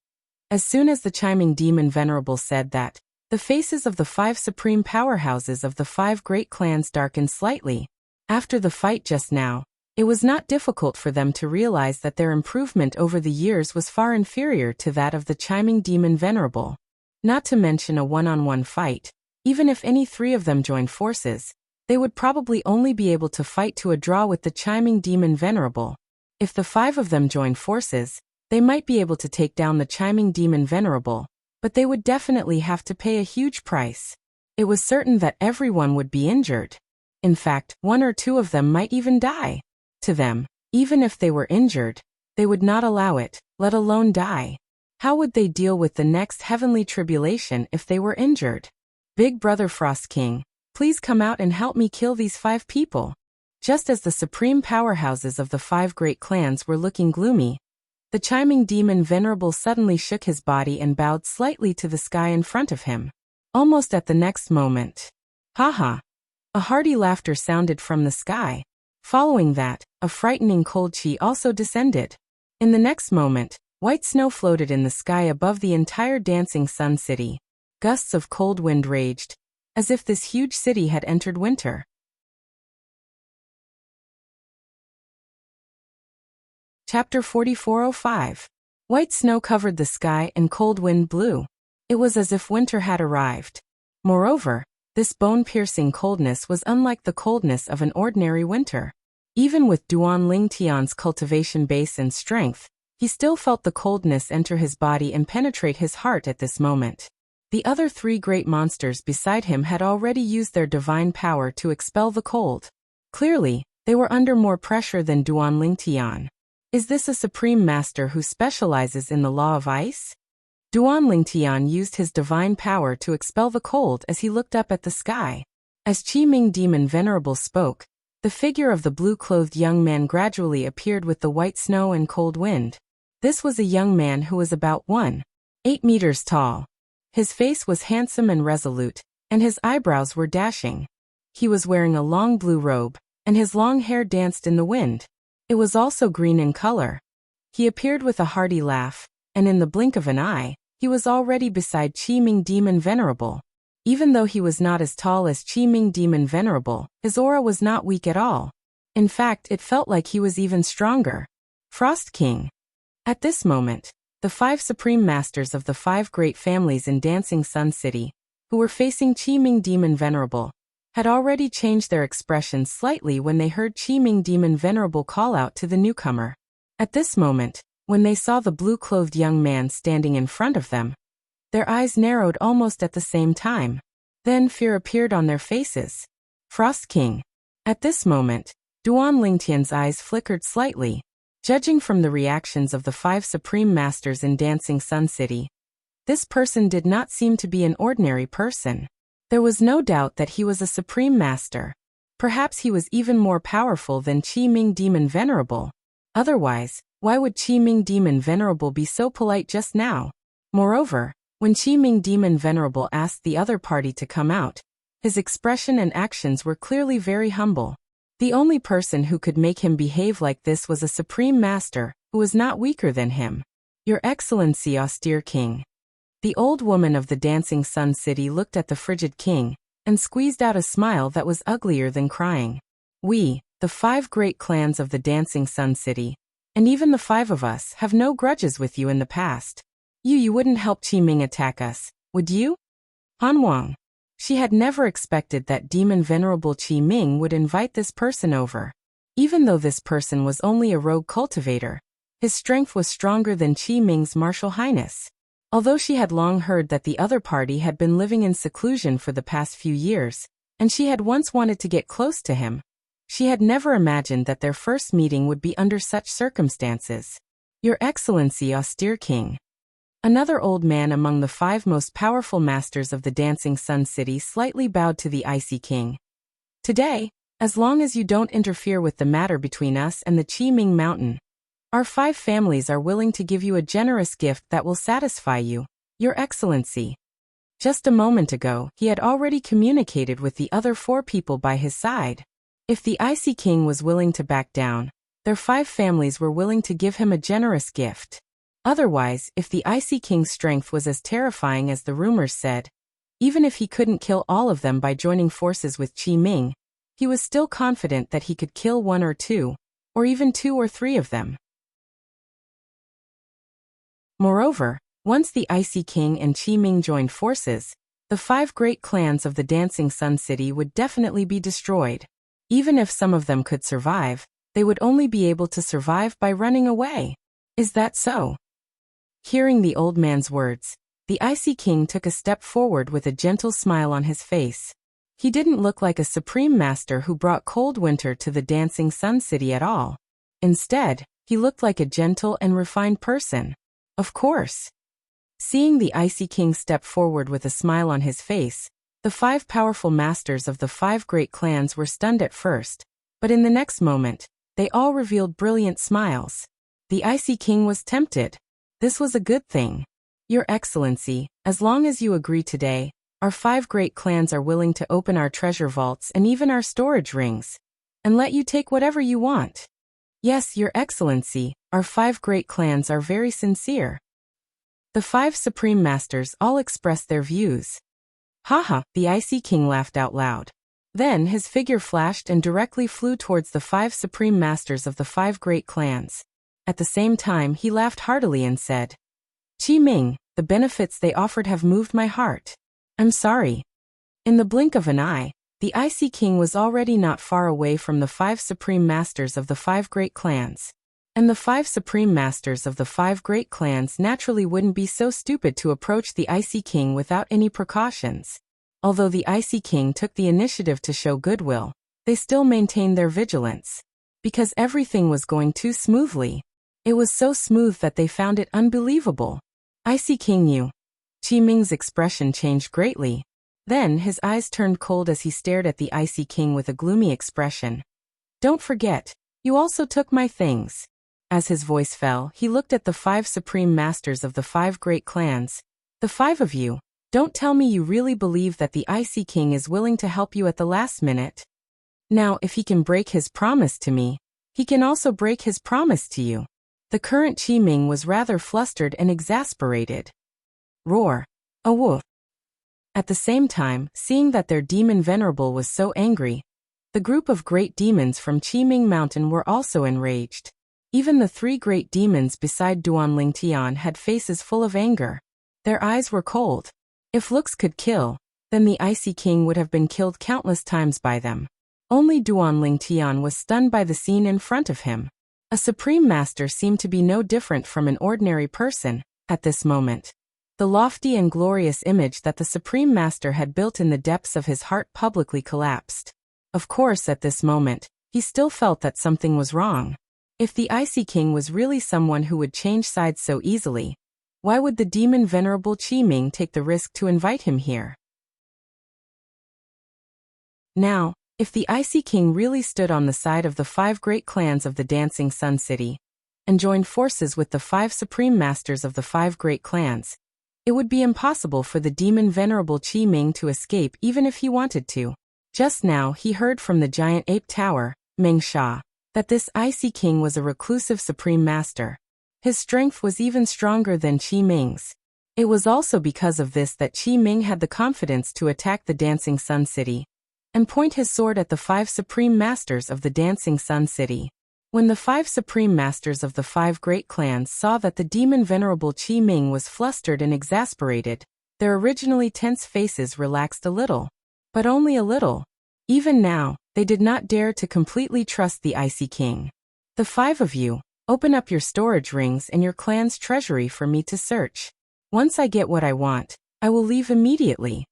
As soon as the chiming demon venerable said that, the faces of the 5 supreme powerhouses of the 5 great clans darkened slightly. After the fight just now, it was not difficult for them to realize that their improvement over the years was far inferior to that of the chiming demon venerable. Not to mention a one-on-one fight, even if any 3 of them joined forces, they would probably only be able to fight to a draw with the chiming demon venerable. If the 5 of them joined forces, they might be able to take down the chiming demon venerable, but they would definitely have to pay a huge price. It was certain that everyone would be injured. In fact, 1 or 2 of them might even die. To them, even if they were injured, they would not allow it, let alone die. How would they deal with the next heavenly tribulation if they were injured? Big Brother Frost King, please come out and help me kill these 5 people. Just as the supreme powerhouses of the 5 great clans were looking gloomy, the chiming demon venerable suddenly shook his body and bowed slightly to the sky in front of him. Almost at the next moment. Haha! A hearty laughter sounded from the sky. Following that, a frightening cold chi also descended. In the next moment, white snow floated in the sky above the entire dancing sun city. Gusts of cold wind raged, as if this huge city had entered winter. Chapter 4405. White snow covered the sky and cold wind blew. It was as if winter had arrived. Moreover, this bone-piercing coldness was unlike the coldness of an ordinary winter. Even with Duan Lingtian's cultivation base and strength, he still felt the coldness enter his body and penetrate his heart at this moment. The other 3 great monsters beside him had already used their divine power to expel the cold. Clearly, they were under more pressure than Duan Lingtian. Is this a supreme master who specializes in the law of ice? Duan Lingtian used his divine power to expel the cold as he looked up at the sky. As Qi Ming Demon Venerable spoke, the figure of the blue-clothed young man gradually appeared with the white snow and cold wind. This was a young man who was about 1.8 meters tall. His face was handsome and resolute, and his eyebrows were dashing. He was wearing a long blue robe, and his long hair danced in the wind. It was also green in color. He appeared with a hearty laugh, and in the blink of an eye, he was already beside Qi Ming Demon Venerable. Even though he was not as tall as Qi Ming Demon Venerable, his aura was not weak at all. In fact, it felt like he was even stronger. Frost King. At this moment, the 5 supreme masters of the 5 great families in Dancing Sun City, who were facing Qi Ming Demon Venerable, had already changed their expressions slightly when they heard Qi Ming Demon Venerable call out to the newcomer. At this moment, When they saw the blue-clothed young man standing in front of them, their eyes narrowed almost at the same time. Then fear appeared on their faces. Frost King. At this moment, Duan Lingtian's eyes flickered slightly. Judging from the reactions of the 5 supreme masters in Dancing Sun City, this person did not seem to be an ordinary person. There was no doubt that he was a supreme master. Perhaps he was even more powerful than Qi Ming Demon Venerable. Otherwise, why would Qi Ming Demon Venerable be so polite just now? Moreover, when Qi Ming Demon Venerable asked the other party to come out, his expression and actions were clearly very humble. The only person who could make him behave like this was a supreme master, who was not weaker than him. Your Excellency, austere king. The old woman of the Dancing Sun City looked at the frigid king, and squeezed out a smile that was uglier than crying. We, the 5 great clans of the Dancing Sun City, and even the 5 of us, have no grudges with you in the past. You wouldn't help Qi Ming attack us, would you? Han Wang. She had never expected that Demon Venerable Qi Ming would invite this person over. Even though this person was only a rogue cultivator, his strength was stronger than Qi Ming's martial highness. Although she had long heard that the other party had been living in seclusion for the past few years, and she had once wanted to get close to him, she had never imagined that their first meeting would be under such circumstances. Your Excellency, austere king. Another old man among the 5 most powerful masters of the Dancing Sun City slightly bowed to the Icy King. Today, as long as you don't interfere with the matter between us and the Qi Ming Mountain, our 5 families are willing to give you a generous gift that will satisfy you, Your Excellency. Just a moment ago, he had already communicated with the other 4 people by his side. If the Icy King was willing to back down, their 5 families were willing to give him a generous gift. Otherwise, if the Icy King's strength was as terrifying as the rumors said, even if he couldn't kill all of them by joining forces with Qi Ming, he was still confident that he could kill 1 or 2, or even 2 or 3 of them. Moreover, once the Icy King and Qi Ming joined forces, the 5 great clans of the Dancing Sun City would definitely be destroyed. Even if some of them could survive, they would only be able to survive by running away. Is that so? Hearing the old man's words, the Icy King took a step forward with a gentle smile on his face. He didn't look like a supreme master who brought cold winter to the Dancing Sun City at all. Instead, he looked like a gentle and refined person. Of course. Seeing the Icy King step forward with a smile on his face, the 5 powerful masters of the 5 great clans were stunned at first, but in the next moment, they all revealed brilliant smiles. The Icy King was tempted. This was a good thing. Your Excellency, as long as you agree today, our 5 great clans are willing to open our treasure vaults and even our storage rings, and let you take whatever you want. Yes, Your Excellency, our 5 great clans are very sincere. The 5 supreme masters all expressed their views. Haha, the Icy King laughed out loud. Then his figure flashed and directly flew towards the 5 supreme masters of the 5 great clans. At the same time, he laughed heartily and said, Qi Ming, the benefits they offered have moved my heart. I'm sorry. In the blink of an eye, the Icy King was already not far away from the 5 supreme masters of the 5 great clans. And the 5 supreme masters of the 5 great clans naturally wouldn't be so stupid to approach the Icy King without any precautions. Although the Icy King took the initiative to show goodwill, they still maintained their vigilance. Because everything was going too smoothly. It was so smooth that they found it unbelievable. Icy King knew. Qi Ming's expression changed greatly. Then his eyes turned cold as he stared at the Icy King with a gloomy expression. Don't forget, you also took my things. As his voice fell, he looked at the 5 supreme masters of the 5 great clans. The 5 of you, don't tell me you really believe that the Icy King is willing to help you at the last minute. Now, if he can break his promise to me, he can also break his promise to you. The current Qi Ming was rather flustered and exasperated. Roar. A woof. At the same time, seeing that their demon venerable was so angry, the group of great demons from Qi Ming Mountain were also enraged. Even the 3 great demons beside Duan Lingtian had faces full of anger. Their eyes were cold. If looks could kill, then the Icy King would have been killed countless times by them. Only Duan Lingtian was stunned by the scene in front of him. A Supreme Master seemed to be no different from an ordinary person at this moment. The lofty and glorious image that the Supreme Master had built in the depths of his heart publicly collapsed. Of course, at this moment, he still felt that something was wrong. If the Icy King was really someone who would change sides so easily, why would the demon Venerable Qi Ming take the risk to invite him here? Now, if the Icy King really stood on the side of the 5 great clans of the Dancing Sun City, and joined forces with the 5 Supreme Masters of the 5 great clans, it would be impossible for the demon Venerable Qi Ming to escape even if he wanted to. Just now he heard from the giant ape tower, Meng Sha, that this Icy King was a reclusive Supreme Master. His strength was even stronger than Qi Ming's. It was also because of this that Qi Ming had the confidence to attack the Dancing Sun City and point his sword at the 5 Supreme Masters of the Dancing Sun City. When the 5 Supreme Masters of the 5 great clans saw that the demon Venerable Qi Ming was flustered and exasperated, their originally tense faces relaxed a little. But only a little. Even now, they did not dare to completely trust the Icy King. The 5 of you, open up your storage rings and your clan's treasury for me to search. Once I get what I want, I will leave immediately.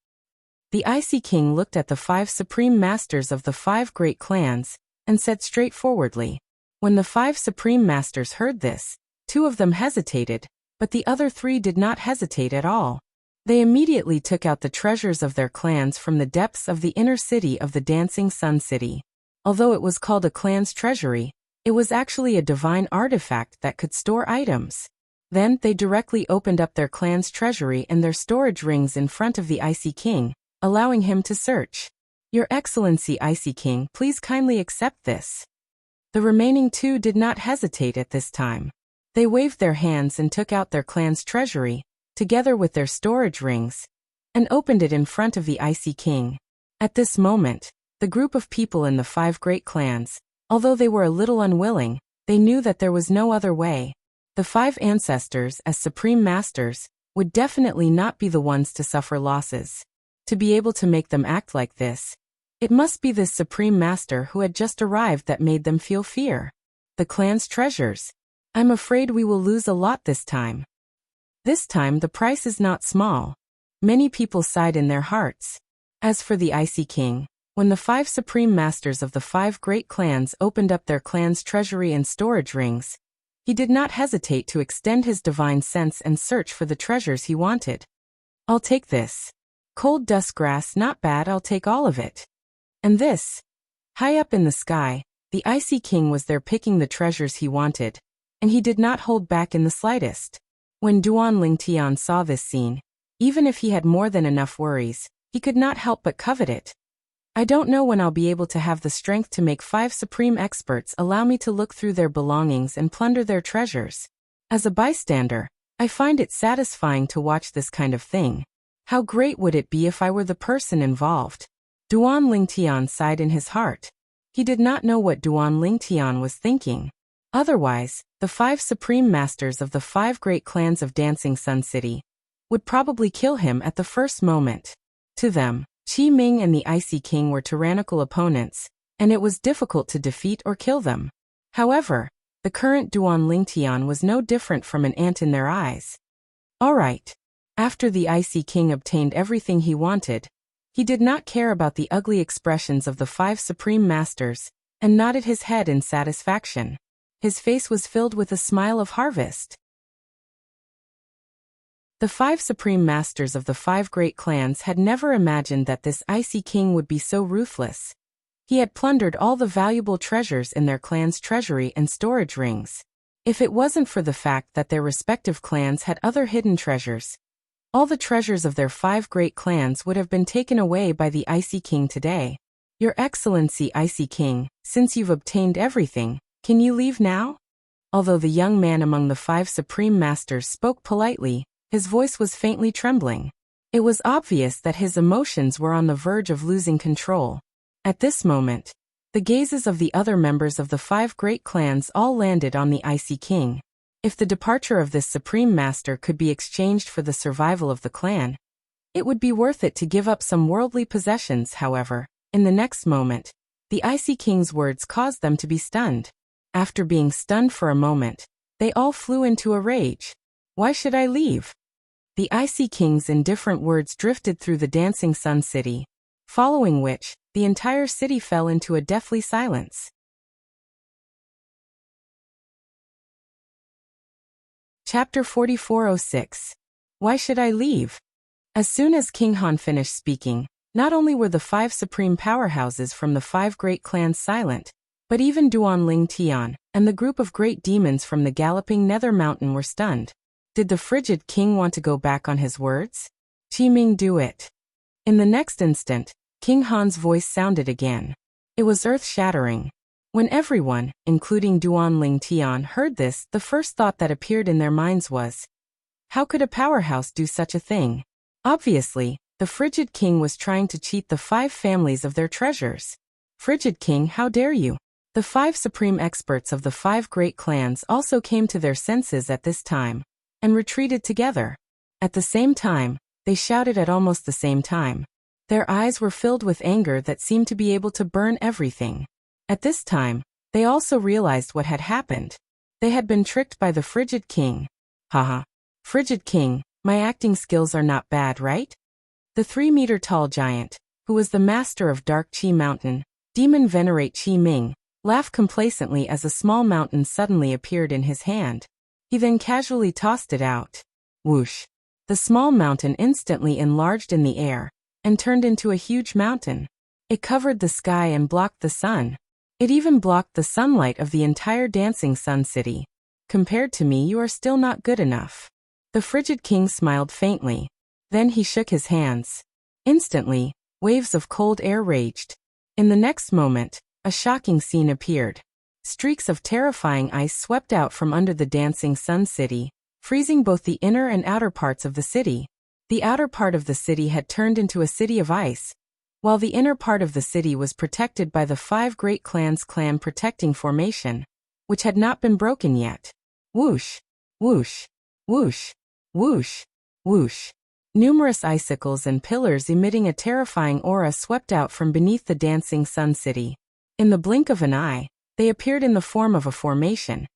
The Icy King looked at the 5 Supreme Masters of the 5 great clans and said straightforwardly. When the 5 Supreme Masters heard this, 2 of them hesitated, but the other 3 did not hesitate at all. They immediately took out the treasures of their clans from the depths of the inner city of the Dancing Sun City. Although it was called a clan's treasury, it was actually a divine artifact that could store items. Then they directly opened up their clan's treasury and their storage rings in front of the Icy King, allowing him to search. Your Excellency Icy King, please kindly accept this. The remaining 2 did not hesitate at this time. They waved their hands and took out their clan's treasury, together with their storage rings, and opened it in front of the Icy King. At this moment, the group of people in the 5 great clans, although they were a little unwilling, they knew that there was no other way. The 5 ancestors, as Supreme Masters, would definitely not be the ones to suffer losses. To be able to make them act like this, it must be this Supreme Master who had just arrived that made them feel fear. The clan's treasures. I'm afraid we will lose a lot this time. This time the price is not small. Many people sighed in their hearts. As for the Icy King, when the 5 Supreme Masters of the 5 great clans opened up their clan's treasury and storage rings, he did not hesitate to extend his divine sense and search for the treasures he wanted. I'll take this. Cold dust grass, not bad, I'll take all of it. And this. High up in the sky, the Icy King was there picking the treasures he wanted, and he did not hold back in the slightest. When Duan Lingtian saw this scene, even if he had more than enough worries, he could not help but covet it. I don't know when I'll be able to have the strength to make 5 supreme experts allow me to look through their belongings and plunder their treasures. As a bystander, I find it satisfying to watch this kind of thing. How great would it be if I were the person involved? Duan Lingtian sighed in his heart. He did not know what Duan Lingtian was thinking. Otherwise, the 5 supreme masters of the 5 great clans of Dancing Sun City would probably kill him at the first moment. To them, Qi Ming and the Icy King were tyrannical opponents, and it was difficult to defeat or kill them. However, the current Duan Lingtian was no different from an ant in their eyes. All right. After the Icy King obtained everything he wanted, he did not care about the ugly expressions of the 5 supreme masters, and nodded his head in satisfaction. His face was filled with a smile of harvest. The 5 supreme masters of the 5 great clans had never imagined that this Icy King would be so ruthless. He had plundered all the valuable treasures in their clan's treasury and storage rings. If it wasn't for the fact that their respective clans had other hidden treasures, all the treasures of their 5 great clans would have been taken away by the Icy King today. Your Excellency Icy King, since you've obtained everything, can you leave now? Although the young man among the 5 supreme masters spoke politely, his voice was faintly trembling. It was obvious that his emotions were on the verge of losing control. At this moment, the gazes of the other members of the 5 great clans all landed on the Icy King. If the departure of this supreme master could be exchanged for the survival of the clan, it would be worth it to give up some worldly possessions. However, in the next moment, the Icy King's words caused them to be stunned. After being stunned for a moment, they all flew into a rage. Why should I leave? The Icy King's indifferent words drifted through the dancing Sun City, following which, the entire city fell into a deathly silence. Chapter 4406. Why should I leave? As soon as King Han finished speaking, not only were the 5 supreme powerhouses from the 5 great clans silent, but even Duan Ling Tian and the group of great demons from the galloping Nether Mountain were stunned. Did the frigid king want to go back on his words? Qi Ming, do it. In the next instant, King Han's voice sounded again. It was earth-shattering. When everyone, including Duan Ling Tian, heard this, the first thought that appeared in their minds was, how could a powerhouse do such a thing? Obviously, the frigid king was trying to cheat the 5 families of their treasures. Frigid king, how dare you? The 5 supreme experts of the 5 great clans also came to their senses at this time, and retreated together. At the same time, they shouted at almost the same time. Their eyes were filled with anger that seemed to be able to burn everything. At this time, they also realized what had happened. They had been tricked by the frigid king. Haha. Frigid king, my acting skills are not bad, right? The 3-meter-tall giant, who was the master of Dark Qi Mountain, Demon Venerate Qi Ming, laughed complacently as a small mountain suddenly appeared in his hand. He then casually tossed it out. Whoosh! The small mountain instantly enlarged in the air, and turned into a huge mountain. It covered the sky and blocked the sun. It even blocked the sunlight of the entire dancing Sun City. Compared to me, you are still not good enough. The frigid king smiled faintly. Then he shook his hands. Instantly, waves of cold air raged. In the next moment, a shocking scene appeared. Streaks of terrifying ice swept out from under the dancing Sun City, freezing both the inner and outer parts of the city. The outer part of the city had turned into a city of ice, while the inner part of the city was protected by the 5 great clans' clan protecting formation, which had not been broken yet. Whoosh! Whoosh! Whoosh! Whoosh! Whoosh! Numerous icicles and pillars emitting a terrifying aura swept out from beneath the dancing Sun City. In the blink of an eye, they appeared in the form of a formation,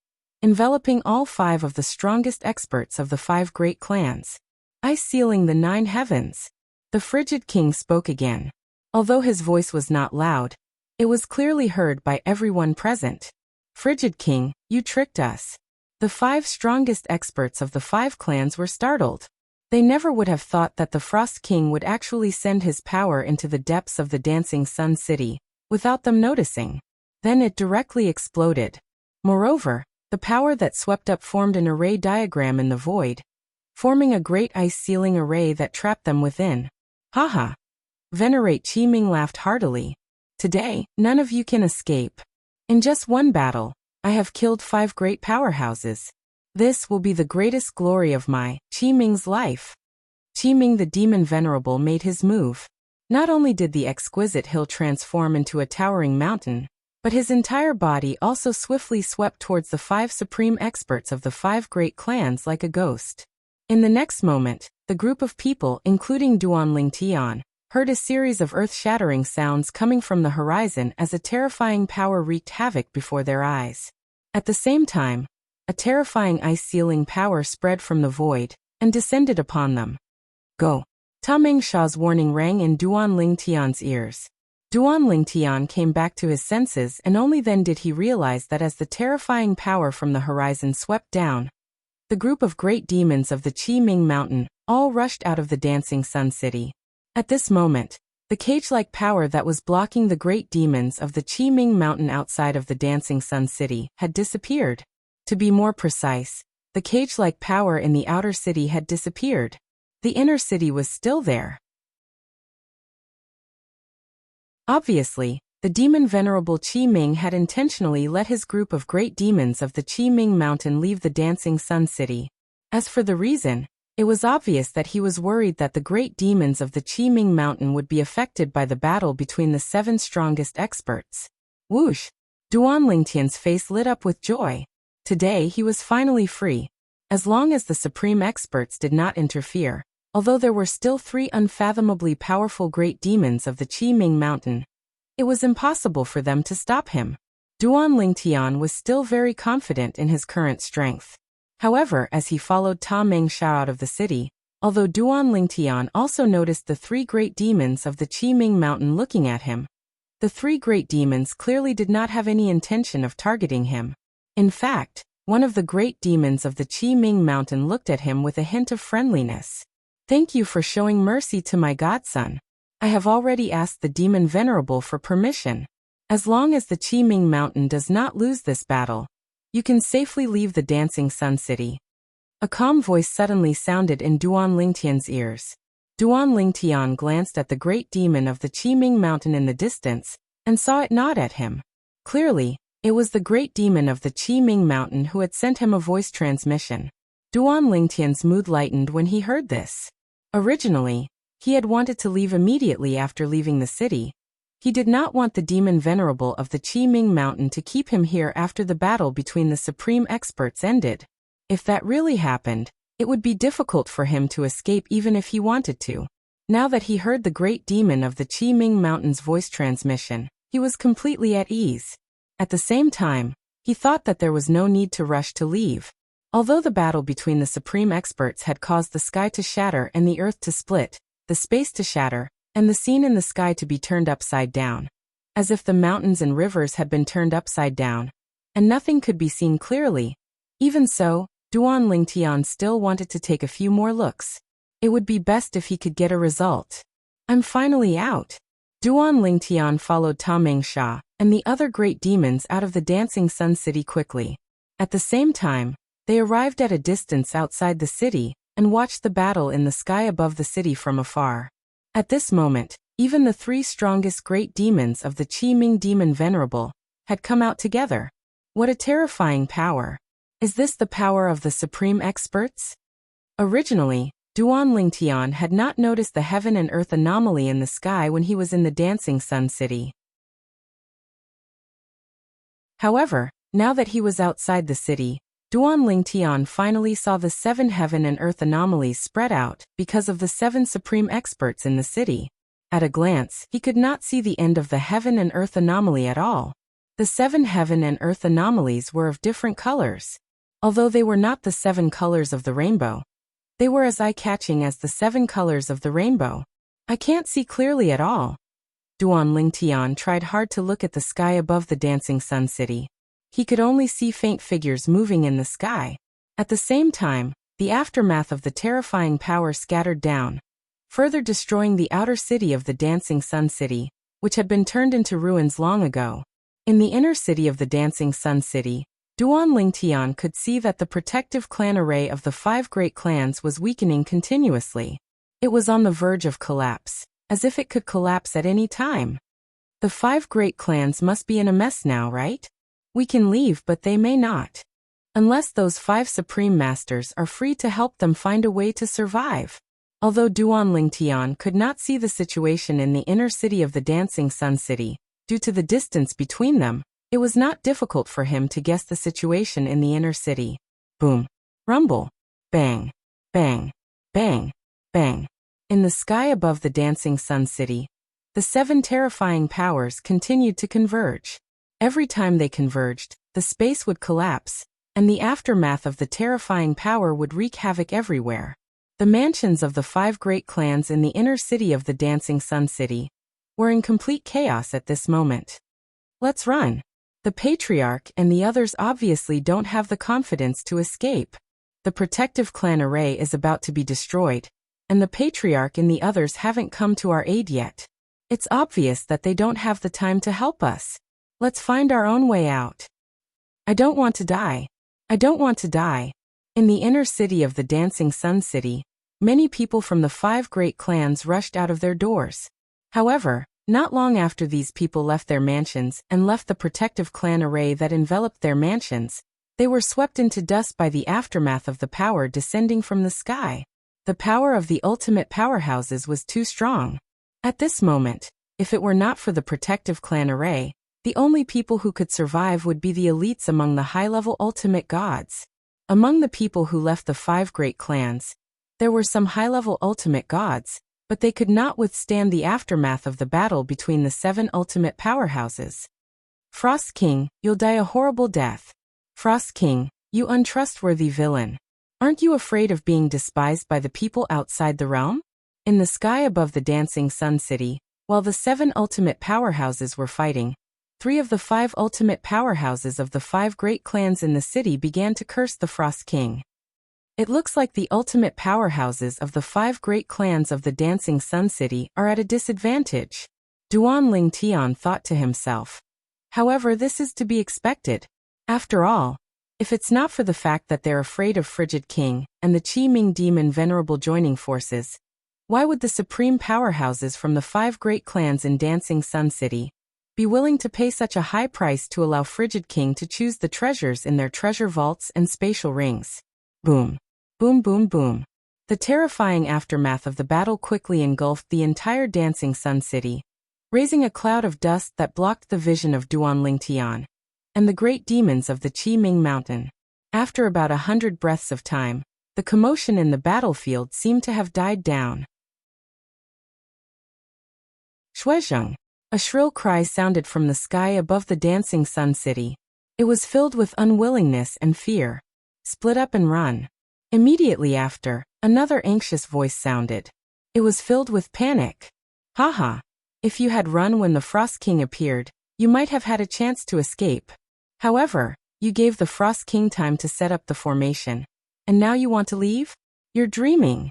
enveloping all 5 of the strongest experts of the 5 great clans. Ice sealing the 9 heavens. The frigid king spoke again. Although his voice was not loud, it was clearly heard by everyone present. Frigid king, you tricked us. The 5 strongest experts of the 5 clans were startled. They never would have thought that the Frost King would actually send his power into the depths of the dancing Sun City, without them noticing. Then it directly exploded. Moreover, the power that swept up formed an array diagram in the void, forming a great ice-sealing array that trapped them within. Haha! Venerate Qi Ming laughed heartily. Today, none of you can escape. In just one battle, I have killed 5 great powerhouses. This will be the greatest glory of my, Qi Ming's life. Qi Ming the Demon Venerable made his move. Not only did the exquisite hill transform into a towering mountain, but his entire body also swiftly swept towards the 5 supreme experts of the 5 great clans like a ghost. In the next moment, the group of people, including Duan Ling Tian, heard a series of earth-shattering sounds coming from the horizon as a terrifying power wreaked havoc before their eyes. At the same time, a terrifying ice-sealing power spread from the void and descended upon them. Go! Ta Ming Sha's warning rang in Duan Ling Tian's ears. Duan Ling Tian came back to his senses, and only then did he realize that as the terrifying power from the horizon swept down, the group of great demons of the Qi Ming Mountain all rushed out of the dancing Sun City. At this moment, the cage-like power that was blocking the great demons of the Qi Ming Mountain outside of the dancing Sun City had disappeared. To be more precise, the cage-like power in the outer city had disappeared. The inner city was still there. Obviously, the demon venerable Qi Ming had intentionally let his group of great demons of the Qi Ming Mountain leave the dancing Sun City. As for the reason, it was obvious that he was worried that the great demons of the Qi Ming Mountain would be affected by the battle between the 7 strongest experts. Whoosh! Duan Lingtian's face lit up with joy. Today he was finally free. As long as the supreme experts did not interfere, although there were still 3 unfathomably powerful great demons of the Qi Ming Mountain, it was impossible for them to stop him. Duan Lingtian was still very confident in his current strength. However, as he followed Ta Mengsha out of the city, although Duan Lingtian also noticed the three great demons of the Qiming Mountain looking at him, the three great demons clearly did not have any intention of targeting him. In fact, one of the great demons of the Qiming Mountain looked at him with a hint of friendliness. "Thank you for showing mercy to my godson. I have already asked the demon venerable for permission. As long as the Qiming Mountain does not lose this battle, you can safely leave the Dancing Sun City." A calm voice suddenly sounded in Duan Lingtian's ears. Duan Lingtian glanced at the great demon of the Qiming Mountain in the distance, and saw it nod at him. Clearly, it was the great demon of the Qiming Mountain who had sent him a voice transmission. Duan Lingtian's mood lightened when he heard this. Originally, he had wanted to leave immediately after leaving the city. He did not want the demon venerable of the Qiming Mountain to keep him here after the battle between the supreme experts ended. If that really happened, it would be difficult for him to escape even if he wanted to. Now that he heard the great demon of the Qiming Mountain's voice transmission, he was completely at ease. At the same time, he thought that there was no need to rush to leave. Although the battle between the supreme experts had caused the sky to shatter and the earth to split, the space to shatter, and the scene in the sky to be turned upside down, as if the mountains and rivers had been turned upside down, and nothing could be seen clearly. Even so, Duan Lingtian still wanted to take a few more looks. It would be best if he could get a result. "I'm finally out." Duan Lingtian followed Ta Mengsha and the other great demons out of the Dancing Sun City quickly. At the same time, they arrived at a distance outside the city and watched the battle in the sky above the city from afar. At this moment, even the three strongest great demons of the Qiming Demon Venerable had come out together. What a terrifying power! Is this the power of the supreme experts? Originally, Duan Lingtian had not noticed the heaven and earth anomaly in the sky when he was in the Dancing Sun City. However, now that he was outside the city, Duan Lingtian finally saw the 7 heaven and earth anomalies spread out because of the 7 supreme experts in the city. At a glance, he could not see the end of the heaven and earth anomaly at all. The 7 heaven and earth anomalies were of different colors. Although they were not the 7 colors of the rainbow, they were as eye-catching as the 7 colors of the rainbow. "I can't see clearly at all." Duan Lingtian tried hard to look at the sky above the Dancing Sun City. He could only see faint figures moving in the sky. At the same time, the aftermath of the terrifying power scattered down, further destroying the outer city of the Dancing Sun City, which had been turned into ruins long ago. In the inner city of the Dancing Sun City, Duan Lingtian could see that the protective clan array of the 5 great clans was weakening continuously. It was on the verge of collapse, as if it could collapse at any time. The 5 great clans must be in a mess now, right? We can leave, but they may not. Unless those 5 supreme masters are free to help them find a way to survive. Although Duan Lingtian could not see the situation in the inner city of the Dancing Sun City, due to the distance between them, it was not difficult for him to guess the situation in the inner city. Boom. Rumble. Bang. Bang. Bang. Bang. In the sky above the Dancing Sun City, the 7 terrifying powers continued to converge. Every time they converged, the space would collapse, and the aftermath of the terrifying power would wreak havoc everywhere. The mansions of the 5 great clans in the inner city of the Dancing Sun City were in complete chaos at this moment. "Let's run." The Patriarch and the others obviously don't have the confidence to escape. The protective clan array is about to be destroyed, and the Patriarch and the others haven't come to our aid yet. It's obvious that they don't have the time to help us. Let's find our own way out. "I don't want to die. I don't want to die." In the inner city of the Dancing Sun City, many people from the 5 great clans rushed out of their doors. However, not long after these people left their mansions and left the protective clan array that enveloped their mansions, they were swept into dust by the aftermath of the power descending from the sky. The power of the ultimate powerhouses was too strong. At this moment, if it were not for the protective clan array, the only people who could survive would be the elites among the high-level ultimate gods. Among the people who left the 5 great clans, there were some high-level ultimate gods, but they could not withstand the aftermath of the battle between the 7 ultimate powerhouses. Frost King, you'll die a horrible death. Frost King, you untrustworthy villain. Aren't you afraid of being despised by the people outside the realm? In the sky above the dancing Sun City, while the 7 ultimate powerhouses were fighting, 3 of the 5 ultimate powerhouses of the 5 great clans in the city began to curse the Frost King. It looks like the ultimate powerhouses of the 5 great clans of the dancing Sun City are at a disadvantage. Duan Ling Tian thought to himself. However, this is to be expected. After all, if it's not for the fact that they're afraid of Frigid King and the Qi Ming Demon Venerable joining forces, why would the supreme powerhouses from the 5 great clans in Dancing Sun City be willing to pay such a high price to allow Frigid King to choose the treasures in their treasure vaults and spatial rings? Boom. Boom boom boom. The terrifying aftermath of the battle quickly engulfed the entire Dancing Sun City, raising a cloud of dust that blocked the vision of Duan Ling Tian and the great demons of the Qi Ming Mountain. After about 100 breaths of time, the commotion in the battlefield seemed to have died down. Shuizheng. A shrill cry sounded from the sky above the Dancing Sun City. It was filled with unwillingness and fear. Split up and run. Immediately after, another anxious voice sounded. It was filled with panic. Haha. If you had run when the Frost King appeared, you might have had a chance to escape. However, you gave the Frost King time to set up the formation. And now you want to leave? You're dreaming.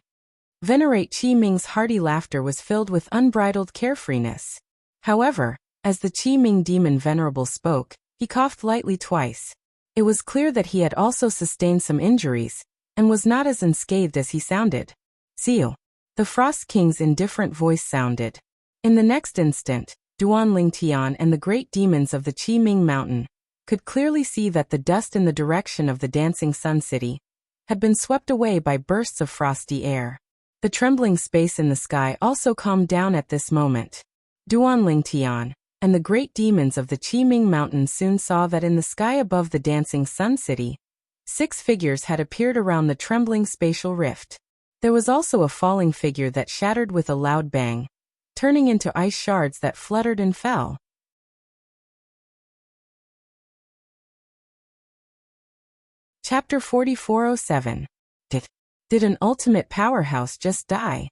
Venerate Qi Ming's hearty laughter was filled with unbridled carefreeness. However, as the Qi Ming Demon Venerable spoke, he coughed lightly twice. It was clear that he had also sustained some injuries, and was not as unscathed as he sounded. Seal. The Frost King's indifferent voice sounded. In the next instant, Duan Ling Tian and the great demons of the Qi Ming Mountain could clearly see that the dust in the direction of the Dancing Sun City had been swept away by bursts of frosty air. The trembling space in the sky also calmed down at this moment. Duan Ling Tian and the great demons of the Qi Ming Mountain soon saw that in the sky above the Dancing Sun City, 6 figures had appeared around the trembling spatial rift. There was also a falling figure that shattered with a loud bang, turning into ice shards that fluttered and fell. Chapter 4407. Did an ultimate powerhouse just die?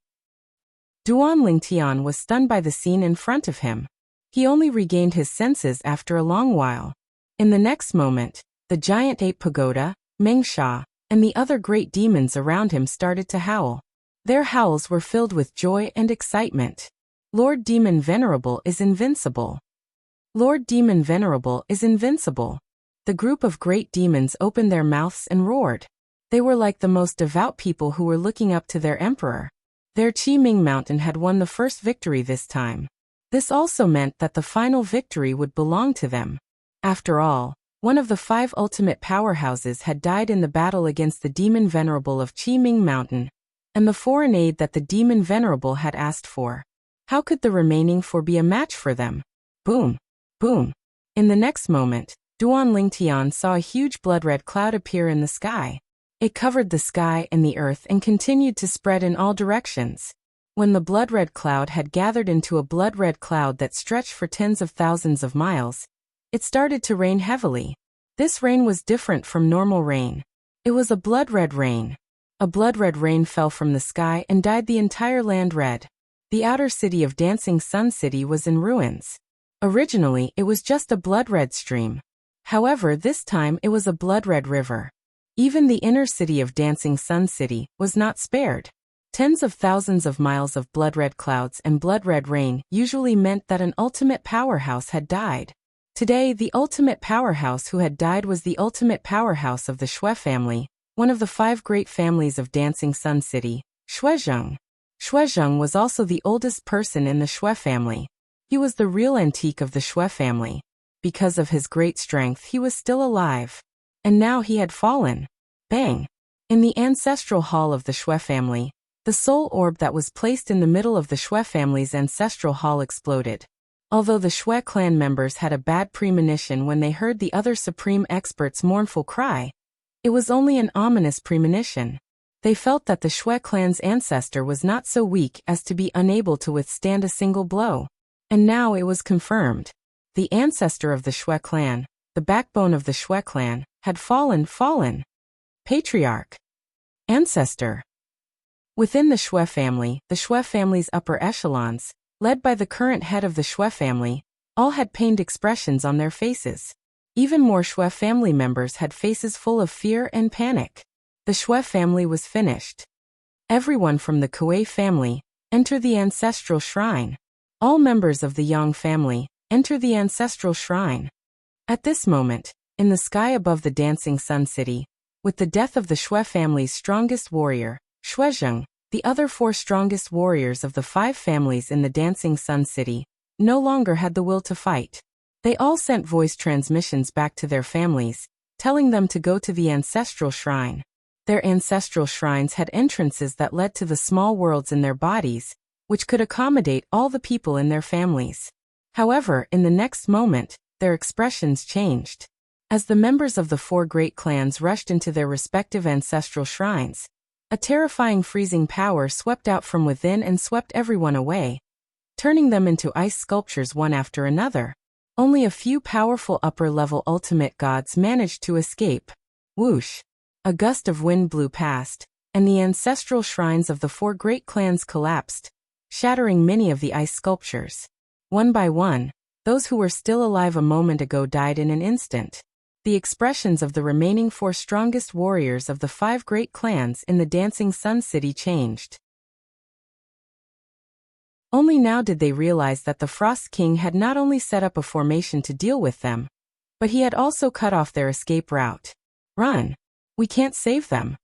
Duan Ling Tian was stunned by the scene in front of him. He only regained his senses after a long while. In the next moment, the giant ape pagoda, Mengsha, and the other great demons around him started to howl. Their howls were filled with joy and excitement. Lord Demon Venerable is invincible. Lord Demon Venerable is invincible. The group of great demons opened their mouths and roared. They were like the most devout people who were looking up to their emperor. Their Qi Ming Mountain had won the first victory this time. This also meant that the final victory would belong to them. After all, one of the 5 ultimate powerhouses had died in the battle against the Demon Venerable of Qi Ming Mountain, and the foreign aid that the Demon Venerable had asked for. How could the remaining 4 be a match for them? Boom! Boom! In the next moment, Duan Ling Tian saw a huge blood-red cloud appear in the sky. It covered the sky and the earth and continued to spread in all directions. When the blood-red cloud had gathered into a blood-red cloud that stretched for tens of thousands of miles, it started to rain heavily. This rain was different from normal rain. It was a blood-red rain. A blood-red rain fell from the sky and dyed the entire land red. The outer city of Dancing Sun City was in ruins. Originally, it was just a blood-red stream. However, this time it was a blood-red river. Even the inner city of Dancing Sun City was not spared. Tens of thousands of miles of blood-red clouds and blood-red rain usually meant that an ultimate powerhouse had died. Today, the ultimate powerhouse who had died was the ultimate powerhouse of the Shui family, one of the 5 great families of Dancing Sun City, Shuizheng. Shuizheng was also the oldest person in the Shui family. He was the real antique of the Shui family. Because of his great strength, he was still alive. And now he had fallen. Bang! In the ancestral hall of the Shui family, the soul orb that was placed in the middle of the Shui family's ancestral hall exploded. Although the Shui clan members had a bad premonition when they heard the other supreme expert's mournful cry, it was only an ominous premonition. They felt that the Shui clan's ancestor was not so weak as to be unable to withstand a single blow. And now it was confirmed. The ancestor of the Shui clan, the backbone of the Shui clan, had fallen. Patriarch. Ancestor. Within the Shui family's upper echelons, led by the current head of the Shui family, all had pained expressions on their faces. Even more Shui family members had faces full of fear and panic. The Shui family was finished. Everyone from the Kuei family, enter the ancestral shrine. All members of the Yang family, enter the ancestral shrine. At this moment, in the sky above the dancing sun city, with the death of the Shui family's strongest warrior, Shuizheng, the other 4 strongest warriors of the 5 families in the dancing sun city, no longer had the will to fight. They all sent voice transmissions back to their families, telling them to go to the ancestral shrine. Their ancestral shrines had entrances that led to the small worlds in their bodies, which could accommodate all the people in their families. However, in the next moment, their expressions changed. As the members of the 4 great clans rushed into their respective ancestral shrines, a terrifying freezing power swept out from within and swept everyone away, turning them into ice sculptures one after another. Only a few powerful upper-level ultimate gods managed to escape. Whoosh! A gust of wind blew past, and the ancestral shrines of the 4 great clans collapsed, shattering many of the ice sculptures. One by one, those who were still alive a moment ago died in an instant. The expressions of the remaining 4 strongest warriors of the 5 great clans in the Dancing Sun City changed. Only now did they realize that the Frost King had not only set up a formation to deal with them, but he had also cut off their escape route. Run! We can't save them.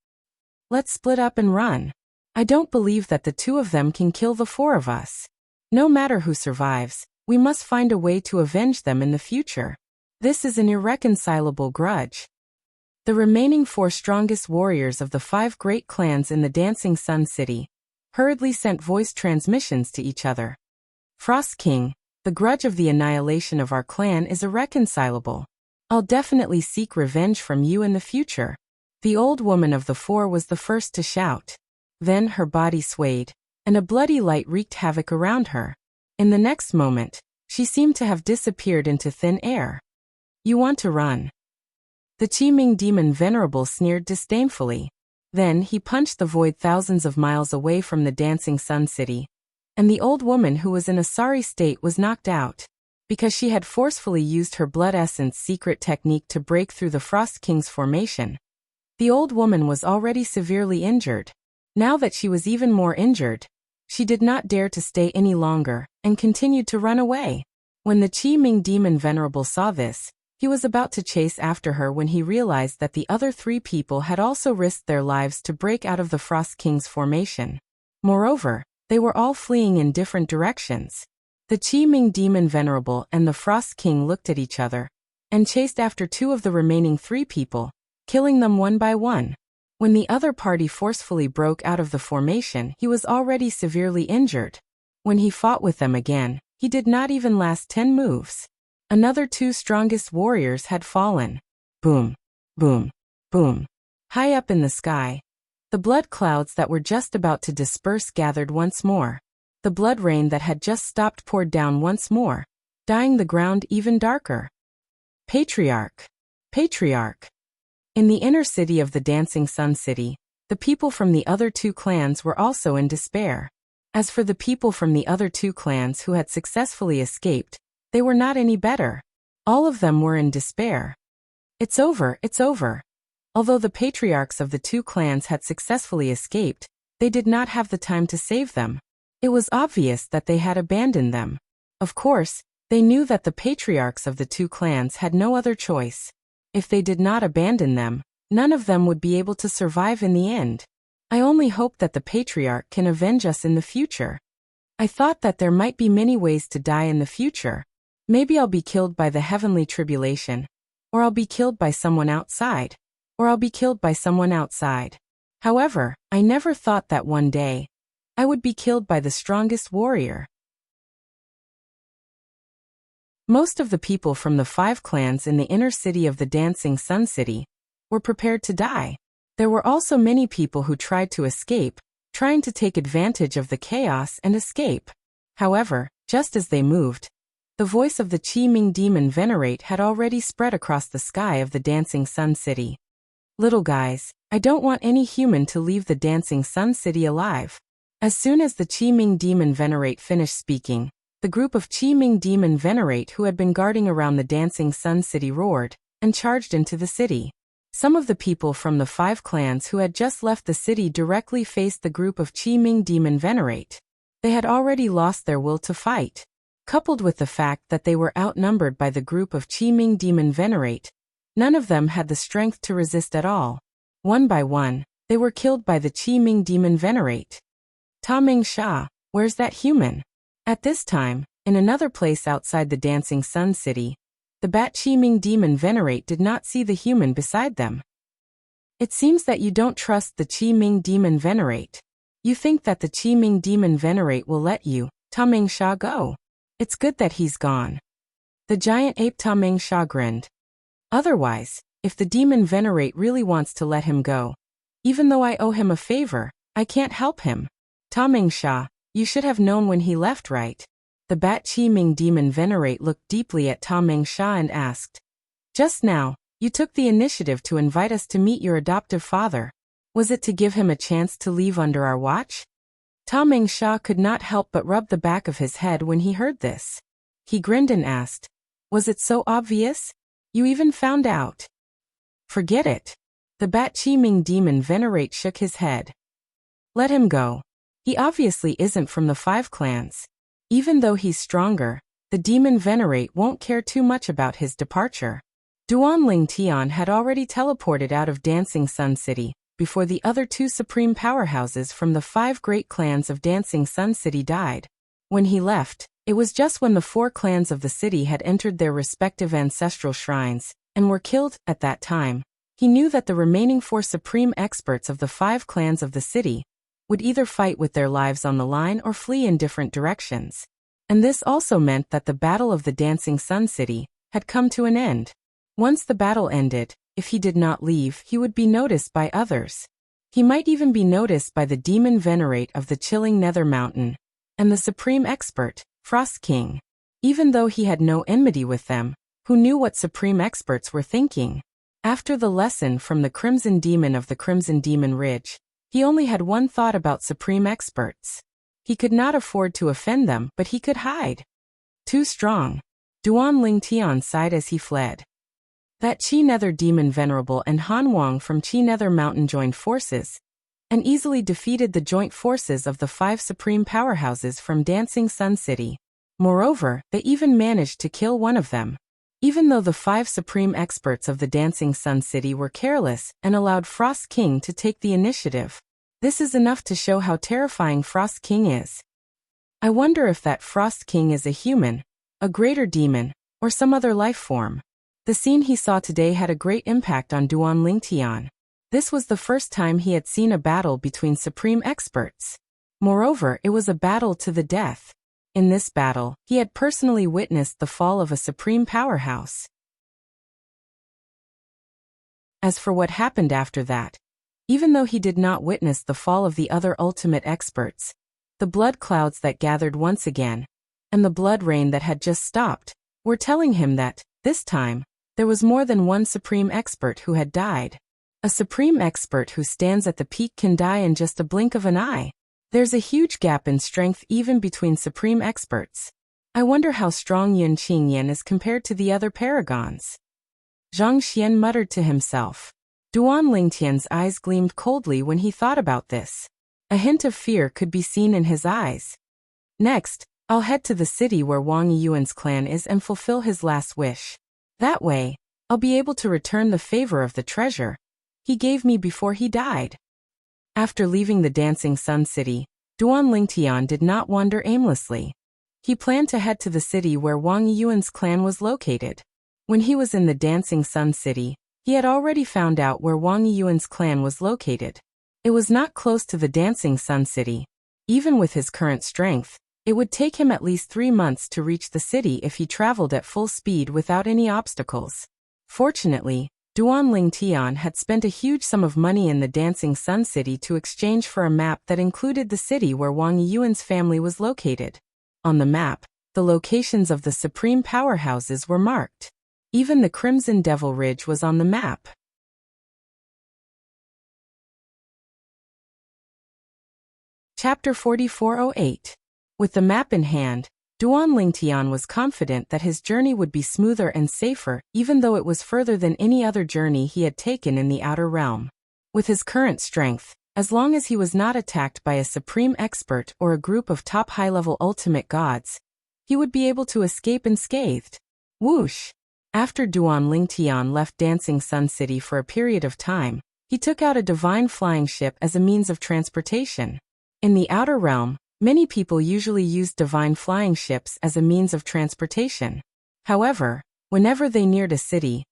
Let's split up and run. I don't believe that the 2 of them can kill the 4 of us. No matter who survives, we must find a way to avenge them in the future. This is an irreconcilable grudge. The remaining 4 strongest warriors of the 5 great clans in the Dancing Sun City hurriedly sent voice transmissions to each other. Frost King, the grudge of the annihilation of our clan is irreconcilable. I'll definitely seek revenge from you in the future. The old woman of the 4 was the first to shout. Then her body swayed, and a bloody light wreaked havoc around her. In the next moment, she seemed to have disappeared into thin air. You want to run? The Qiming demon venerable sneered disdainfully. Then he punched the void thousands of miles away from the Dancing Sun City, and the old woman who was in a sorry state was knocked out. Because she had forcefully used her blood essence secret technique to break through the Frost King's formation. The old woman was already severely injured. Now that she was even more injured, she did not dare to stay any longer, and continued to run away. When the Qiming demon venerable saw this, he was about to chase after her when he realized that the other 3 people had also risked their lives to break out of the Frost King's formation. Moreover, they were all fleeing in different directions. The Qiming demon venerable and the Frost King looked at each other, and chased after 2 of the remaining 3 people, killing them one by one. When the other party forcefully broke out of the formation, he was already severely injured. When he fought with them again, he did not even last 10 moves. Another 2 strongest warriors had fallen. Boom, boom, boom. High up in the sky, the blood clouds that were just about to disperse gathered once more. The blood rain that had just stopped poured down once more, dyeing the ground even darker. Patriarch. Patriarch. In the inner city of the Dancing Sun City, the people from the other 2 clans were also in despair. As for the people from the other 2 clans who had successfully escaped, they were not any better. All of them were in despair. It's over, it's over. Although the patriarchs of the 2 clans had successfully escaped, they did not have the time to save them. It was obvious that they had abandoned them. Of course, they knew that the patriarchs of the 2 clans had no other choice. If they did not abandon them, none of them would be able to survive in the end. I only hope that the patriarch can avenge us in the future. I thought that there might be many ways to die in the future. Maybe I'll be killed by the heavenly tribulation, or I'll be killed by someone outside, or I'll be killed by someone outside. However, I never thought that one day, I would be killed by the strongest warrior. Most of the people from the 5 clans in the inner city of the Dancing Sun City were prepared to die. There were also many people who tried to escape, trying to take advantage of the chaos and escape. However, just as they moved, The voice of the Qi Ming demon venerate had already spread across the sky of the Dancing Sun City. Little guys, I don't want any human to leave the Dancing Sun City alive. As soon as the Qi Ming demon venerate finished speaking, the group of Qi Ming demon venerate who had been guarding around the Dancing Sun City roared and charged into the city. Some of the people from the 5 clans who had just left the city directly faced the group of Qi Ming demon venerate. They had already lost their will to fight. Coupled with the fact that they were outnumbered by the group of Qi Ming demon venerate, none of them had the strength to resist at all. One by one, they were killed by the Qi Ming demon venerate. Ta Ming Sha, where's that human? At this time, in another place outside the Dancing Sun City, the Bat Qi Ming demon venerate did not see the human beside them. It seems that you don't trust the Qi Ming demon venerate. You think that the Qi Ming demon venerate will let you, Ta Ming Sha, go. It's good that he's gone. The giant ape Ta Ming Sha grinned. Otherwise, if the demon venerate really wants to let him go, even though I owe him a favor, I can't help him. Ta Ming Sha, you should have known when he left, right? The Bat Qi Ming demon venerate looked deeply at Ta Ming Sha and asked. Just now, you took the initiative to invite us to meet your adoptive father. Was it to give him a chance to leave under our watch? Ta Ming Sha could not help but rub the back of his head when he heard this. He grinned and asked, was it so obvious? You even found out. Forget it. The Bat Qi Ming demon venerate shook his head. Let him go. He obviously isn't from the 5 clans. Even though he's stronger, the demon venerate won't care too much about his departure. Duan Ling Tian had already teleported out of Dancing Sun City before the other 2 supreme powerhouses from the 5 great clans of Dancing Sun City died. When he left, it was just when the 4 clans of the city had entered their respective ancestral shrines and were killed. At that time, he knew that the remaining 4 supreme experts of the 5 clans of the city would either fight with their lives on the line or flee in different directions. And this also meant that the Battle of the Dancing Sun City had come to an end. Once the battle ended, if he did not leave, he would be noticed by others. He might even be noticed by the demon venerate of the chilling Nether Mountain and the supreme expert, Frost King. Even though he had no enmity with them, who knew what supreme experts were thinking? After the lesson from the Crimson Demon of the Crimson Demon Ridge, he only had one thought about supreme experts. He could not afford to offend them, but he could hide. Too strong. Duan Ling Tian sighed as he fled. That Qi Nether Demon Venerable and Han Wang from Qi Nether Mountain joined forces, and easily defeated the joint forces of the 5 supreme powerhouses from Dancing Sun City. Moreover, they even managed to kill one of them. Even though the 5 supreme experts of the Dancing Sun City were careless and allowed Frost King to take the initiative, this is enough to show how terrifying Frost King is. I wonder if that Frost King is a human, a greater demon, or some other life form. The scene he saw today had a great impact on Duan Lingtian. This was the first time he had seen a battle between supreme experts. Moreover, it was a battle to the death. In this battle, he had personally witnessed the fall of a supreme powerhouse. As for what happened after that, even though he did not witness the fall of the other ultimate experts, the blood clouds that gathered once again, and the blood rain that had just stopped, were telling him that, this time, there was more than one supreme expert who had died. A supreme expert who stands at the peak can die in just a blink of an eye. There's a huge gap in strength even between supreme experts. I wonder how strong Yun Qingyan is compared to the other paragons. Zhang Xian muttered to himself. Duan Lingtian's eyes gleamed coldly when he thought about this. A hint of fear could be seen in his eyes. Next, I'll head to the city where Wang Yuan's clan is and fulfill his last wish. That way, I'll be able to return the favor of the treasure he gave me before he died. After leaving the Dancing Sun City, Duan Lingtian did not wander aimlessly. He planned to head to the city where Wang Yuan's clan was located. When he was in the Dancing Sun City, he had already found out where Wang Yuan's clan was located. It was not close to the Dancing Sun City. Even with his current strength, it would take him at least 3 months to reach the city if he traveled at full speed without any obstacles. Fortunately, Duan Lingtian had spent a huge sum of money in the Dancing Sun City to exchange for a map that included the city where Wang Yuan's family was located. On the map, The locations of the supreme powerhouses were marked. Even the Crimson Devil Ridge was on the map. Chapter 4408. With the map in hand, Duan Lingtian was confident that his journey would be smoother and safer, even though it was further than any other journey he had taken in the Outer Realm. With his current strength, as long as he was not attacked by a supreme expert or a group of top high-level ultimate gods, he would be able to escape unscathed. Whoosh! After Duan Lingtian left Dancing Sun City for a period of time, he took out a divine flying ship as a means of transportation. In the Outer Realm, many people usually use divine flying ships as a means of transportation. However, whenever they neared a city,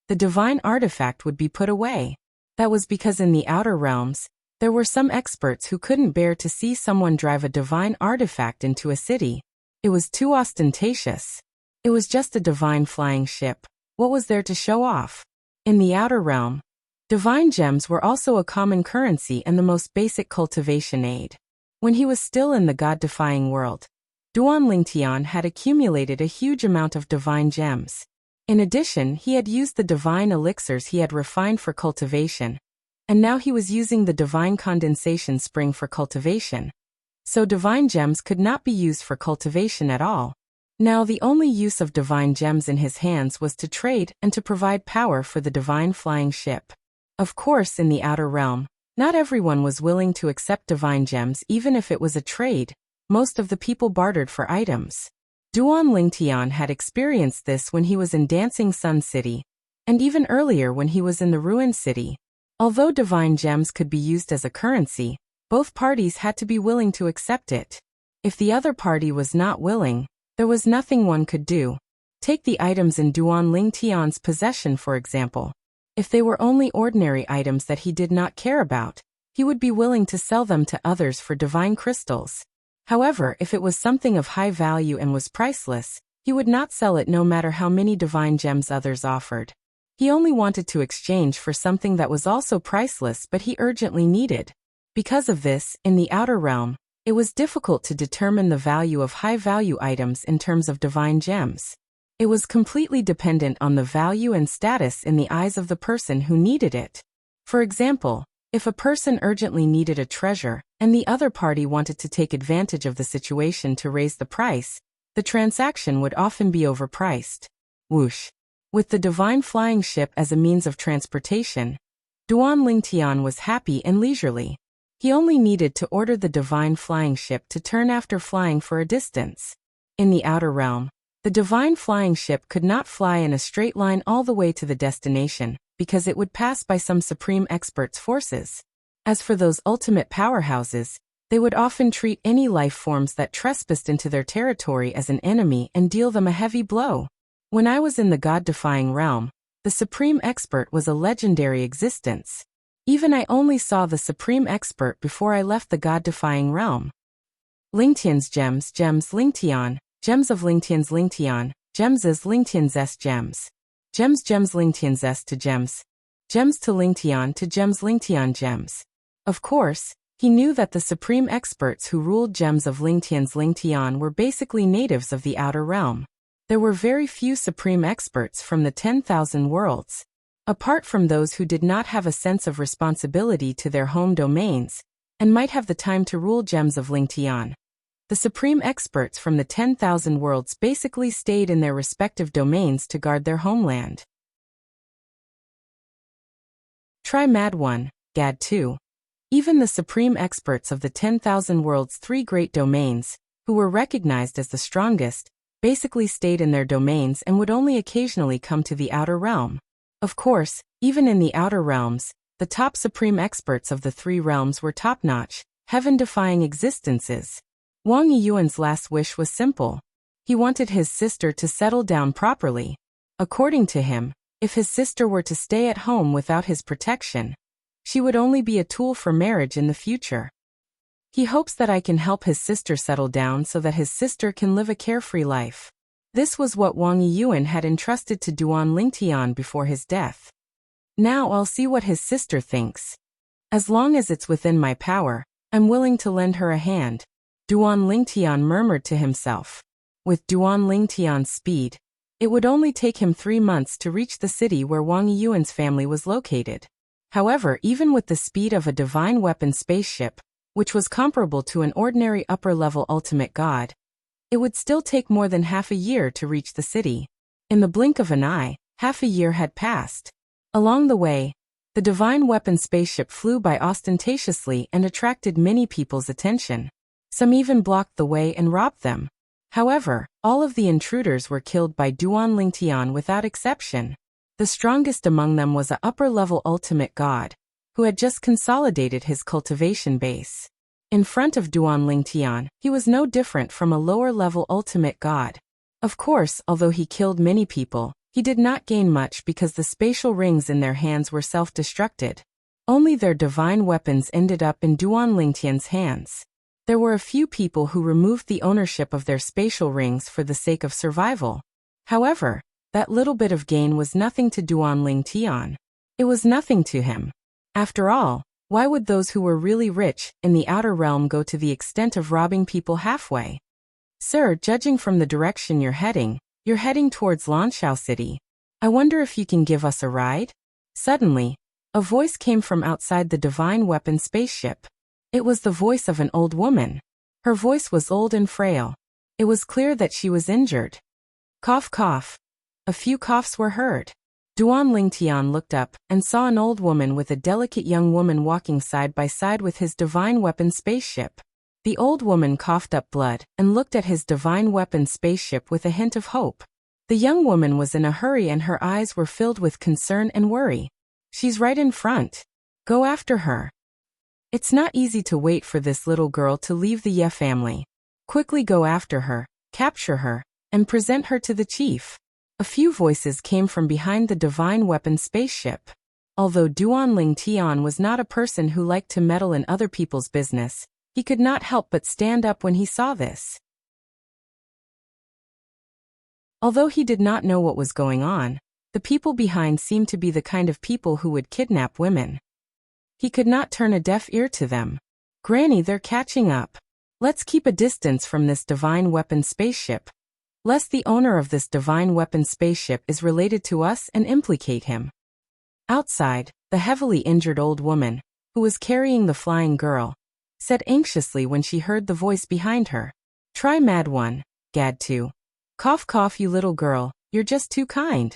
the divine artifact would be put away. That was because in the Outer Realms, there were some experts who couldn't bear to see someone drive a divine artifact into a city. It was too ostentatious. It was just a divine flying ship. What was there to show off? In the Outer Realm, divine gems were also a common currency and the most basic cultivation aid. When he was still in the god-defying world, Duan Lingtian had accumulated a huge amount of divine gems. In addition, he had used the divine elixirs he had refined for cultivation, and now he was using the divine condensation spring for cultivation. So divine gems could not be used for cultivation at all. Now the only use of divine gems in his hands was to trade and to provide power for the divine flying ship. Of course, in the Outer Realm, not everyone was willing to accept divine gems even if it was a trade. Most of the people bartered for items. Duan Lingtian had experienced this when he was in Dancing Sun City, and even earlier when he was in the Ruined City. Although divine gems could be used as a currency, both parties had to be willing to accept it. If the other party was not willing, there was nothing one could do. Take the items in Duan Lingtian's possession for example. If they were only ordinary items that he did not care about, he would be willing to sell them to others for divine crystals. However, if it was something of high value and was priceless, he would not sell it no matter how many divine gems others offered. He only wanted to exchange for something that was also priceless but he urgently needed. Because of this, in the Outer Realm, it was difficult to determine the value of high-value items in terms of divine gems. It was completely dependent on the value and status in the eyes of the person who needed it. For example, if a person urgently needed a treasure, and the other party wanted to take advantage of the situation to raise the price, the transaction would often be overpriced. Whoosh! With the divine flying ship as a means of transportation, Duan Lingtian was happy and leisurely. He only needed to order the divine flying ship to turn after flying for a distance. In the Outer Realm, the divine flying ship could not fly in a straight line all the way to the destination, because it would pass by some supreme expert's forces. As for those ultimate powerhouses, they would often treat any life forms that trespassed into their territory as an enemy and deal them a heavy blow. When I was in the god-defying realm, the supreme expert was a legendary existence. Even I only saw the supreme expert before I left the god-defying realm. Lingtian's gems, Lingtian, gems of Lingtian's Lingtian, gems as Lingtian's gems. Gems Lingtian's to gems. Gems to Lingtian Lingtian gems. Of course, he knew that the supreme experts who ruled gems of Lingtian's Lingtian were basically natives of the Outer Realm. There were very few supreme experts from the 10,000 worlds. Apart from those who did not have a sense of responsibility to their home domains, and might have the time to rule gems of Lingtian, the supreme experts from the 10,000 worlds basically stayed in their respective domains to guard their homeland. Try Mad 1, Gad 2. Even the supreme experts of the 10,000 worlds' three great domains, who were recognized as the strongest, basically stayed in their domains and would only occasionally come to the Outer Realm. Of course, even in the Outer Realms, the top supreme experts of the three realms were top-notch, heaven-defying existences. Wang Yiyuan's last wish was simple. He wanted his sister to settle down properly. According to him, if his sister were to stay at home without his protection, she would only be a tool for marriage in the future. He hopes that I can help his sister settle down so that his sister can live a carefree life. This was what Wang Yiyuan had entrusted to Duan Lingtian before his death. Now I'll see what his sister thinks. As long as it's within my power, I'm willing to lend her a hand, Duan Lingtian murmured to himself. With Duan Lingtian's speed, it would only take him 3 months to reach the city where Wang Yuan's family was located. However, even with the speed of a divine weapon spaceship, which was comparable to an ordinary upper-level ultimate god, it would still take more than half a year to reach the city. In the blink of an eye, half a year had passed. Along the way, the divine weapon spaceship flew by ostentatiously and attracted many people's attention. Some even blocked the way and robbed them. However, all of the intruders were killed by Duan Lingtian without exception. The strongest among them was an upper-level ultimate god, who had just consolidated his cultivation base. In front of Duan Lingtian, he was no different from a lower-level ultimate god. Of course, although he killed many people, he did not gain much because the spatial rings in their hands were self-destructed. Only their divine weapons ended up in Duan Lingtian's hands. There were a few people who removed the ownership of their spatial rings for the sake of survival. However, that little bit of gain was nothing to Duan Lingtian. It was nothing to him. After all, why would those who were really rich in the outer realm go to the extent of robbing people halfway? Sir, judging from the direction you're heading towards Lanshao City. I wonder if you can give us a ride? Suddenly, a voice came from outside the divine weapon spaceship. It was the voice of an old woman. Her voice was old and frail. It was clear that she was injured. Cough, cough. A few coughs were heard. Duan Lingtian looked up and saw an old woman with a delicate young woman walking side by side with his divine weapon spaceship. The old woman coughed up blood and looked at his divine weapon spaceship with a hint of hope. The young woman was in a hurry and her eyes were filled with concern and worry. She's right in front. Go after her. It's not easy to wait for this little girl to leave the Ye family. Quickly go after her, capture her, and present her to the chief. A few voices came from behind the divine weapon spaceship. Although Duan Lingtian was not a person who liked to meddle in other people's business, he could not help but stand up when he saw this. Although he did not know what was going on, the people behind seemed to be the kind of people who would kidnap women. He could not turn a deaf ear to them. Granny, they're catching up. Let's keep a distance from this divine weapon spaceship, lest the owner of this divine weapon spaceship is related to us and implicate him. Outside, the heavily injured old woman, who was carrying the flying girl, said anxiously when she heard the voice behind her. Try mad one, gad two. Cough cough you little girl, you're just too kind.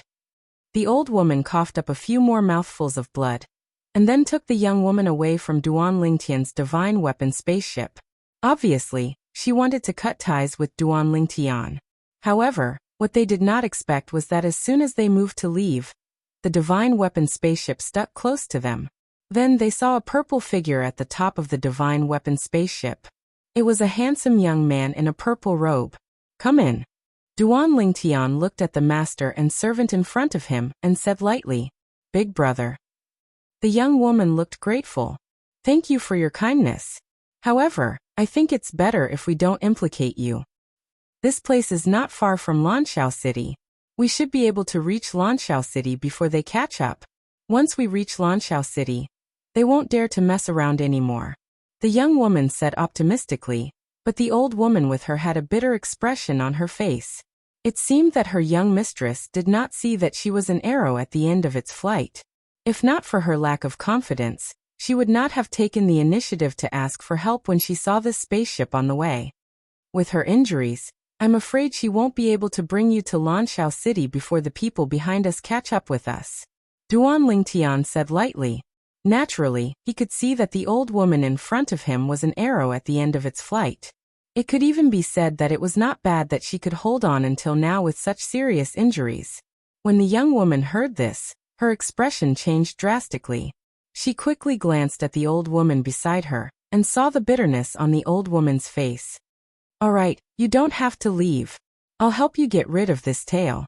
The old woman coughed up a few more mouthfuls of blood, and then took the young woman away from Duan Lingtian's divine weapon spaceship. Obviously, she wanted to cut ties with Duan Lingtian. However, what they did not expect was that as soon as they moved to leave, the divine weapon spaceship stuck close to them. Then they saw a purple figure at the top of the divine weapon spaceship. It was a handsome young man in a purple robe. Come in. Duan Lingtian looked at the master and servant in front of him and said lightly, Big brother. The young woman looked grateful. Thank you for your kindness. However, I think it's better if we don't implicate you. This place is not far from Lanshao City. We should be able to reach Lanshao City before they catch up. Once we reach Lanshao City, they won't dare to mess around anymore. The young woman said optimistically, but the old woman with her had a bitter expression on her face. It seemed that her young mistress did not see that she was an arrow at the end of its flight. If not for her lack of confidence, she would not have taken the initiative to ask for help when she saw this spaceship on the way. With her injuries, I'm afraid she won't be able to bring you to Lanshao City before the people behind us catch up with us. Duan Lingtian said lightly. Naturally, he could see that the old woman in front of him was an arrow at the end of its flight. It could even be said that it was not bad that she could hold on until now with such serious injuries. When the young woman heard this, her expression changed drastically. She quickly glanced at the old woman beside her and saw the bitterness on the old woman's face. All right, you don't have to leave. I'll help you get rid of this tail.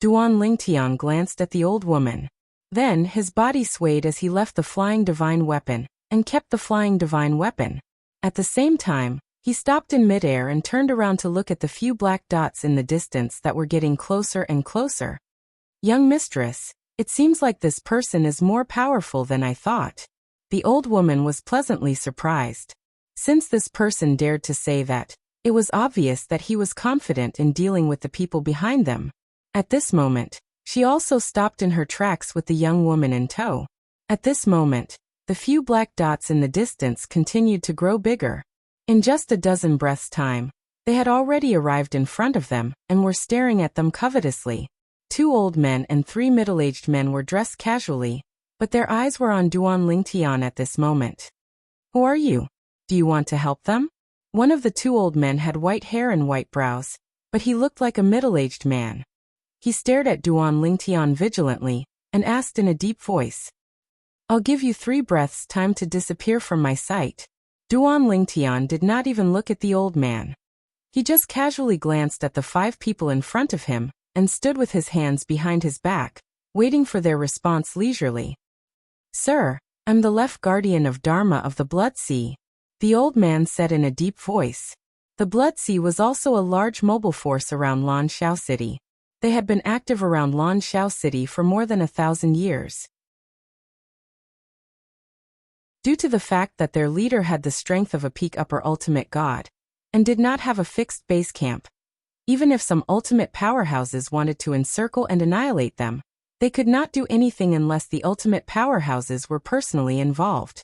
Duan Lingtian glanced at the old woman. Then his body swayed as he left the flying divine weapon and kept the flying divine weapon. At the same time, he stopped in midair and turned around to look at the few black dots in the distance that were getting closer and closer. Young mistress, it seems like this person is more powerful than I thought. The old woman was pleasantly surprised. Since this person dared to say that, It was obvious that he was confident in dealing with the people behind them. At this moment, she also stopped in her tracks with the young woman in tow. At this moment, the few black dots in the distance continued to grow bigger. In just a dozen breaths' time, they had already arrived in front of them and were staring at them covetously. 2 old men and 3 middle-aged men were dressed casually, but their eyes were on Duan Lingtian at this moment. "Who are you? Do you want to help them?" One of the 2 old men had white hair and white brows, but he looked like a middle-aged man. He stared at Duan Lingtian vigilantly and asked in a deep voice, "I'll give you 3 breaths' time to disappear from my sight." Duan Lingtian did not even look at the old man. He just casually glanced at the 5 people in front of him and stood with his hands behind his back, waiting for their response leisurely. "Sir, I'm the left guardian of Dharma of the Blood Sea," the old man said in a deep voice. The Blood Sea was also a large mobile force around Lan Shao City. They had been active around Lan Shao City for more than 1,000 years. Due to the fact that their leader had the strength of a peak upper ultimate god, and did not have a fixed base camp, even if some ultimate powerhouses wanted to encircle and annihilate them, they could not do anything unless the ultimate powerhouses were personally involved.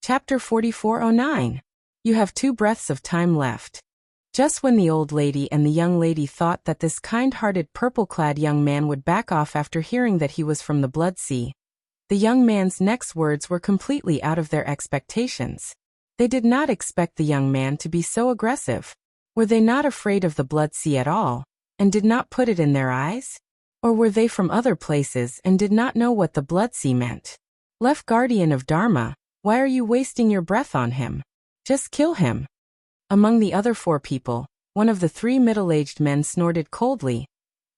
Chapter 4409. You have 2 breaths of time left. Just when the old lady and the young lady thought that this kind-hearted purple-clad young man would back off after hearing that he was from the Blood Sea, the young man's next words were completely out of their expectations. They did not expect the young man to be so aggressive. Were they not afraid of the Blood Sea at all, and did not put it in their eyes? Or were they from other places and did not know what the Blood Sea meant? Left guardian of Dharma, why are you wasting your breath on him? Just kill him. Among the other 4 people, one of the 3 middle-aged men snorted coldly,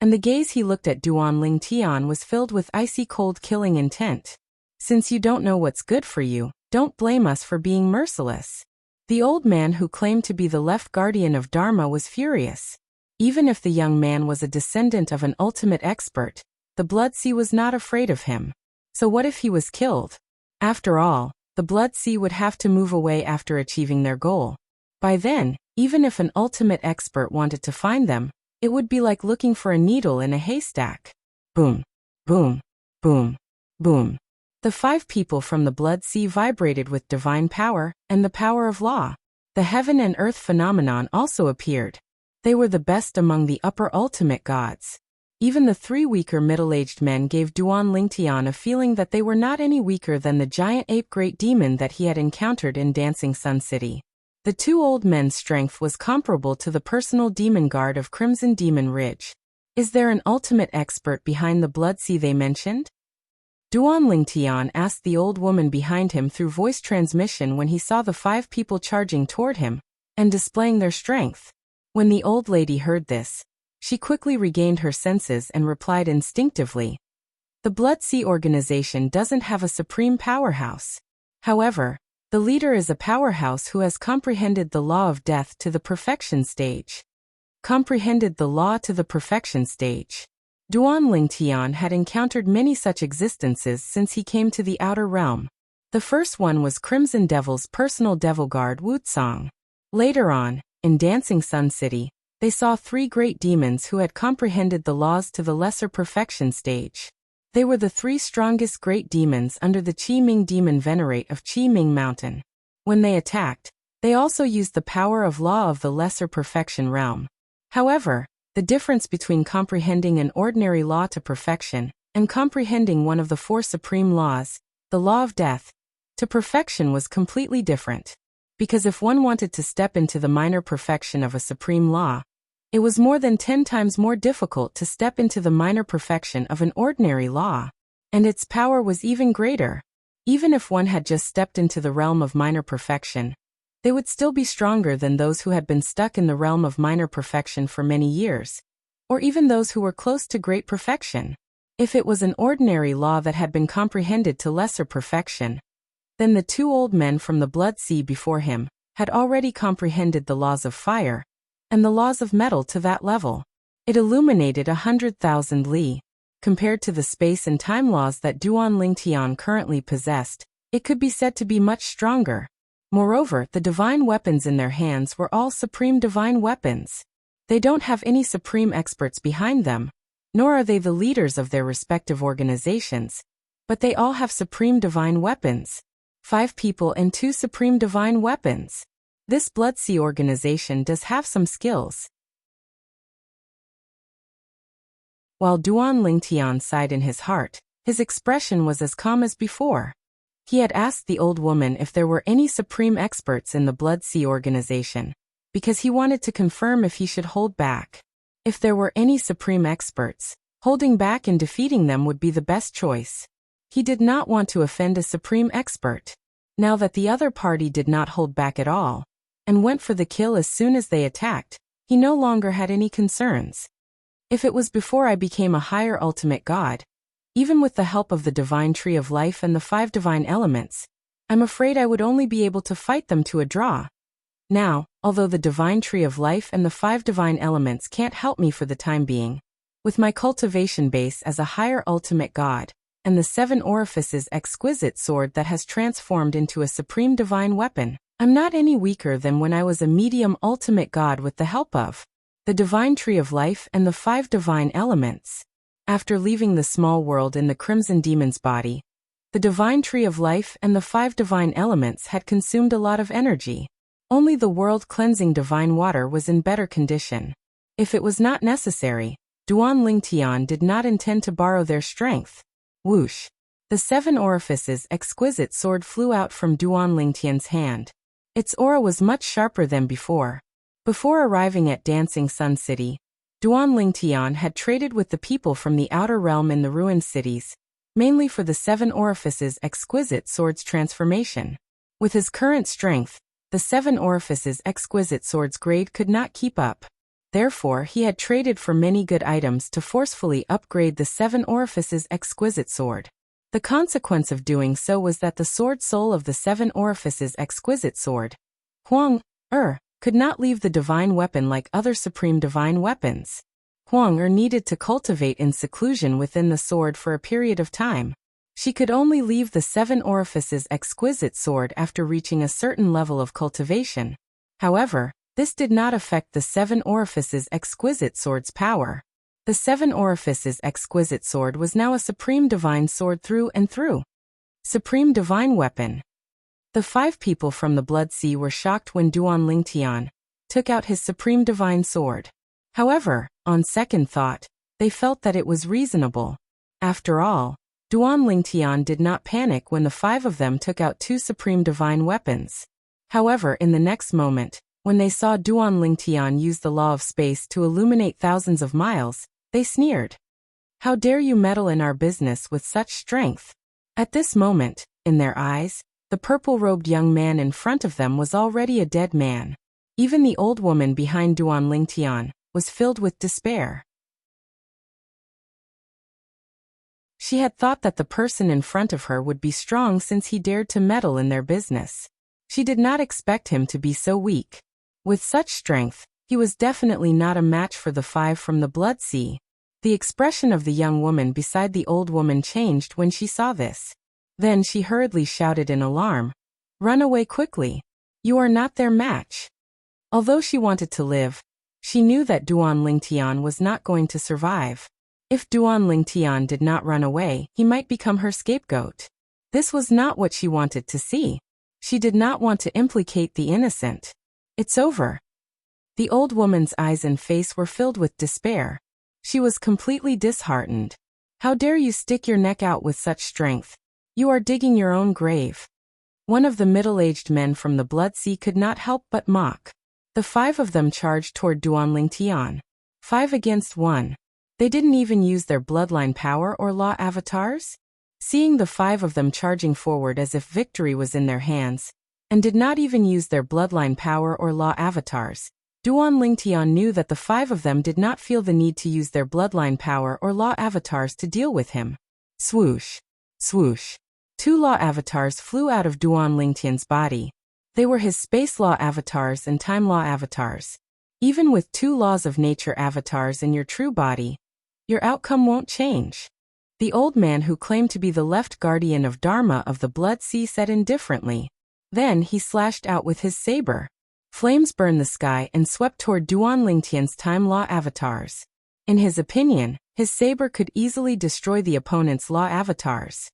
and the gaze he looked at Duan Lingtian was filled with icy cold killing intent. "Since you don't know what's good for you, don't blame us for being merciless." The old man who claimed to be the left guardian of Dharma was furious. Even if the young man was a descendant of an ultimate expert, the Blood Sea was not afraid of him. So what if he was killed? After all, the Blood Sea would have to move away after achieving their goal. By then, even if an ultimate expert wanted to find them, it would be like looking for a needle in a haystack. Boom, boom, boom, boom. The 5 people from the Blood Sea vibrated with divine power and the power of law. The heaven and earth phenomenon also appeared. They were the best among the upper ultimate gods. Even the 3 weaker middle-aged men gave Duan Lingtian a feeling that they were not any weaker than the giant ape great demon that he had encountered in Dancing Sun City. The 2 old men's strength was comparable to the personal demon guard of Crimson Demon Ridge. Is there an ultimate expert behind the Blood Sea they mentioned? Duan Lingtian asked the old woman behind him through voice transmission when he saw the 5 people charging toward him and displaying their strength. When the old lady heard this, she quickly regained her senses and replied instinctively, "The Blood Sea organization doesn't have a supreme powerhouse. However, the leader is a powerhouse who has comprehended the law of death to the perfection stage." Comprehended the law to the perfection stage. Duan Lingtian had encountered many such existences since he came to the outer realm. The first one was Crimson Devil's personal devil guard Wuxia. Later on, in Dancing Sun City, they saw 3 great demons who had comprehended the laws to the lesser perfection stage. They were the 3 strongest great demons under the Qi Ming Demon Venerate of Qi Ming Mountain. When they attacked, they also used the power of law of the lesser perfection realm. However, the difference between comprehending an ordinary law to perfection and comprehending one of the 4 supreme laws, the law of death, to perfection was completely different. Because if one wanted to step into the minor perfection of a supreme law, it was more than 10 times more difficult to step into the minor perfection of an ordinary law. And its power was even greater. Even if one had just stepped into the realm of minor perfection, they would still be stronger than those who had been stuck in the realm of minor perfection for many years, or even those who were close to great perfection. If it was an ordinary law that had been comprehended to lesser perfection, then the 2 old men from the Blood Sea before him had already comprehended the laws of fire and the laws of metal to that level. It illuminated 100,000 li. Compared to the space and time laws that Duan Lingtian currently possessed, It could be said to be much stronger. Moreover, the divine weapons in their hands were all supreme divine weapons. They don't have any supreme experts behind them, nor are they the leaders of their respective organizations, but they all have supreme divine weapons. 5 people and 2 supreme divine weapons. This Blood Sea organization does have some skills. While Duan Lingtian sighed in his heart, his expression was as calm as before. He had asked the old woman if there were any supreme experts in the Blood Sea organization, because he wanted to confirm if he should hold back. If there were any supreme experts, holding back and defeating them would be the best choice. He did not want to offend a supreme expert. Now that the other party did not hold back at all, and went for the kill as soon as they attacked, he no longer had any concerns. If it was before I became a higher ultimate god, even with the help of the divine tree of life and the 5 divine elements, I'm afraid I would only be able to fight them to a draw. Now, although the divine tree of life and the 5 divine elements can't help me for the time being, with my cultivation base as a higher ultimate god, and the 7 orifices exquisite sword that has transformed into a supreme divine weapon, I'm not any weaker than when I was a medium ultimate god with the help of the divine tree of life and the 5 divine elements. After leaving the small world in the Crimson Demon's body, the divine tree of life and the 5 divine elements had consumed a lot of energy. Only the world-cleansing divine water was in better condition. If it was not necessary, Duan Lingtian did not intend to borrow their strength. Whoosh! The 7 orifices exquisite sword flew out from Duan Lingtian's hand. Its aura was much sharper than before. Before arriving at Dancing Sun City, Duan Lingtian had traded with the people from the outer realm in the ruined cities, mainly for the 7 orifices exquisite sword's transformation. With his current strength, the 7 orifices exquisite sword's grade could not keep up. Therefore, he had traded for many good items to forcefully upgrade the 7 orifices exquisite sword. The consequence of doing so was that the sword soul of the 7 orifices exquisite sword, Huang could not leave the divine weapon like other supreme divine weapons. Huang needed to cultivate in seclusion within the sword for a period of time. She could only leave the 7 orifices exquisite sword after reaching a certain level of cultivation. However, this did not affect the 7 orifices exquisite sword's power. The 7 orifices exquisite sword was now a supreme divine sword through and through. Supreme divine weapon. The 5 people from the Blood Sea were shocked when Duan Lingtian took out his supreme divine sword. However, on second thought, they felt that it was reasonable. After all, Duan Lingtian did not panic when the 5 of them took out 2 supreme divine weapons. However, in the next moment, when they saw Duan Lingtian use the law of space to illuminate thousands of miles, they sneered. How dare you meddle in our business with such strength? At this moment, in their eyes, the purple-robed young man in front of them was already a dead man. Even the old woman behind Duan Lingtian was filled with despair. She had thought that the person in front of her would be strong since he dared to meddle in their business. She did not expect him to be so weak. With such strength, he was definitely not a match for the 5 from the Blood Sea. The expression of the young woman beside the old woman changed when she saw this. Then she hurriedly shouted in alarm, "Run away quickly! You are not their match!" Although she wanted to live, she knew that Duan Lingtian was not going to survive. If Duan Lingtian did not run away, he might become her scapegoat. This was not what she wanted to see. She did not want to implicate the innocent. It's over. The old woman's eyes and face were filled with despair. She was completely disheartened. How dare you stick your neck out with such strength? You are digging your own grave. One of the middle-aged men from the Blood Sea could not help but mock. The 5 of them charged toward Duan Lingtian. 5 against 1. They didn't even use their bloodline power or law avatars? Seeing the 5 of them charging forward as if victory was in their hands, and did not even use their bloodline power or law avatars, Duan Lingtian knew that the 5 of them did not feel the need to use their bloodline power or law avatars to deal with him. Swoosh! Swoosh! 2 law avatars flew out of Duan Lingtian's body. They were his space law avatars and time law avatars. Even with 2 laws of nature avatars in your true body, your outcome won't change. The old man who claimed to be the left guardian of Dharma of the Blood Sea said indifferently. Then he slashed out with his saber. Flames burned the sky and swept toward Duan Lingtian's time law avatars. In his opinion, his saber could easily destroy the opponent's law avatars.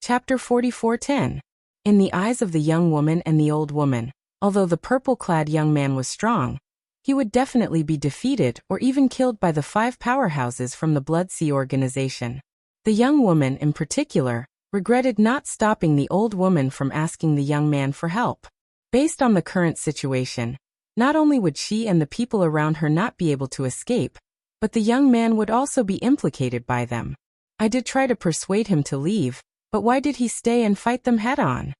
Chapter 44:10. In the eyes of the young woman and the old woman, although the purple-clad young man was strong, he would definitely be defeated or even killed by the 5 powerhouses from the Blood Sea organization. The young woman, in particular, regretted not stopping the old woman from asking the young man for help. Based on the current situation, not only would she and the people around her not be able to escape, but the young man would also be implicated by them. I did try to persuade him to leave, but why did he stay and fight them head-on?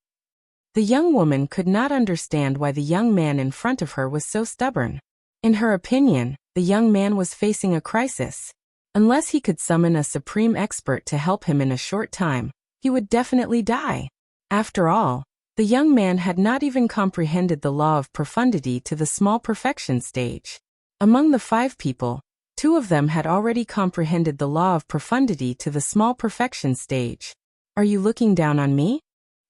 The young woman could not understand why the young man in front of her was so stubborn. In her opinion, the young man was facing a crisis. Unless he could summon a supreme expert to help him in a short time, he would definitely die. After all, the young man had not even comprehended the law of profundity to the small perfection stage. Among the 5 people, 2 of them had already comprehended the law of profundity to the small perfection stage. Are you looking down on me?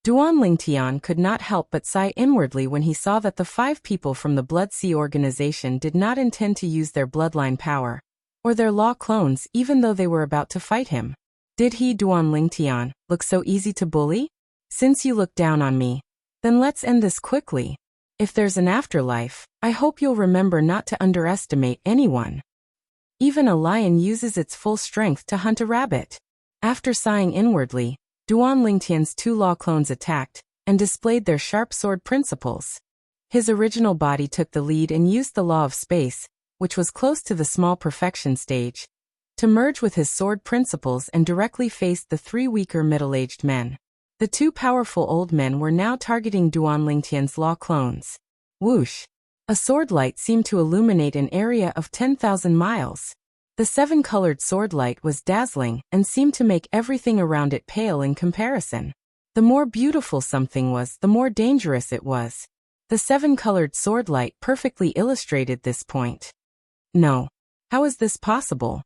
Duan Lingtian could not help but sigh inwardly when he saw that the 5 people from the Blood Sea organization did not intend to use their bloodline power, or their law clones even though they were about to fight him. Did he, Duan Lingtian, look so easy to bully? Since you look down on me, then let's end this quickly. If there's an afterlife, I hope you'll remember not to underestimate anyone. Even a lion uses its full strength to hunt a rabbit. After sighing inwardly, Duan Lingtian's 2 law clones attacked and displayed their sharp sword principles. His original body took the lead and used the law of space, which was close to the small perfection stage, to merge with his sword principles and directly faced the 3 weaker middle-aged men. The 2 powerful old men were now targeting Duan Lingtian's law clones. Whoosh! A sword light seemed to illuminate an area of 10,000 miles. The 7-colored sword light was dazzling and seemed to make everything around it pale in comparison. The more beautiful something was, the more dangerous it was. The 7-colored sword light perfectly illustrated this point. No. How is this possible?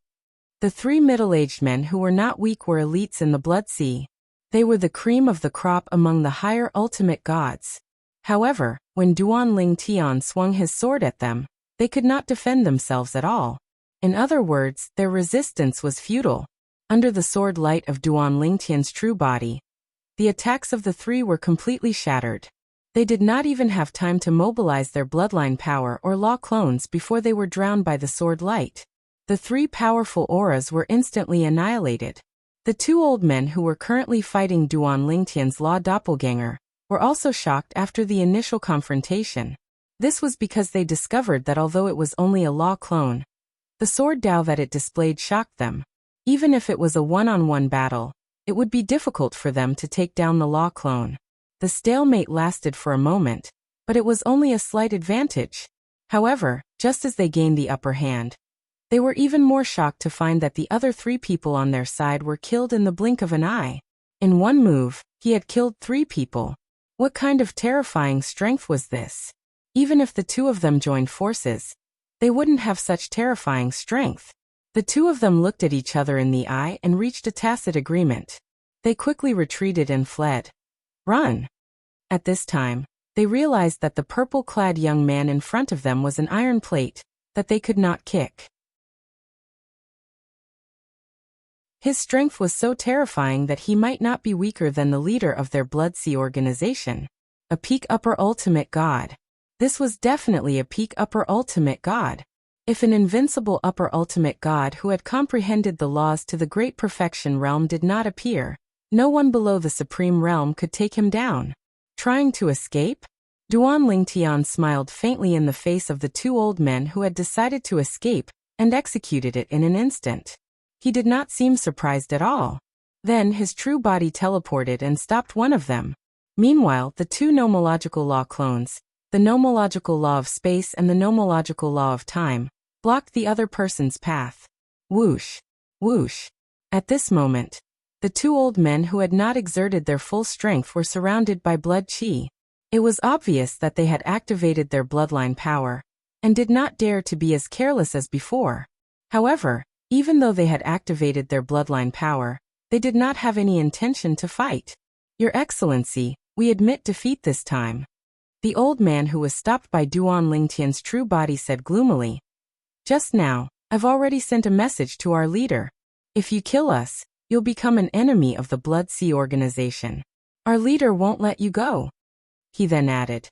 The 3 middle-aged men who were not weak were elites in the Blood Sea. They were the cream of the crop among the higher ultimate gods. However, when Duan Lingtian swung his sword at them, they could not defend themselves at all. In other words, their resistance was futile. Under the sword light of Duan Lingtian's true body, the attacks of the 3 were completely shattered. They did not even have time to mobilize their bloodline power or law clones before they were drowned by the sword light. The 3 powerful auras were instantly annihilated. The 2 old men who were currently fighting Duan Lingtian's law doppelganger were also shocked after the initial confrontation. This was because they discovered that although it was only a law clone, the sword Dao that it displayed shocked them. Even if it was a one-on-one battle, it would be difficult for them to take down the law clone. The stalemate lasted for a moment, but it was only a slight advantage. However, just as they gained the upper hand, they were even more shocked to find that the other 3 people on their side were killed in the blink of an eye. In one move, he had killed 3 people. What kind of terrifying strength was this? Even if the 2 of them joined forces, they wouldn't have such terrifying strength. The 2 of them looked at each other in the eye and reached a tacit agreement. They quickly retreated and fled. Run! At this time, they realized that the purple-clad young man in front of them was an iron plate that they could not kick. His strength was so terrifying that he might not be weaker than the leader of their Blood Sea organization. A peak upper ultimate god. This was definitely a peak upper ultimate god. If an invincible upper ultimate god who had comprehended the laws to the Great Perfection realm did not appear, no one below the Supreme Realm could take him down. Trying to escape? Duan Lingtian smiled faintly in the face of the 2 old men who had decided to escape and executed it in an instant. He did not seem surprised at all. Then his true body teleported and stopped one of them. Meanwhile, the 2 nomological law clones, the nomological law of space and the nomological law of time, blocked the other person's path. Whoosh! Whoosh! At this moment, the 2 old men who had not exerted their full strength were surrounded by blood chi. It was obvious that they had activated their bloodline power, and did not dare to be as careless as before. However, even though they had activated their bloodline power, they did not have any intention to fight. Your Excellency, we admit defeat this time. The old man who was stopped by Duan Lingtian's true body said gloomily. Just now, I've already sent a message to our leader. If you kill us, you'll become an enemy of the Blood Sea organization. Our leader won't let you go. He then added.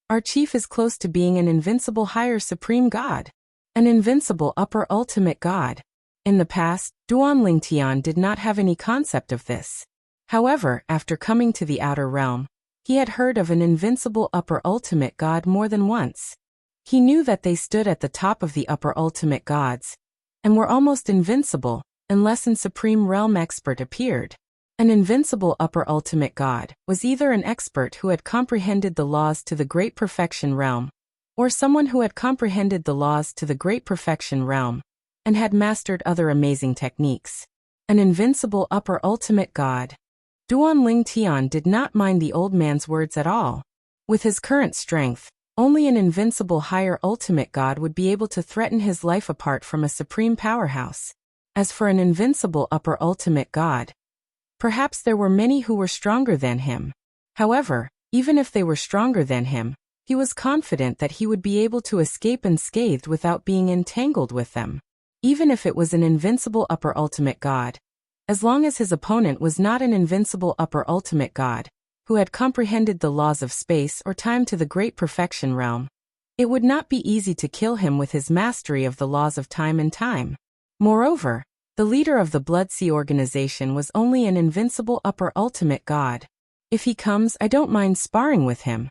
Our chief is close to being an invincible higher supreme god. An invincible upper ultimate god. In the past, Duan Lingtian did not have any concept of this. However, after coming to the outer realm, he had heard of an invincible upper ultimate god more than once. He knew that they stood at the top of the upper ultimate gods, and were almost invincible, unless an supreme realm expert appeared. An invincible upper ultimate god was either an expert who had comprehended the laws to the Great Perfection realm, or someone who had comprehended the laws to the Great Perfection realm, and had mastered other amazing techniques. An invincible upper ultimate god. Duan Lingtian did not mind the old man's words at all. With his current strength, only an invincible higher ultimate god would be able to threaten his life apart from a supreme powerhouse. As for an invincible upper ultimate god, perhaps there were many who were stronger than him. However, even if they were stronger than him, he was confident that he would be able to escape unscathed without being entangled with them. Even if it was an invincible upper ultimate god, as long as his opponent was not an invincible upper ultimate god, who had comprehended the laws of space or time to the Great Perfection realm, it would not be easy to kill him with his mastery of the laws of time and time. Moreover, the leader of the Blood Sea organization was only an invincible upper ultimate god. If he comes, I don't mind sparring with him.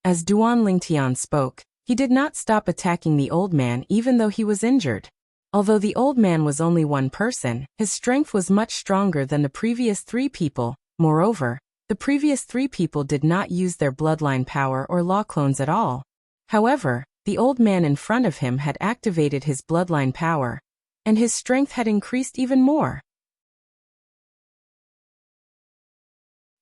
As Duan Lingtian spoke, he did not stop attacking the old man even though he was injured. Although the old man was only one person, his strength was much stronger than the previous three people. Moreover, the previous three people did not use their bloodline power or law clones at all. However, the old man in front of him had activated his bloodline power, and his strength had increased even more.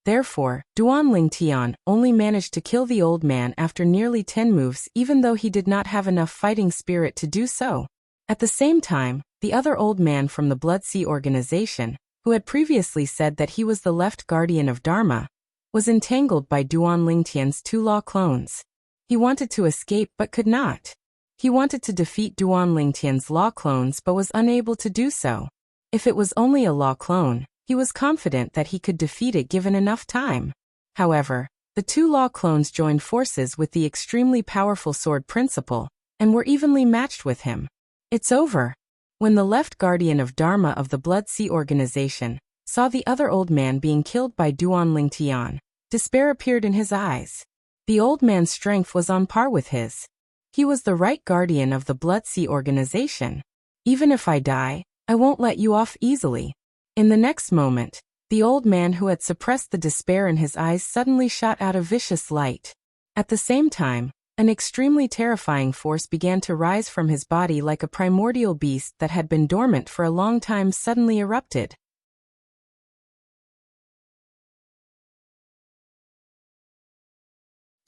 Therefore, Duan Lingtian only managed to kill the old man after nearly 10 moves even though he did not have enough fighting spirit to do so. At the same time, the other old man from the Blood Sea organization, who had previously said that he was the left guardian of Dharma, was entangled by Duan Lingtian's two law clones. He wanted to escape but could not. He wanted to defeat Duan Lingtian's law clones but was unable to do so. If it was only a law clone, he was confident that he could defeat it given enough time. However, the two law clones joined forces with the extremely powerful sword principal, and were evenly matched with him. It's over. When the left guardian of Dharma of the Blood Sea organization saw the other old man being killed by Duan Lingtian, despair appeared in his eyes. The old man's strength was on par with his. He was the right guardian of the Blood Sea organization. Even if I die, I won't let you off easily. In the next moment, the old man who had suppressed the despair in his eyes suddenly shot out a vicious light. At the same time, an extremely terrifying force began to rise from his body like a primordial beast that had been dormant for a long time suddenly erupted.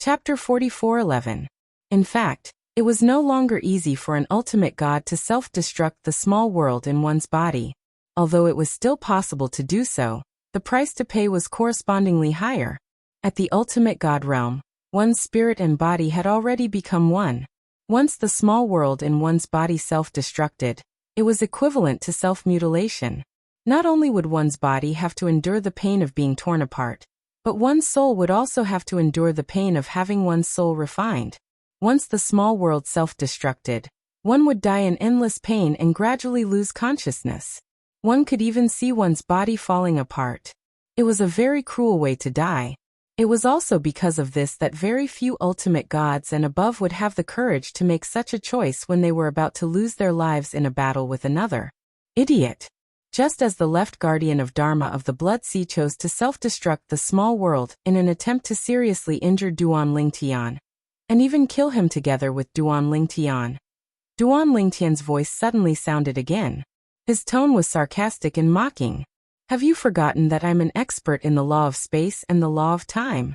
Chapter 44:11. In fact, it was no longer easy for an ultimate god to self-destruct the small world in one's body. Although it was still possible to do so, the price to pay was correspondingly higher. At the ultimate god realm, one's spirit and body had already become one. Once the small world in one's body self-destructed, it was equivalent to self-mutilation. Not only would one's body have to endure the pain of being torn apart, but one's soul would also have to endure the pain of having one's soul refined. Once the small world self-destructed, one would die in endless pain and gradually lose consciousness. One could even see one's body falling apart. It was a very cruel way to die. It was also because of this that very few ultimate gods and above would have the courage to make such a choice when they were about to lose their lives in a battle with another idiot. Just as the left guardian of Dharma of the Blood Sea chose to self-destruct the small world in an attempt to seriously injure Duan Lingtian, and even kill him together with Duan Lingtian. Duan Lingtian's voice suddenly sounded again. His tone was sarcastic and mocking. Have you forgotten that I'm an expert in the law of space and the law of time?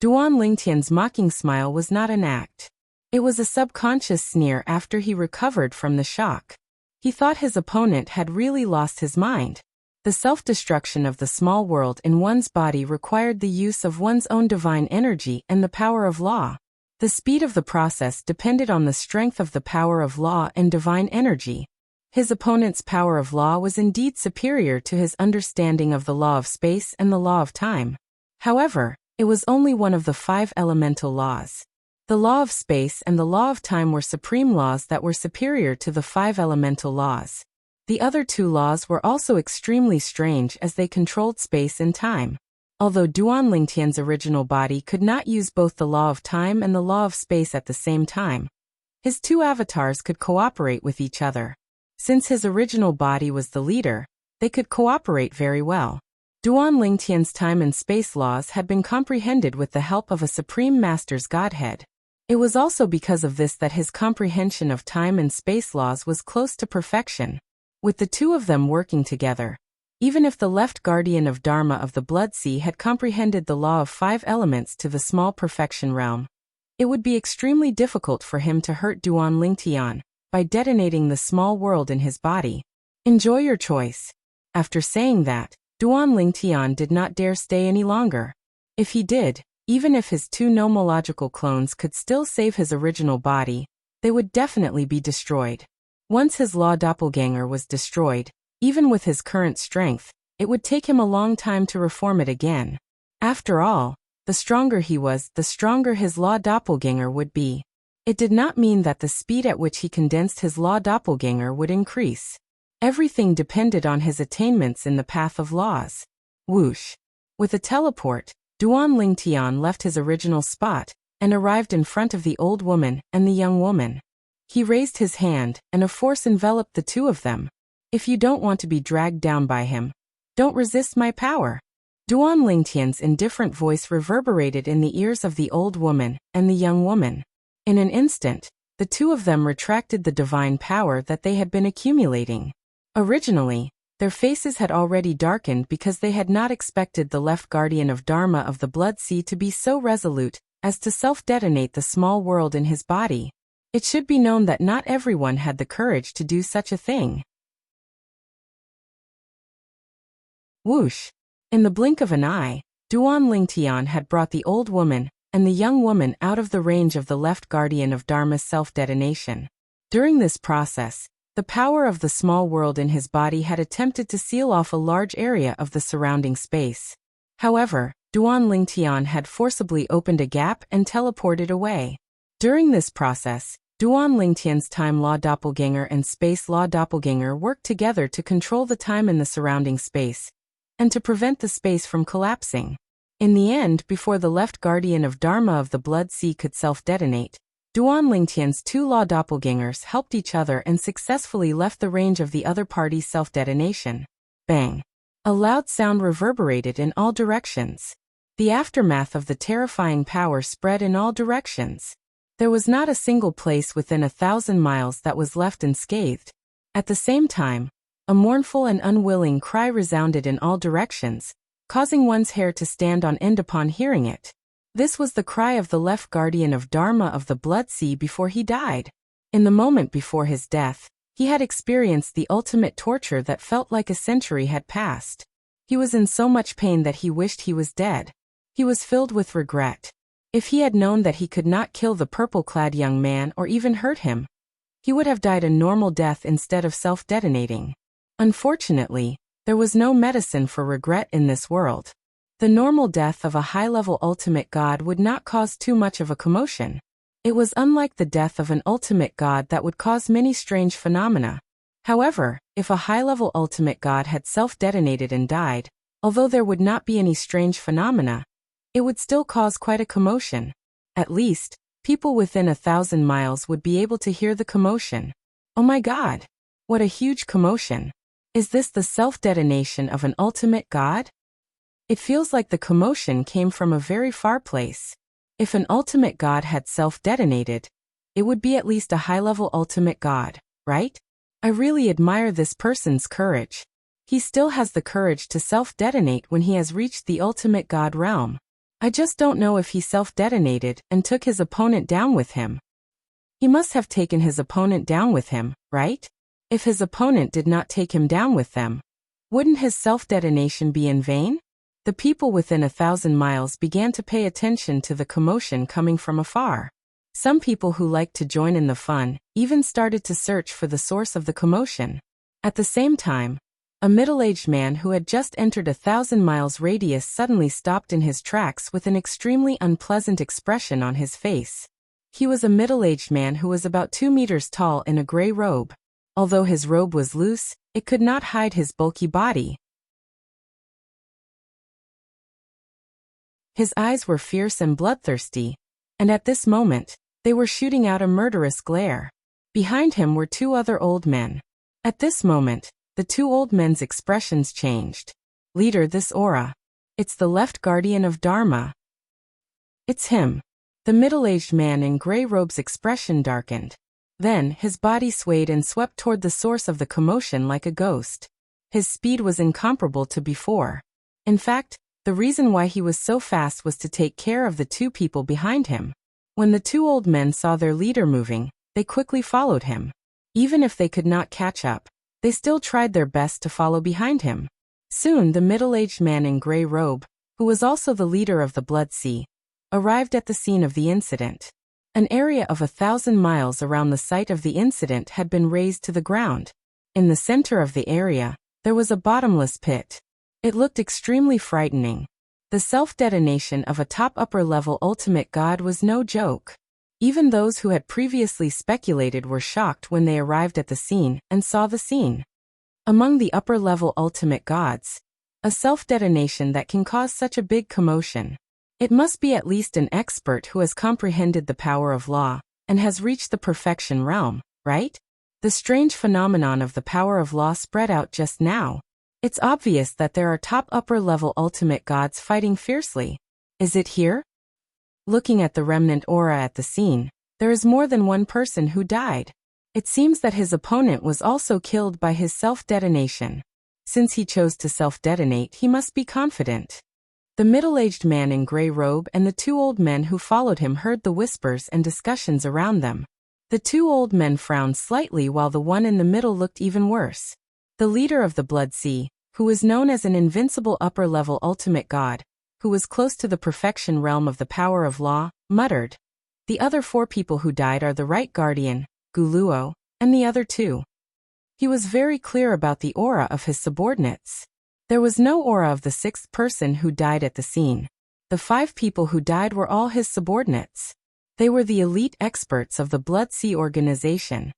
Duan Lingtian's mocking smile was not an act. It was a subconscious sneer after he recovered from the shock. He thought his opponent had really lost his mind. The self-destruction of the small world in one's body required the use of one's own divine energy and the power of law. The speed of the process depended on the strength of the power of law and divine energy. His opponent's power of law was indeed superior to his understanding of the law of space and the law of time. However, it was only one of the 5 elemental laws. The law of space and the law of time were supreme laws that were superior to the 5 elemental laws. The other 2 laws were also extremely strange as they controlled space and time. Although Duan Lingtian's original body could not use both the law of time and the law of space at the same time, his 2 avatars could cooperate with each other. Since his original body was the leader, they could cooperate very well. Duan Lingtian's time and space laws had been comprehended with the help of a Supreme Master's Godhead. It was also because of this that his comprehension of time and space laws was close to perfection. With the 2 of them working together, even if the left guardian of Dharma of the Blood Sea had comprehended the law of 5 elements to the small perfection realm, it would be extremely difficult for him to hurt Duan Lingtian by detonating the small world in his body. Enjoy your choice. After saying that, Duan Lingtian did not dare stay any longer. If he did, even if his 2 nomological clones could still save his original body, they would definitely be destroyed. Once his law doppelganger was destroyed, even with his current strength, it would take him a long time to reform it again. After all, the stronger he was, the stronger his law doppelganger would be. It did not mean that the speed at which he condensed his law doppelganger would increase. Everything depended on his attainments in the path of laws. Whoosh! With a teleport, Duan Lingtian left his original spot and arrived in front of the old woman and the young woman. He raised his hand, and a force enveloped the 2 of them. If you don't want to be dragged down by him, don't resist my power. Duan Lingtian's indifferent voice reverberated in the ears of the old woman and the young woman. In an instant, the 2 of them retracted the divine power that they had been accumulating. Originally, their faces had already darkened because they had not expected the left guardian of Dharma of the Blood Sea to be so resolute as to self-detonate the small world in his body. It should be known that not everyone had the courage to do such a thing. Whoosh! In the blink of an eye, Duan Lingtian had brought the old woman and the young woman out of the range of the left guardian of Dharma's self-detonation. During this process, the power of the small world in his body had attempted to seal off a large area of the surrounding space. However, Duan Lingtian had forcibly opened a gap and teleported away. During this process, Duan Lingtian's time law doppelganger and space law doppelganger worked together to control the time in the surrounding space, and to prevent the space from collapsing. In the end, before the left guardian of Dharma of the Blood Sea could self-detonate, Duan Lingtian's 2 law doppelgangers helped each other and successfully left the range of the other party's self-detonation. Bang! A loud sound reverberated in all directions. The aftermath of the terrifying power spread in all directions. There was not a single place within 1,000 miles that was left unscathed. At the same time, a mournful and unwilling cry resounded in all directions, causing one's hair to stand on end upon hearing it. This was the cry of the left guardian of Dharma of the Blood Sea before he died. In the moment before his death, he had experienced the ultimate torture that felt like a century had passed. He was in so much pain that he wished he was dead. He was filled with regret. If he had known that he could not kill the purple-clad young man or even hurt him, he would have died a normal death instead of self-detonating. Unfortunately, there was no medicine for regret in this world. The normal death of a high-level ultimate god would not cause too much of a commotion. It was unlike the death of an ultimate god that would cause many strange phenomena. However, if a high-level ultimate god had self-detonated and died, although there would not be any strange phenomena, it would still cause quite a commotion. At least, people within 1,000 miles would be able to hear the commotion. Oh my God! What a huge commotion! Is this the self-detonation of an ultimate god? It feels like the commotion came from a very far place. If an ultimate god had self-detonated, it would be at least a high-level ultimate god, right? I really admire this person's courage. He still has the courage to self-detonate when he has reached the ultimate god realm. I just don't know if he self-detonated and took his opponent down with him. He must have taken his opponent down with him, right? If his opponent did not take him down with them, wouldn't his self-detonation be in vain? The people within 1,000 miles began to pay attention to the commotion coming from afar. Some people who liked to join in the fun even started to search for the source of the commotion. At the same time, a middle-aged man who had just entered 1,000 miles radius suddenly stopped in his tracks with an extremely unpleasant expression on his face. He was a middle-aged man who was about 2 meters tall in a gray robe. Although his robe was loose, it could not hide his bulky body. His eyes were fierce and bloodthirsty, and at this moment, they were shooting out a murderous glare. Behind him were 2 other old men. At this moment, the 2 old men's expressions changed. Leader, this aura. It's the left guardian of Dharma. It's him. The middle-aged man in gray robe's expression darkened. Then, his body swayed and swept toward the source of the commotion like a ghost. His speed was incomparable to before. In fact, the reason why he was so fast was to take care of the 2 people behind him. When the 2 old men saw their leader moving, they quickly followed him. Even if they could not catch up, they still tried their best to follow behind him. Soon the middle-aged man in gray robe, who was also the leader of the Blood Sea, arrived at the scene of the incident. An area of 1,000 miles around the site of the incident had been razed to the ground. In the center of the area, there was a bottomless pit. It looked extremely frightening. The self-detonation of a top upper-level ultimate god was no joke. Even those who had previously speculated were shocked when they arrived at the scene and saw the scene. Among the upper-level ultimate gods, a self-detonation that can cause such a big commotion. It must be at least an expert who has comprehended the power of law and has reached the perfection realm, right? The strange phenomenon of the power of law spread out just now. It's obvious that there are top upper-level ultimate gods fighting fiercely. Is it here? Looking at the remnant aura at the scene, there is more than one person who died. It seems that his opponent was also killed by his self-detonation. Since he chose to self-detonate, he must be confident. The middle-aged man in gray robe and the 2 old men who followed him heard the whispers and discussions around them. The 2 old men frowned slightly while the one in the middle looked even worse. The leader of the Blood Sea, who was known as an invincible upper-level ultimate god, who was close to the perfection realm of the power of law, muttered. The other 4 people who died are the right guardian, Guluo, and the other 2. He was very clear about the aura of his subordinates. There was no aura of the 6th person who died at the scene. The 5 people who died were all his subordinates. They were the elite experts of the Blood Sea organization.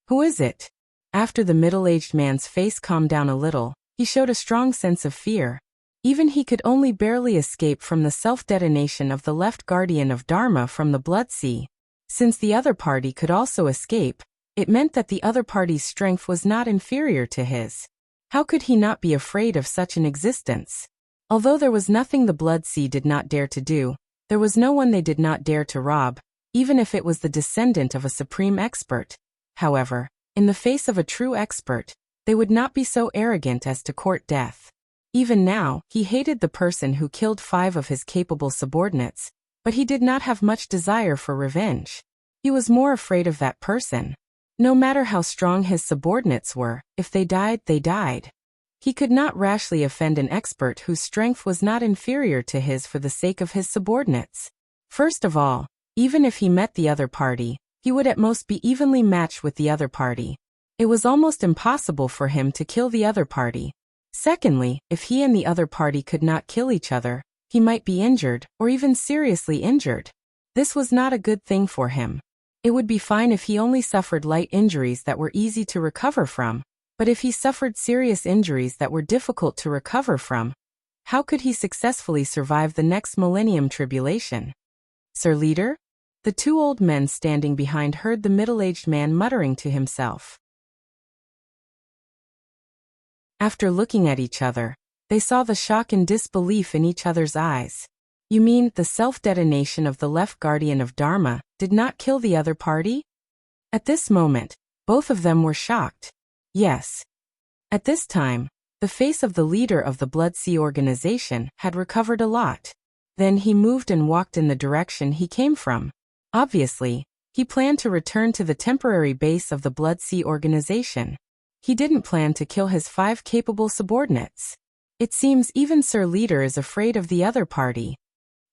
Who is it? After the middle-aged man's face calmed down a little, he showed a strong sense of fear. Even he could only barely escape from the self-detonation of the left guardian of Dharma from the Blood Sea. Since the other party could also escape, it meant that the other party's strength was not inferior to his. How could he not be afraid of such an existence? Although there was nothing the Blood Sea did not dare to do, there was no one they did not dare to rob, even if it was the descendant of a supreme expert. However, in the face of a true expert, they would not be so arrogant as to court death. Even now, he hated the person who killed 5 of his capable subordinates, but he did not have much desire for revenge. He was more afraid of that person. No matter how strong his subordinates were, if they died, they died. He could not rashly offend an expert whose strength was not inferior to his for the sake of his subordinates. First of all, even if he met the other party, he would at most be evenly matched with the other party. It was almost impossible for him to kill the other party. Secondly, if he and the other party could not kill each other, he might be injured, or even seriously injured. This was not a good thing for him. It would be fine if he only suffered light injuries that were easy to recover from, but if he suffered serious injuries that were difficult to recover from, how could he successfully survive the next millennium tribulation? Sir Leader? The 2 old men standing behind heard the middle-aged man muttering to himself. After looking at each other, they saw the shock and disbelief in each other's eyes. You mean the self-detonation of the left guardian of Dharma did not kill the other party? At this moment, both of them were shocked. Yes. At this time, the face of the leader of the Blood Sea organization had recovered a lot. Then he moved and walked in the direction he came from. Obviously, He planned to return to the temporary base of the Blood Sea organization. He didn't plan to kill his 5 capable subordinates. It seems even Sir Leader is afraid of the other party.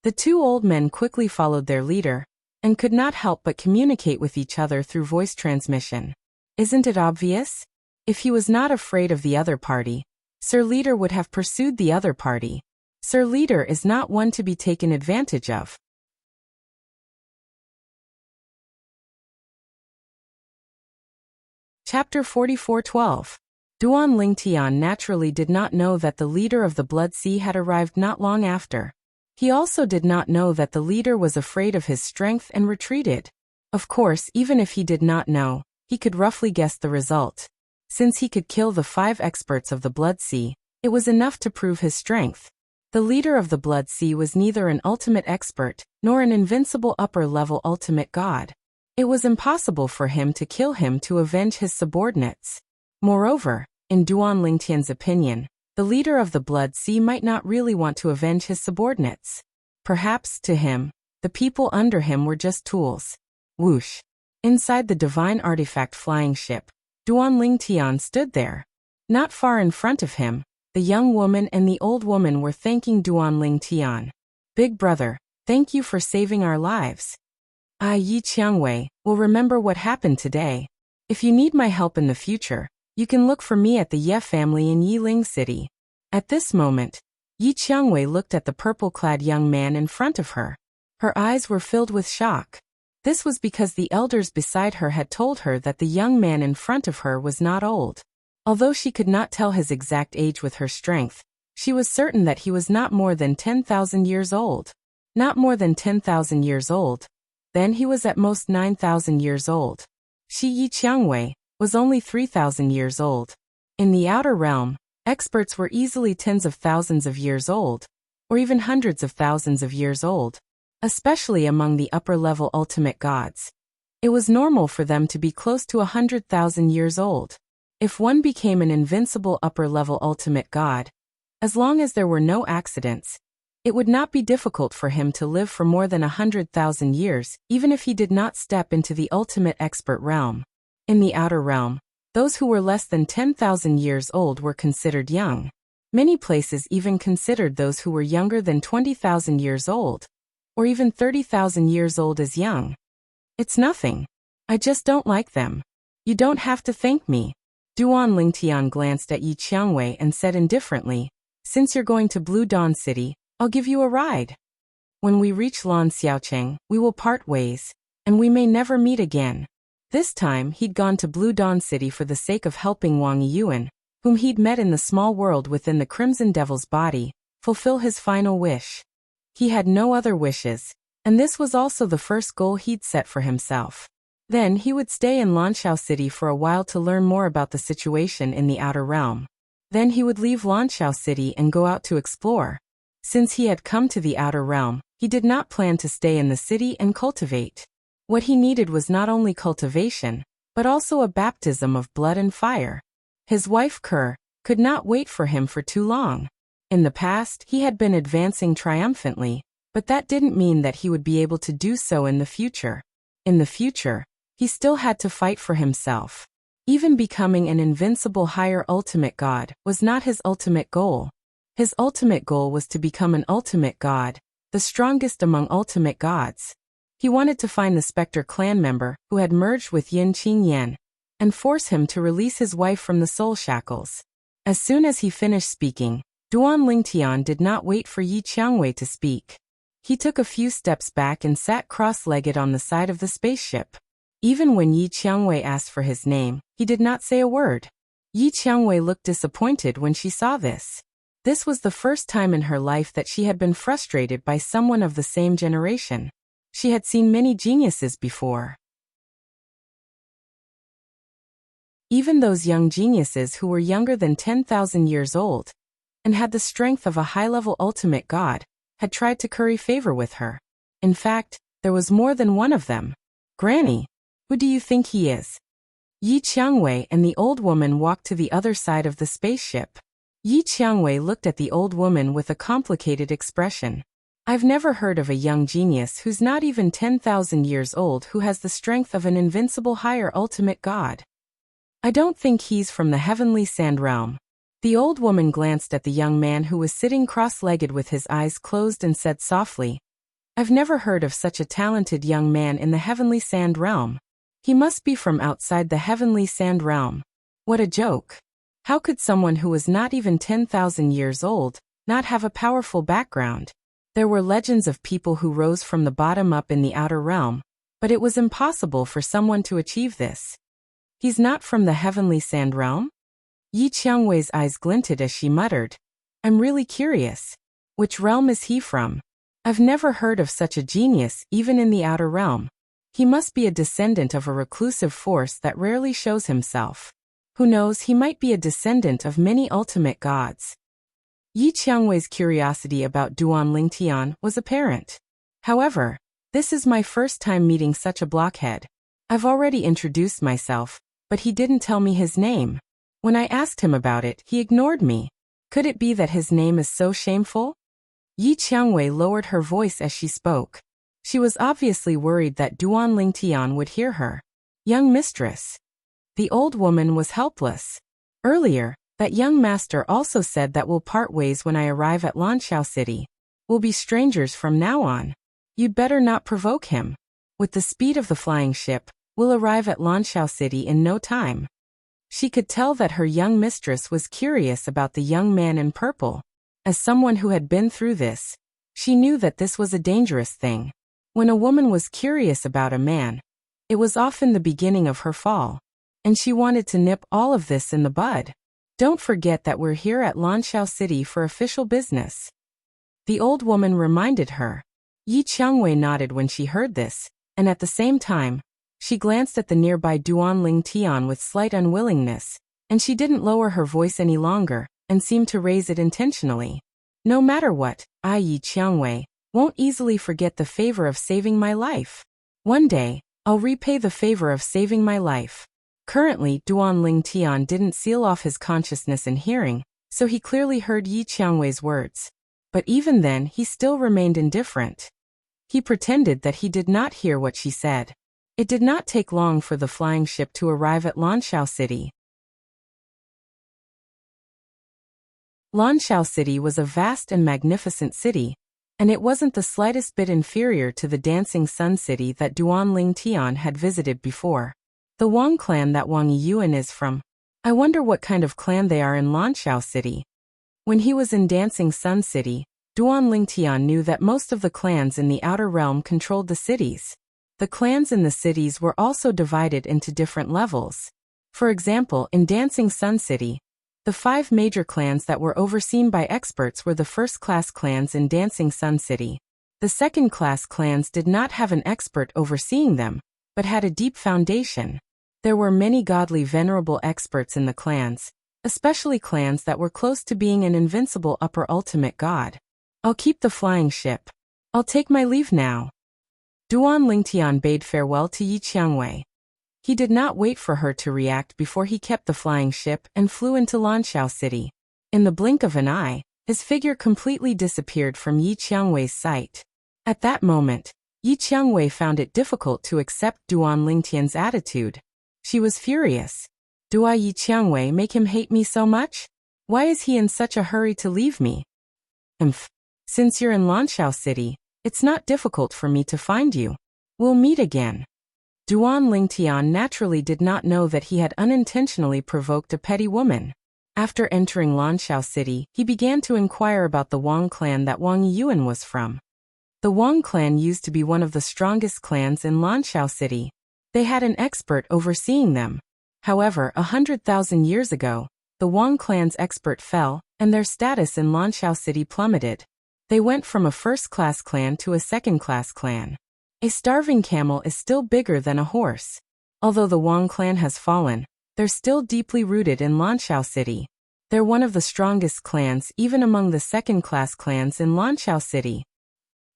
The 2 old men quickly followed their leader, and could not help but communicate with each other through voice transmission. Isn't it obvious? If he was not afraid of the other party, Sir Leader would have pursued the other party. Sir Leader is not one to be taken advantage of. Chapter 44:12. Duan Lingtian naturally did not know that the leader of the Blood Sea had arrived not long after. He also did not know that the leader was afraid of his strength and retreated. Of course, even if he did not know, he could roughly guess the result. Since he could kill the 5 experts of the Blood Sea, it was enough to prove his strength. The leader of the Blood Sea was neither an ultimate expert, nor an invincible upper-level ultimate god. It was impossible for him to kill him to avenge his subordinates. Moreover, in Duan Lingtian's opinion, the leader of the Blood Sea might not really want to avenge his subordinates. Perhaps, to him, the people under him were just tools. Whoosh! Inside the divine artifact flying ship, Duan Lingtian stood there. Not far in front of him, the young woman and the old woman were thanking Duan Lingtian. Big brother, thank you for saving our lives. I, Yi Qiangwei, will remember what happened today. If you need my help in the future, you can look for me at the Ye family in Yiling City. At this moment, Yi Qiangwei looked at the purple-clad young man in front of her. Her eyes were filled with shock. This was because the elders beside her had told her that the young man in front of her was not old. Although she could not tell his exact age with her strength, she was certain that he was not more than 10,000 years old. Not more than 10,000 years old. Then he was at most 9,000 years old. She Yi Qiangwei was only 3,000 years old. In the outer realm, experts were easily tens of thousands of years old, or even hundreds of thousands of years old, especially among the upper-level ultimate gods. It was normal for them to be close to 100,000 years old. If one became an invincible upper-level ultimate god, as long as there were no accidents, it would not be difficult for him to live for more than 100,000 years, even if he did not step into the ultimate expert realm. In the outer realm, those who were less than 10,000 years old were considered young. Many places even considered those who were younger than 20,000 years old, or even 30,000 years old as young. It's nothing. I just don't like them. You don't have to thank me. Duan Lingtian glanced at Yi Qiangwei and said indifferently, since you're going to Blue Dawn City, I'll give you a ride. When we reach Lan Xiaocheng, we will part ways, and we may never meet again. This time he'd gone to Blue Dawn City for the sake of helping Wang Yuan, whom he'd met in the small world within the Crimson Devil's body, fulfill his final wish. He had no other wishes, and this was also the first goal he'd set for himself. Then he would stay in Lanshao City for a while to learn more about the situation in the outer realm. Then he would leave Lanshao City and go out to explore. Since he had come to the outer realm, he did not plan to stay in the city and cultivate. What he needed was not only cultivation, but also a baptism of blood and fire. His wife Kerr could not wait for him for too long. In the past, he had been advancing triumphantly, but that didn't mean that he would be able to do so in the future. In the future, he still had to fight for himself. Even becoming an invincible higher ultimate god was not his ultimate goal. His ultimate goal was to become an ultimate god, the strongest among ultimate gods. He wanted to find the Spectre clan member who had merged with Yin Qingyan, and force him to release his wife from the soul shackles. As soon as he finished speaking, Duan Lingtian did not wait for Yi Qiangwei to speak. He took a few steps back and sat cross-legged on the side of the spaceship. Even when Yi Qiangwei asked for his name, he did not say a word. Yi Qiangwei looked disappointed when she saw this. This was the first time in her life that she had been frustrated by someone of the same generation. She had seen many geniuses before. Even those young geniuses who were younger than 10,000 years old, and had the strength of a high-level ultimate god, had tried to curry favor with her. In fact, there was more than one of them. Granny, who do you think he is? Yi Qiangwei and the old woman walked to the other side of the spaceship. Yi Qiangwei looked at the old woman with a complicated expression. I've never heard of a young genius who's not even 10,000 years old who has the strength of an invincible higher ultimate god. I don't think he's from the heavenly sand realm. The old woman glanced at the young man who was sitting cross-legged with his eyes closed and said softly, I've never heard of such a talented young man in the heavenly sand realm. He must be from outside the heavenly sand realm. What a joke. How could someone who was not even 10,000 years old not have a powerful background? There were legends of people who rose from the bottom up in the outer realm, but it was impossible for someone to achieve this. He's not from the heavenly sand realm? Yi Qiangwei's eyes glinted as she muttered, I'm really curious. Which realm is he from? I've never heard of such a genius even in the outer realm. He must be a descendant of a reclusive force that rarely shows himself. Who knows, he might be a descendant of many ultimate gods. Yi Qiangwei's curiosity about Duan Lingtian was apparent. However, this is my first time meeting such a blockhead. I've already introduced myself, but he didn't tell me his name. When I asked him about it, he ignored me. Could it be that his name is so shameful? Yi Qiangwei lowered her voice as she spoke. She was obviously worried that Duan Lingtian would hear her. Young mistress. The old woman was helpless. Earlier, that young master also said that we'll part ways when I arrive at Lanshao City. We'll be strangers from now on. You'd better not provoke him. With the speed of the flying ship, we'll arrive at Lanshao City in no time. She could tell that her young mistress was curious about the young man in purple. As someone who had been through this, she knew that this was a dangerous thing. When a woman was curious about a man, it was often the beginning of her fall. And she wanted to nip all of this in the bud. Don't forget that we're here at Lanshao City for official business. The old woman reminded her. Yi Qiangwei nodded when she heard this, and at the same time, she glanced at the nearby Duan Lingtian with slight unwillingness, and she didn't lower her voice any longer, and seemed to raise it intentionally. No matter what, I, Yi Qiangwei, won't easily forget the favor of saving my life. One day, I'll repay the favor of saving my life. Currently, Duan Lingtian didn't seal off his consciousness and hearing, so he clearly heard Yi Qiangwei's words. But even then, he still remained indifferent. He pretended that he did not hear what she said. It did not take long for the flying ship to arrive at Lanshao City. Lanshao City was a vast and magnificent city, and it wasn't the slightest bit inferior to the Dancing Sun City that Duan Lingtian had visited before. The Wang clan that Wang Yuan is from. I wonder what kind of clan they are in Lanshao City. When he was in Dancing Sun City, Duan Lingtian knew that most of the clans in the outer realm controlled the cities. The clans in the cities were also divided into different levels. For example, in Dancing Sun City, the 5 major clans that were overseen by experts were the first-class clans in Dancing Sun City. The second-class clans did not have an expert overseeing them, but had a deep foundation. There were many godly venerable experts in the clans, especially clans that were close to being an invincible upper ultimate god. I'll keep the flying ship. I'll take my leave now. Duan Lingtian bade farewell to Yi Qiangwei. He did not wait for her to react before he kept the flying ship and flew into Lanshao City. In the blink of an eye, his figure completely disappeared from Yi Qiangwei's sight. At that moment, Yi Qiangwei found it difficult to accept Duan Lingtian's attitude. She was furious. Do I, Yi Qiangwei, make him hate me so much? Why is he in such a hurry to leave me? Since you're in Lanshao City, it's not difficult for me to find you. We'll meet again. Duan Lingtian naturally did not know that he had unintentionally provoked a petty woman. After entering Lanshao City, he began to inquire about the Wang clan that Wang Yuan was from. The Wang clan used to be one of the strongest clans in Lanshao City. They had an expert overseeing them. However, 100,000 years ago, the Wang clan's expert fell, and their status in Lanshao City plummeted. They went from a first-class clan to a second-class clan. A starving camel is still bigger than a horse. Although the Wang clan has fallen, they're still deeply rooted in Lanshao City. They're one of the strongest clans even among the second-class clans in Lanshao City.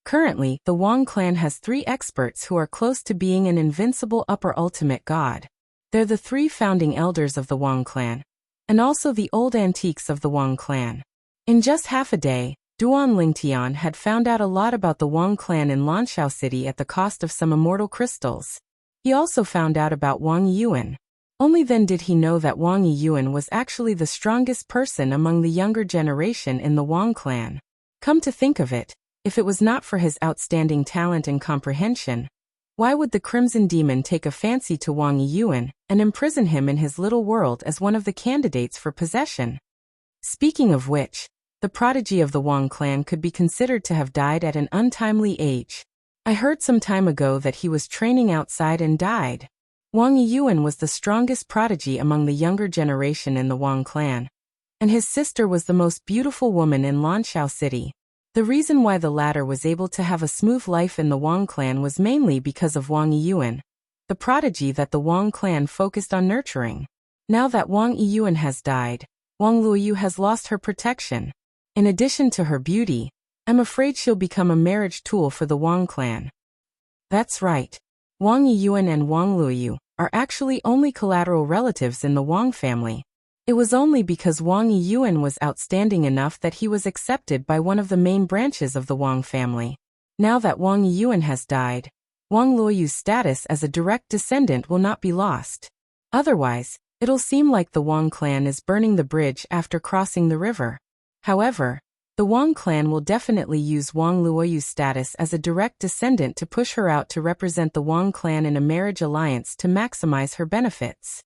Currently, the Wang clan has 3 experts who are close to being an invincible upper ultimate god. They're the 3 founding elders of the Wang clan, and also the old antiques of the Wang clan. In just half a day, Duan Lingtian had found out a lot about the Wang clan in Lanshao City at the cost of some immortal crystals. He also found out about Wang Yuan. Only then did he know that Wang Yuan was actually the strongest person among the younger generation in the Wang clan. Come to think of it, if it was not for his outstanding talent and comprehension, why would the Crimson Demon take a fancy to Wang Yuan and imprison him in his little world as one of the candidates for possession? Speaking of which, the prodigy of the Wang clan could be considered to have died at an untimely age. I heard some time ago that he was training outside and died. Wang Yuan was the strongest prodigy among the younger generation in the Wang clan, and his sister was the most beautiful woman in Lanshao City. The reason why the latter was able to have a smooth life in the Wang clan was mainly because of Wang Yuan, the prodigy that the Wang clan focused on nurturing. Now that Wang Yuan has died, Wang Luoyu has lost her protection. In addition to her beauty, I'm afraid she'll become a marriage tool for the Wang clan. That's right. Wang Yuan and Wang Luoyu are actually only collateral relatives in the Wang family. It was only because Wang Yuan was outstanding enough that he was accepted by one of the main branches of the Wang family. Now that Wang Yuan has died, Wang Luoyu's status as a direct descendant will not be lost. Otherwise, it'll seem like the Wang clan is burning the bridge after crossing the river. However, the Wang clan will definitely use Wang Luoyu's status as a direct descendant to push her out to represent the Wang clan in a marriage alliance to maximize her benefits.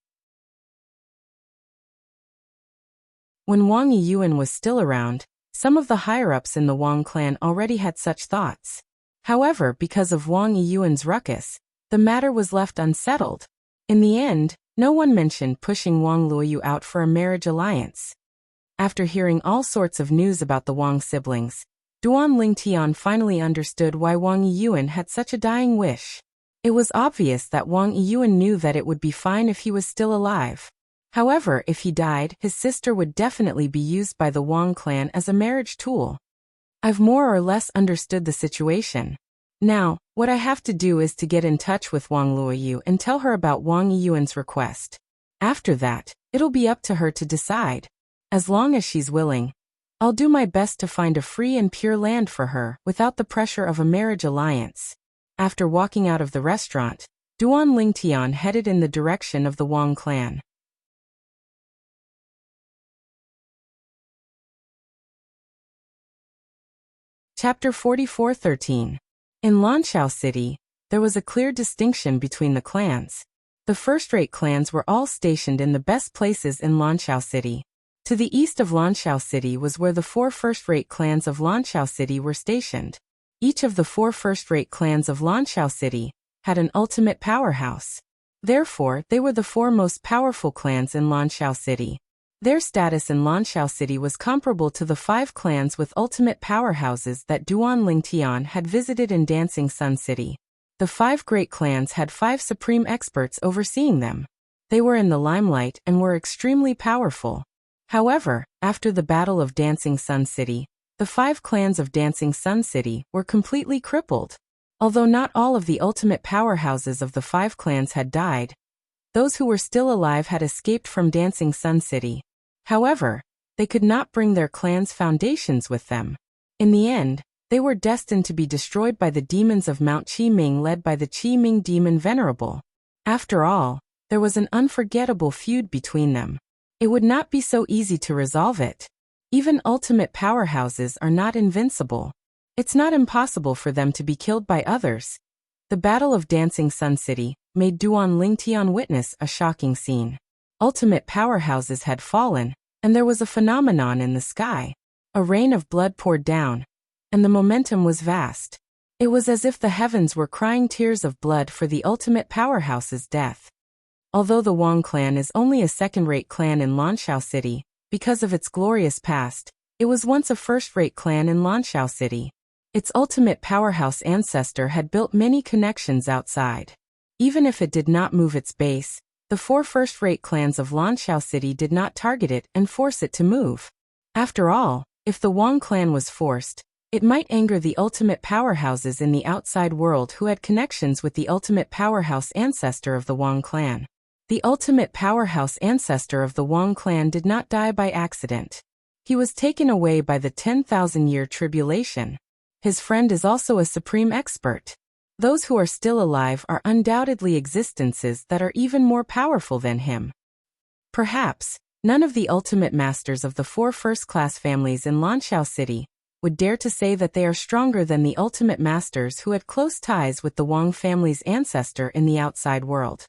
When Wang Yuan was still around, some of the higher-ups in the Wang clan already had such thoughts. However, because of Wang Yuan's ruckus, the matter was left unsettled. In the end, no one mentioned pushing Wang Luoyu out for a marriage alliance. After hearing all sorts of news about the Wang siblings, Duan Lingtian finally understood why Wang Yuan had such a dying wish. It was obvious that Wang Yuan knew that it would be fine if he was still alive. However, if he died, his sister would definitely be used by the Wang clan as a marriage tool. I've more or less understood the situation. Now, what I have to do is to get in touch with Wang Luoyu and tell her about Wang Yuan's request. After that, it'll be up to her to decide. As long as she's willing, I'll do my best to find a free and pure land for her without the pressure of a marriage alliance. After walking out of the restaurant, Duan Lingtian headed in the direction of the Wang clan. Chapter 44:13. In Lanshao City, there was a clear distinction between the clans. The first-rate clans were all stationed in the best places in Lanshao City. To the east of Lanshao City was where the 4 first-rate clans of Lanshao City were stationed. Each of the 4 first-rate clans of Lanshao City had an ultimate powerhouse. Therefore, they were the 4 most powerful clans in Lanshao City. Their status in Lanshao City was comparable to the 5 clans with ultimate powerhouses that Duan Lingtian had visited in Dancing Sun City. The 5 great clans had 5 supreme experts overseeing them. They were in the limelight and were extremely powerful. However, after the Battle of Dancing Sun City, the 5 clans of Dancing Sun City were completely crippled. Although not all of the ultimate powerhouses of the 5 clans had died, those who were still alive had escaped from Dancing Sun City. However, they could not bring their clan's foundations with them. In the end, they were destined to be destroyed by the demons of Mount Qiming led by the Qiming demon Venerable. After all, there was an unforgettable feud between them. It would not be so easy to resolve it. Even ultimate powerhouses are not invincible. It's not impossible for them to be killed by others. The Battle of Dancing Sun City made Duan Lingtian witness a shocking scene. Ultimate powerhouses had fallen, and there was a phenomenon in the sky. A rain of blood poured down, and the momentum was vast. It was as if the heavens were crying tears of blood for the ultimate powerhouse's death. Although the Wang clan is only a second-rate clan in Lanshao City, because of its glorious past, it was once a first-rate clan in Lanshao City. Its ultimate powerhouse ancestor had built many connections outside. Even if it did not move its base, the 4 first-rate clans of Lanshao City did not target it and force it to move. After all, if the Wang clan was forced, it might anger the ultimate powerhouses in the outside world who had connections with the ultimate powerhouse ancestor of the Wang clan. The ultimate powerhouse ancestor of the Wang clan did not die by accident. He was taken away by the 10,000-year tribulation. His friend is also a supreme expert. Those who are still alive are undoubtedly existences that are even more powerful than him. Perhaps, none of the ultimate masters of the 4 first-class families in Lanshao City would dare to say that they are stronger than the ultimate masters who had close ties with the Wang family's ancestor in the outside world.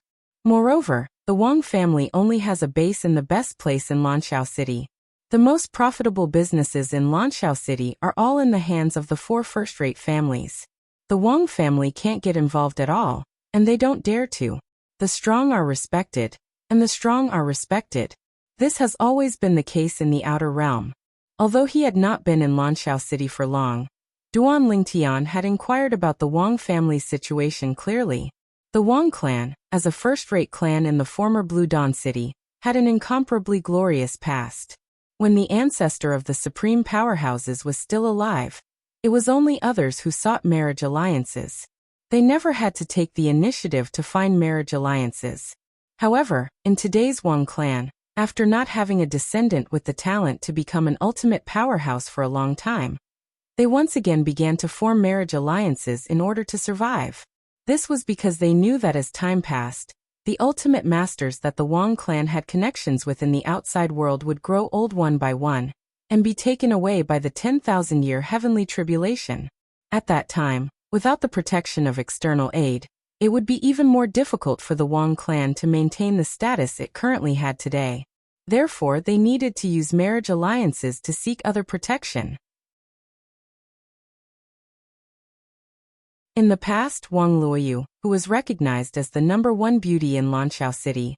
Moreover, the Wang family only has a base in the best place in Lanshao City. The most profitable businesses in Lanshao City are all in the hands of the 4 first-rate families. The Wang family can't get involved at all, and they don't dare to. The strong are respected, and the strong are respected. This has always been the case in the outer realm. Although he had not been in Lanshao City for long, Duan Lingtian had inquired about the Wang family's situation clearly. The Wang clan, as a first-rate clan in the former Blue Dawn City, had an incomparably glorious past. When the ancestor of the supreme powerhouses was still alive, it was only others who sought marriage alliances. They never had to take the initiative to find marriage alliances. However, in today's Wang clan, after not having a descendant with the talent to become an ultimate powerhouse for a long time, they once again began to form marriage alliances in order to survive. This was because they knew that as time passed, the ultimate masters that the Wang clan had connections with in the outside world would grow old one by one, and be taken away by the 10,000-year heavenly tribulation. At that time, without the protection of external aid, it would be even more difficult for the Wang clan to maintain the status it currently had today. Therefore, they needed to use marriage alliances to seek other protection. In the past, Wang Luoyu, who was recognized as the #1 beauty in Lanshao City,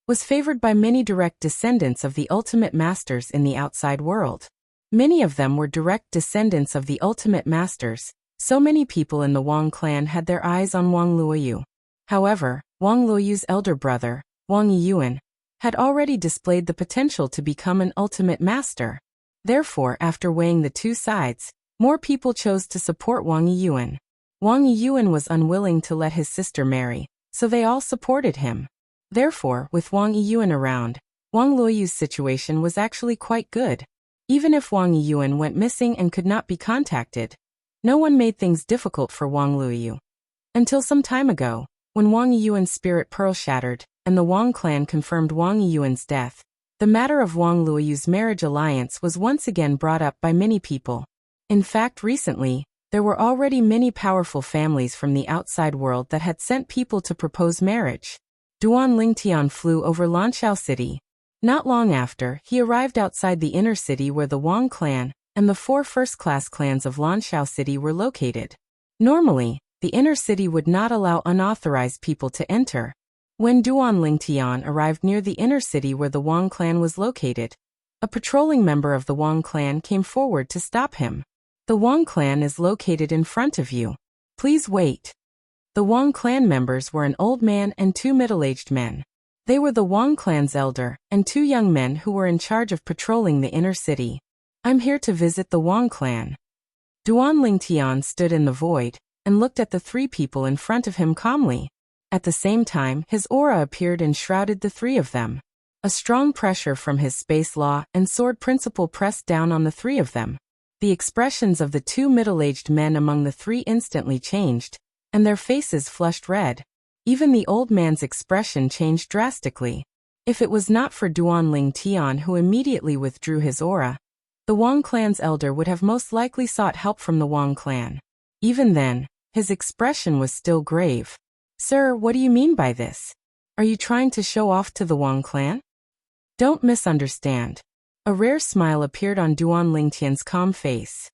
was favored by many direct descendants of the ultimate masters in the outside world. Many of them were direct descendants of the ultimate masters. So many people in the Wang clan had their eyes on Wang Luoyu. However, Wang Luoyu's elder brother, Wang Yiyuan, had already displayed the potential to become an ultimate master. Therefore, after weighing the two sides, more people chose to support Wang Yiyuan. Wang Yiyuan was unwilling to let his sister marry, so they all supported him. Therefore, with Wang Yiyuan around, Wang Luoyu's situation was actually quite good. Even if Wang Yiyuan went missing and could not be contacted, no one made things difficult for Wang Luoyu. Until some time ago, when Wang Yiyuan's spirit pearl shattered, and the Wang clan confirmed Wang Yiyuan's death, the matter of Wang Luoyu's marriage alliance was once again brought up by many people. In fact, recently, there were already many powerful families from the outside world that had sent people to propose marriage. Duan Lingtian flew over Lanshao City. Not long after, he arrived outside the inner city where the Wang clan and the 4 first-class clans of Lanshao City were located. Normally, the inner city would not allow unauthorized people to enter. When Duan Lingtian arrived near the inner city where the Wang clan was located, a patrolling member of the Wang clan came forward to stop him. The Wang clan is located in front of you. Please wait. The Wang clan members were an old man and 2 middle-aged men. They were the Wang clan's elder and 2 young men who were in charge of patrolling the inner city. I'm here to visit the Wang clan. Duan Lingtian stood in the void and looked at the 3 people in front of him calmly. At the same time, his aura appeared and shrouded the 3 of them. A strong pressure from his space law and sword principle pressed down on the 3 of them. The expressions of the 2 middle-aged men among the 3 instantly changed, and their faces flushed red. Even the old man's expression changed drastically. If it was not for Duan Lingtian who immediately withdrew his aura, the Wang clan's elder would have most likely sought help from the Wang clan. Even then, his expression was still grave. Sir, what do you mean by this? Are you trying to show off to the Wang clan? Don't misunderstand. A rare smile appeared on Duan Lingtian's calm face.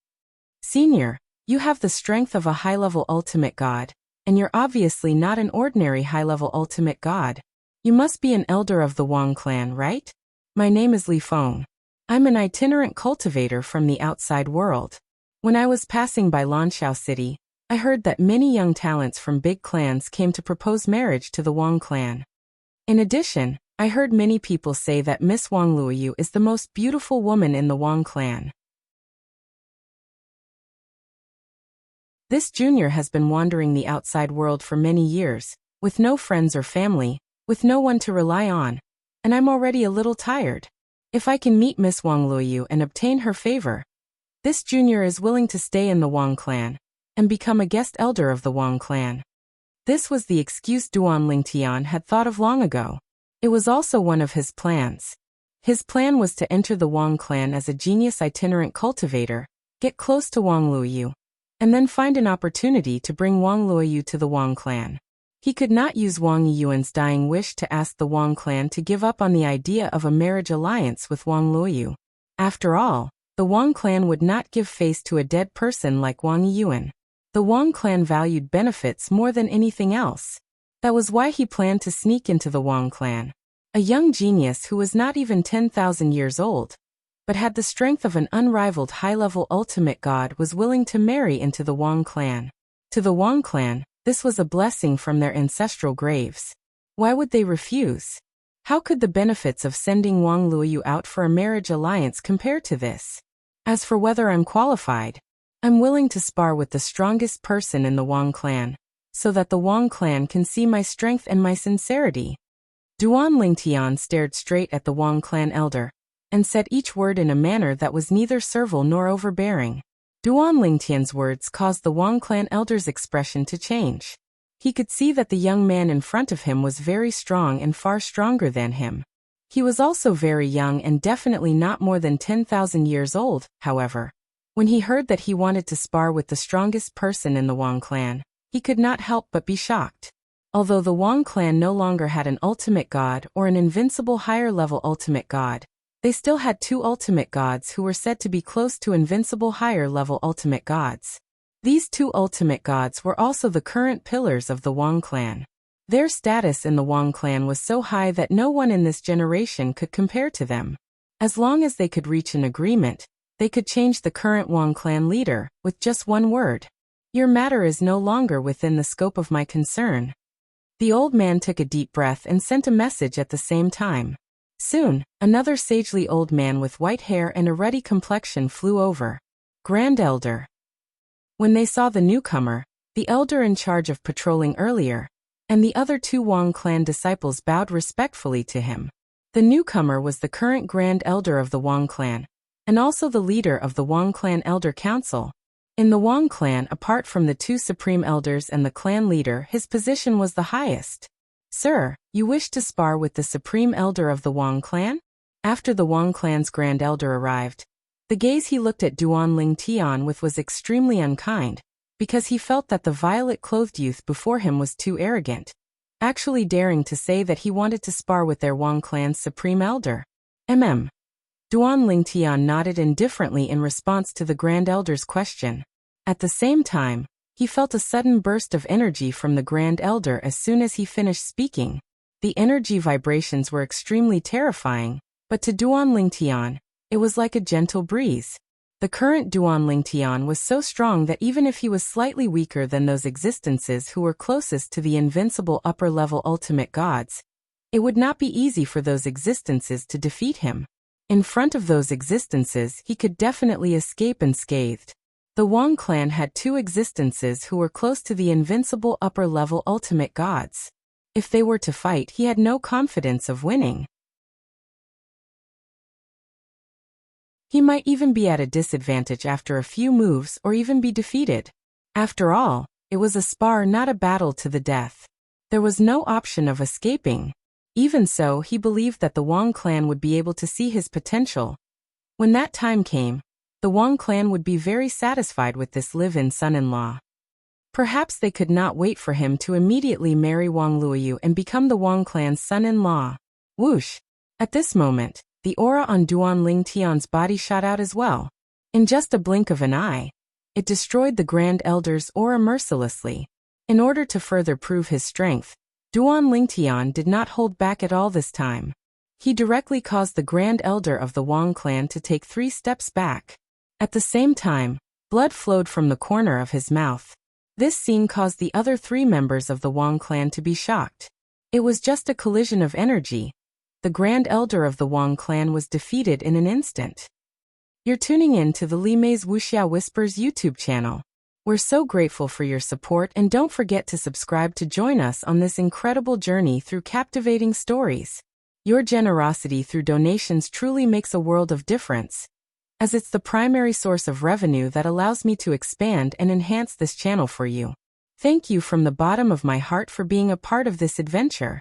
Senior, you have the strength of a high-level ultimate god, and you're obviously not an ordinary high-level ultimate god. You must be an elder of the Wang clan, right? My name is Li Feng. I'm an itinerant cultivator from the outside world. When I was passing by Lanshao City, I heard that many young talents from big clans came to propose marriage to the Wang clan. In addition, I heard many people say that Miss Wang Luoyu is the most beautiful woman in the Wang clan. This junior has been wandering the outside world for many years, with no friends or family, with no one to rely on, and I'm already a little tired. If I can meet Miss Wang Luoyu and obtain her favor, this junior is willing to stay in the Wang clan and become a guest elder of the Wang clan. This was the excuse Duan Lingtian had thought of long ago. It was also one of his plans. His plan was to enter the Wang clan as a genius itinerant cultivator, get close to Wang Luoyu, and then find an opportunity to bring Wang Luoyu to the Wang clan. He could not use Wang Yiyuan's dying wish to ask the Wang clan to give up on the idea of a marriage alliance with Wang Luoyu. After all, the Wang clan would not give face to a dead person like Wang Yiyuan. The Wang clan valued benefits more than anything else. That was why he planned to sneak into the Wang clan. A young genius who was not even 10,000 years old, but had the strength of an unrivaled high-level ultimate god, was willing to marry into the Wang clan. To the Wang clan, this was a blessing from their ancestral graves. Why would they refuse? How could the benefits of sending Wang Luoyu out for a marriage alliance compare to this? As for whether I'm qualified, I'm willing to spar with the strongest person in the Wang clan, so that the Wang clan can see my strength and my sincerity. Duan Lingtian stared straight at the Wang clan elder, and said each word in a manner that was neither servile nor overbearing. Duan Lingtian's words caused the Wang clan elder's expression to change. He could see that the young man in front of him was very strong and far stronger than him. He was also very young and definitely not more than 10,000 years old, however. When he heard that he wanted to spar with the strongest person in the Wang clan, he could not help but be shocked. Although the Wang clan no longer had an ultimate god or an invincible higher-level ultimate god, they still had two ultimate gods who were said to be close to invincible higher-level ultimate gods. These two ultimate gods were also the current pillars of the Wang clan. Their status in the Wang clan was so high that no one in this generation could compare to them. As long as they could reach an agreement, they could change the current Wang clan leader with just one word. Your matter is no longer within the scope of my concern. The old man took a deep breath and sent a message at the same time. Soon, another sagely old man with white hair and a ruddy complexion flew over. Grand Elder. When they saw the newcomer, the elder in charge of patrolling earlier, and the other two Wang clan disciples bowed respectfully to him. The newcomer was the current Grand Elder of the Wang clan, and also the leader of the Wang clan Elder Council. In the Wang clan, apart from the two supreme elders and the clan leader, his position was the highest. Sir, you wish to spar with the supreme elder of the Wang clan? After the Wang clan's Grand Elder arrived, the gaze he looked at Duan Lingtian with was extremely unkind, because he felt that the violet-clothed youth before him was too arrogant, actually daring to say that he wanted to spar with their Wang clan's supreme elder. Duan Lingtian nodded indifferently in response to the Grand Elder's question. At the same time, he felt a sudden burst of energy from the Grand Elder as soon as he finished speaking. The energy vibrations were extremely terrifying, but to Duan Lingtian, it was like a gentle breeze. The current Duan Lingtian was so strong that even if he was slightly weaker than those existences who were closest to the invincible upper-level ultimate gods, it would not be easy for those existences to defeat him. In front of those existences, he could definitely escape unscathed. The Wang clan had two existences who were close to the invincible upper-level ultimate gods. If they were to fight, he had no confidence of winning. He might even be at a disadvantage after a few moves or even be defeated. After all, it was a spar, not a battle to the death. There was no option of escaping. Even so, he believed that the Wang clan would be able to see his potential. When that time came, the Wang clan would be very satisfied with this live-in son-in-law. Perhaps they could not wait for him to immediately marry Wang Luoyu and become the Wang clan's son-in-law. Whoosh! At this moment, the aura on Duan Lingtian's body shot out as well. In just a blink of an eye, it destroyed the Grand Elder's aura mercilessly. In order to further prove his strength, Duan Lingtian did not hold back at all this time. He directly caused the Grand Elder of the Wang clan to take 3 steps back. At the same time, blood flowed from the corner of his mouth. This scene caused the other 3 members of the Wang clan to be shocked. It was just a collision of energy. The Grand Elder of the Wang clan was defeated in an instant. You're tuning in to the Li Mei's Wuxia Whispers YouTube channel. We're so grateful for your support, and don't forget to subscribe to join us on this incredible journey through captivating stories. Your generosity through donations truly makes a world of difference, as it's the primary source of revenue that allows me to expand and enhance this channel for you. Thank you from the bottom of my heart for being a part of this adventure.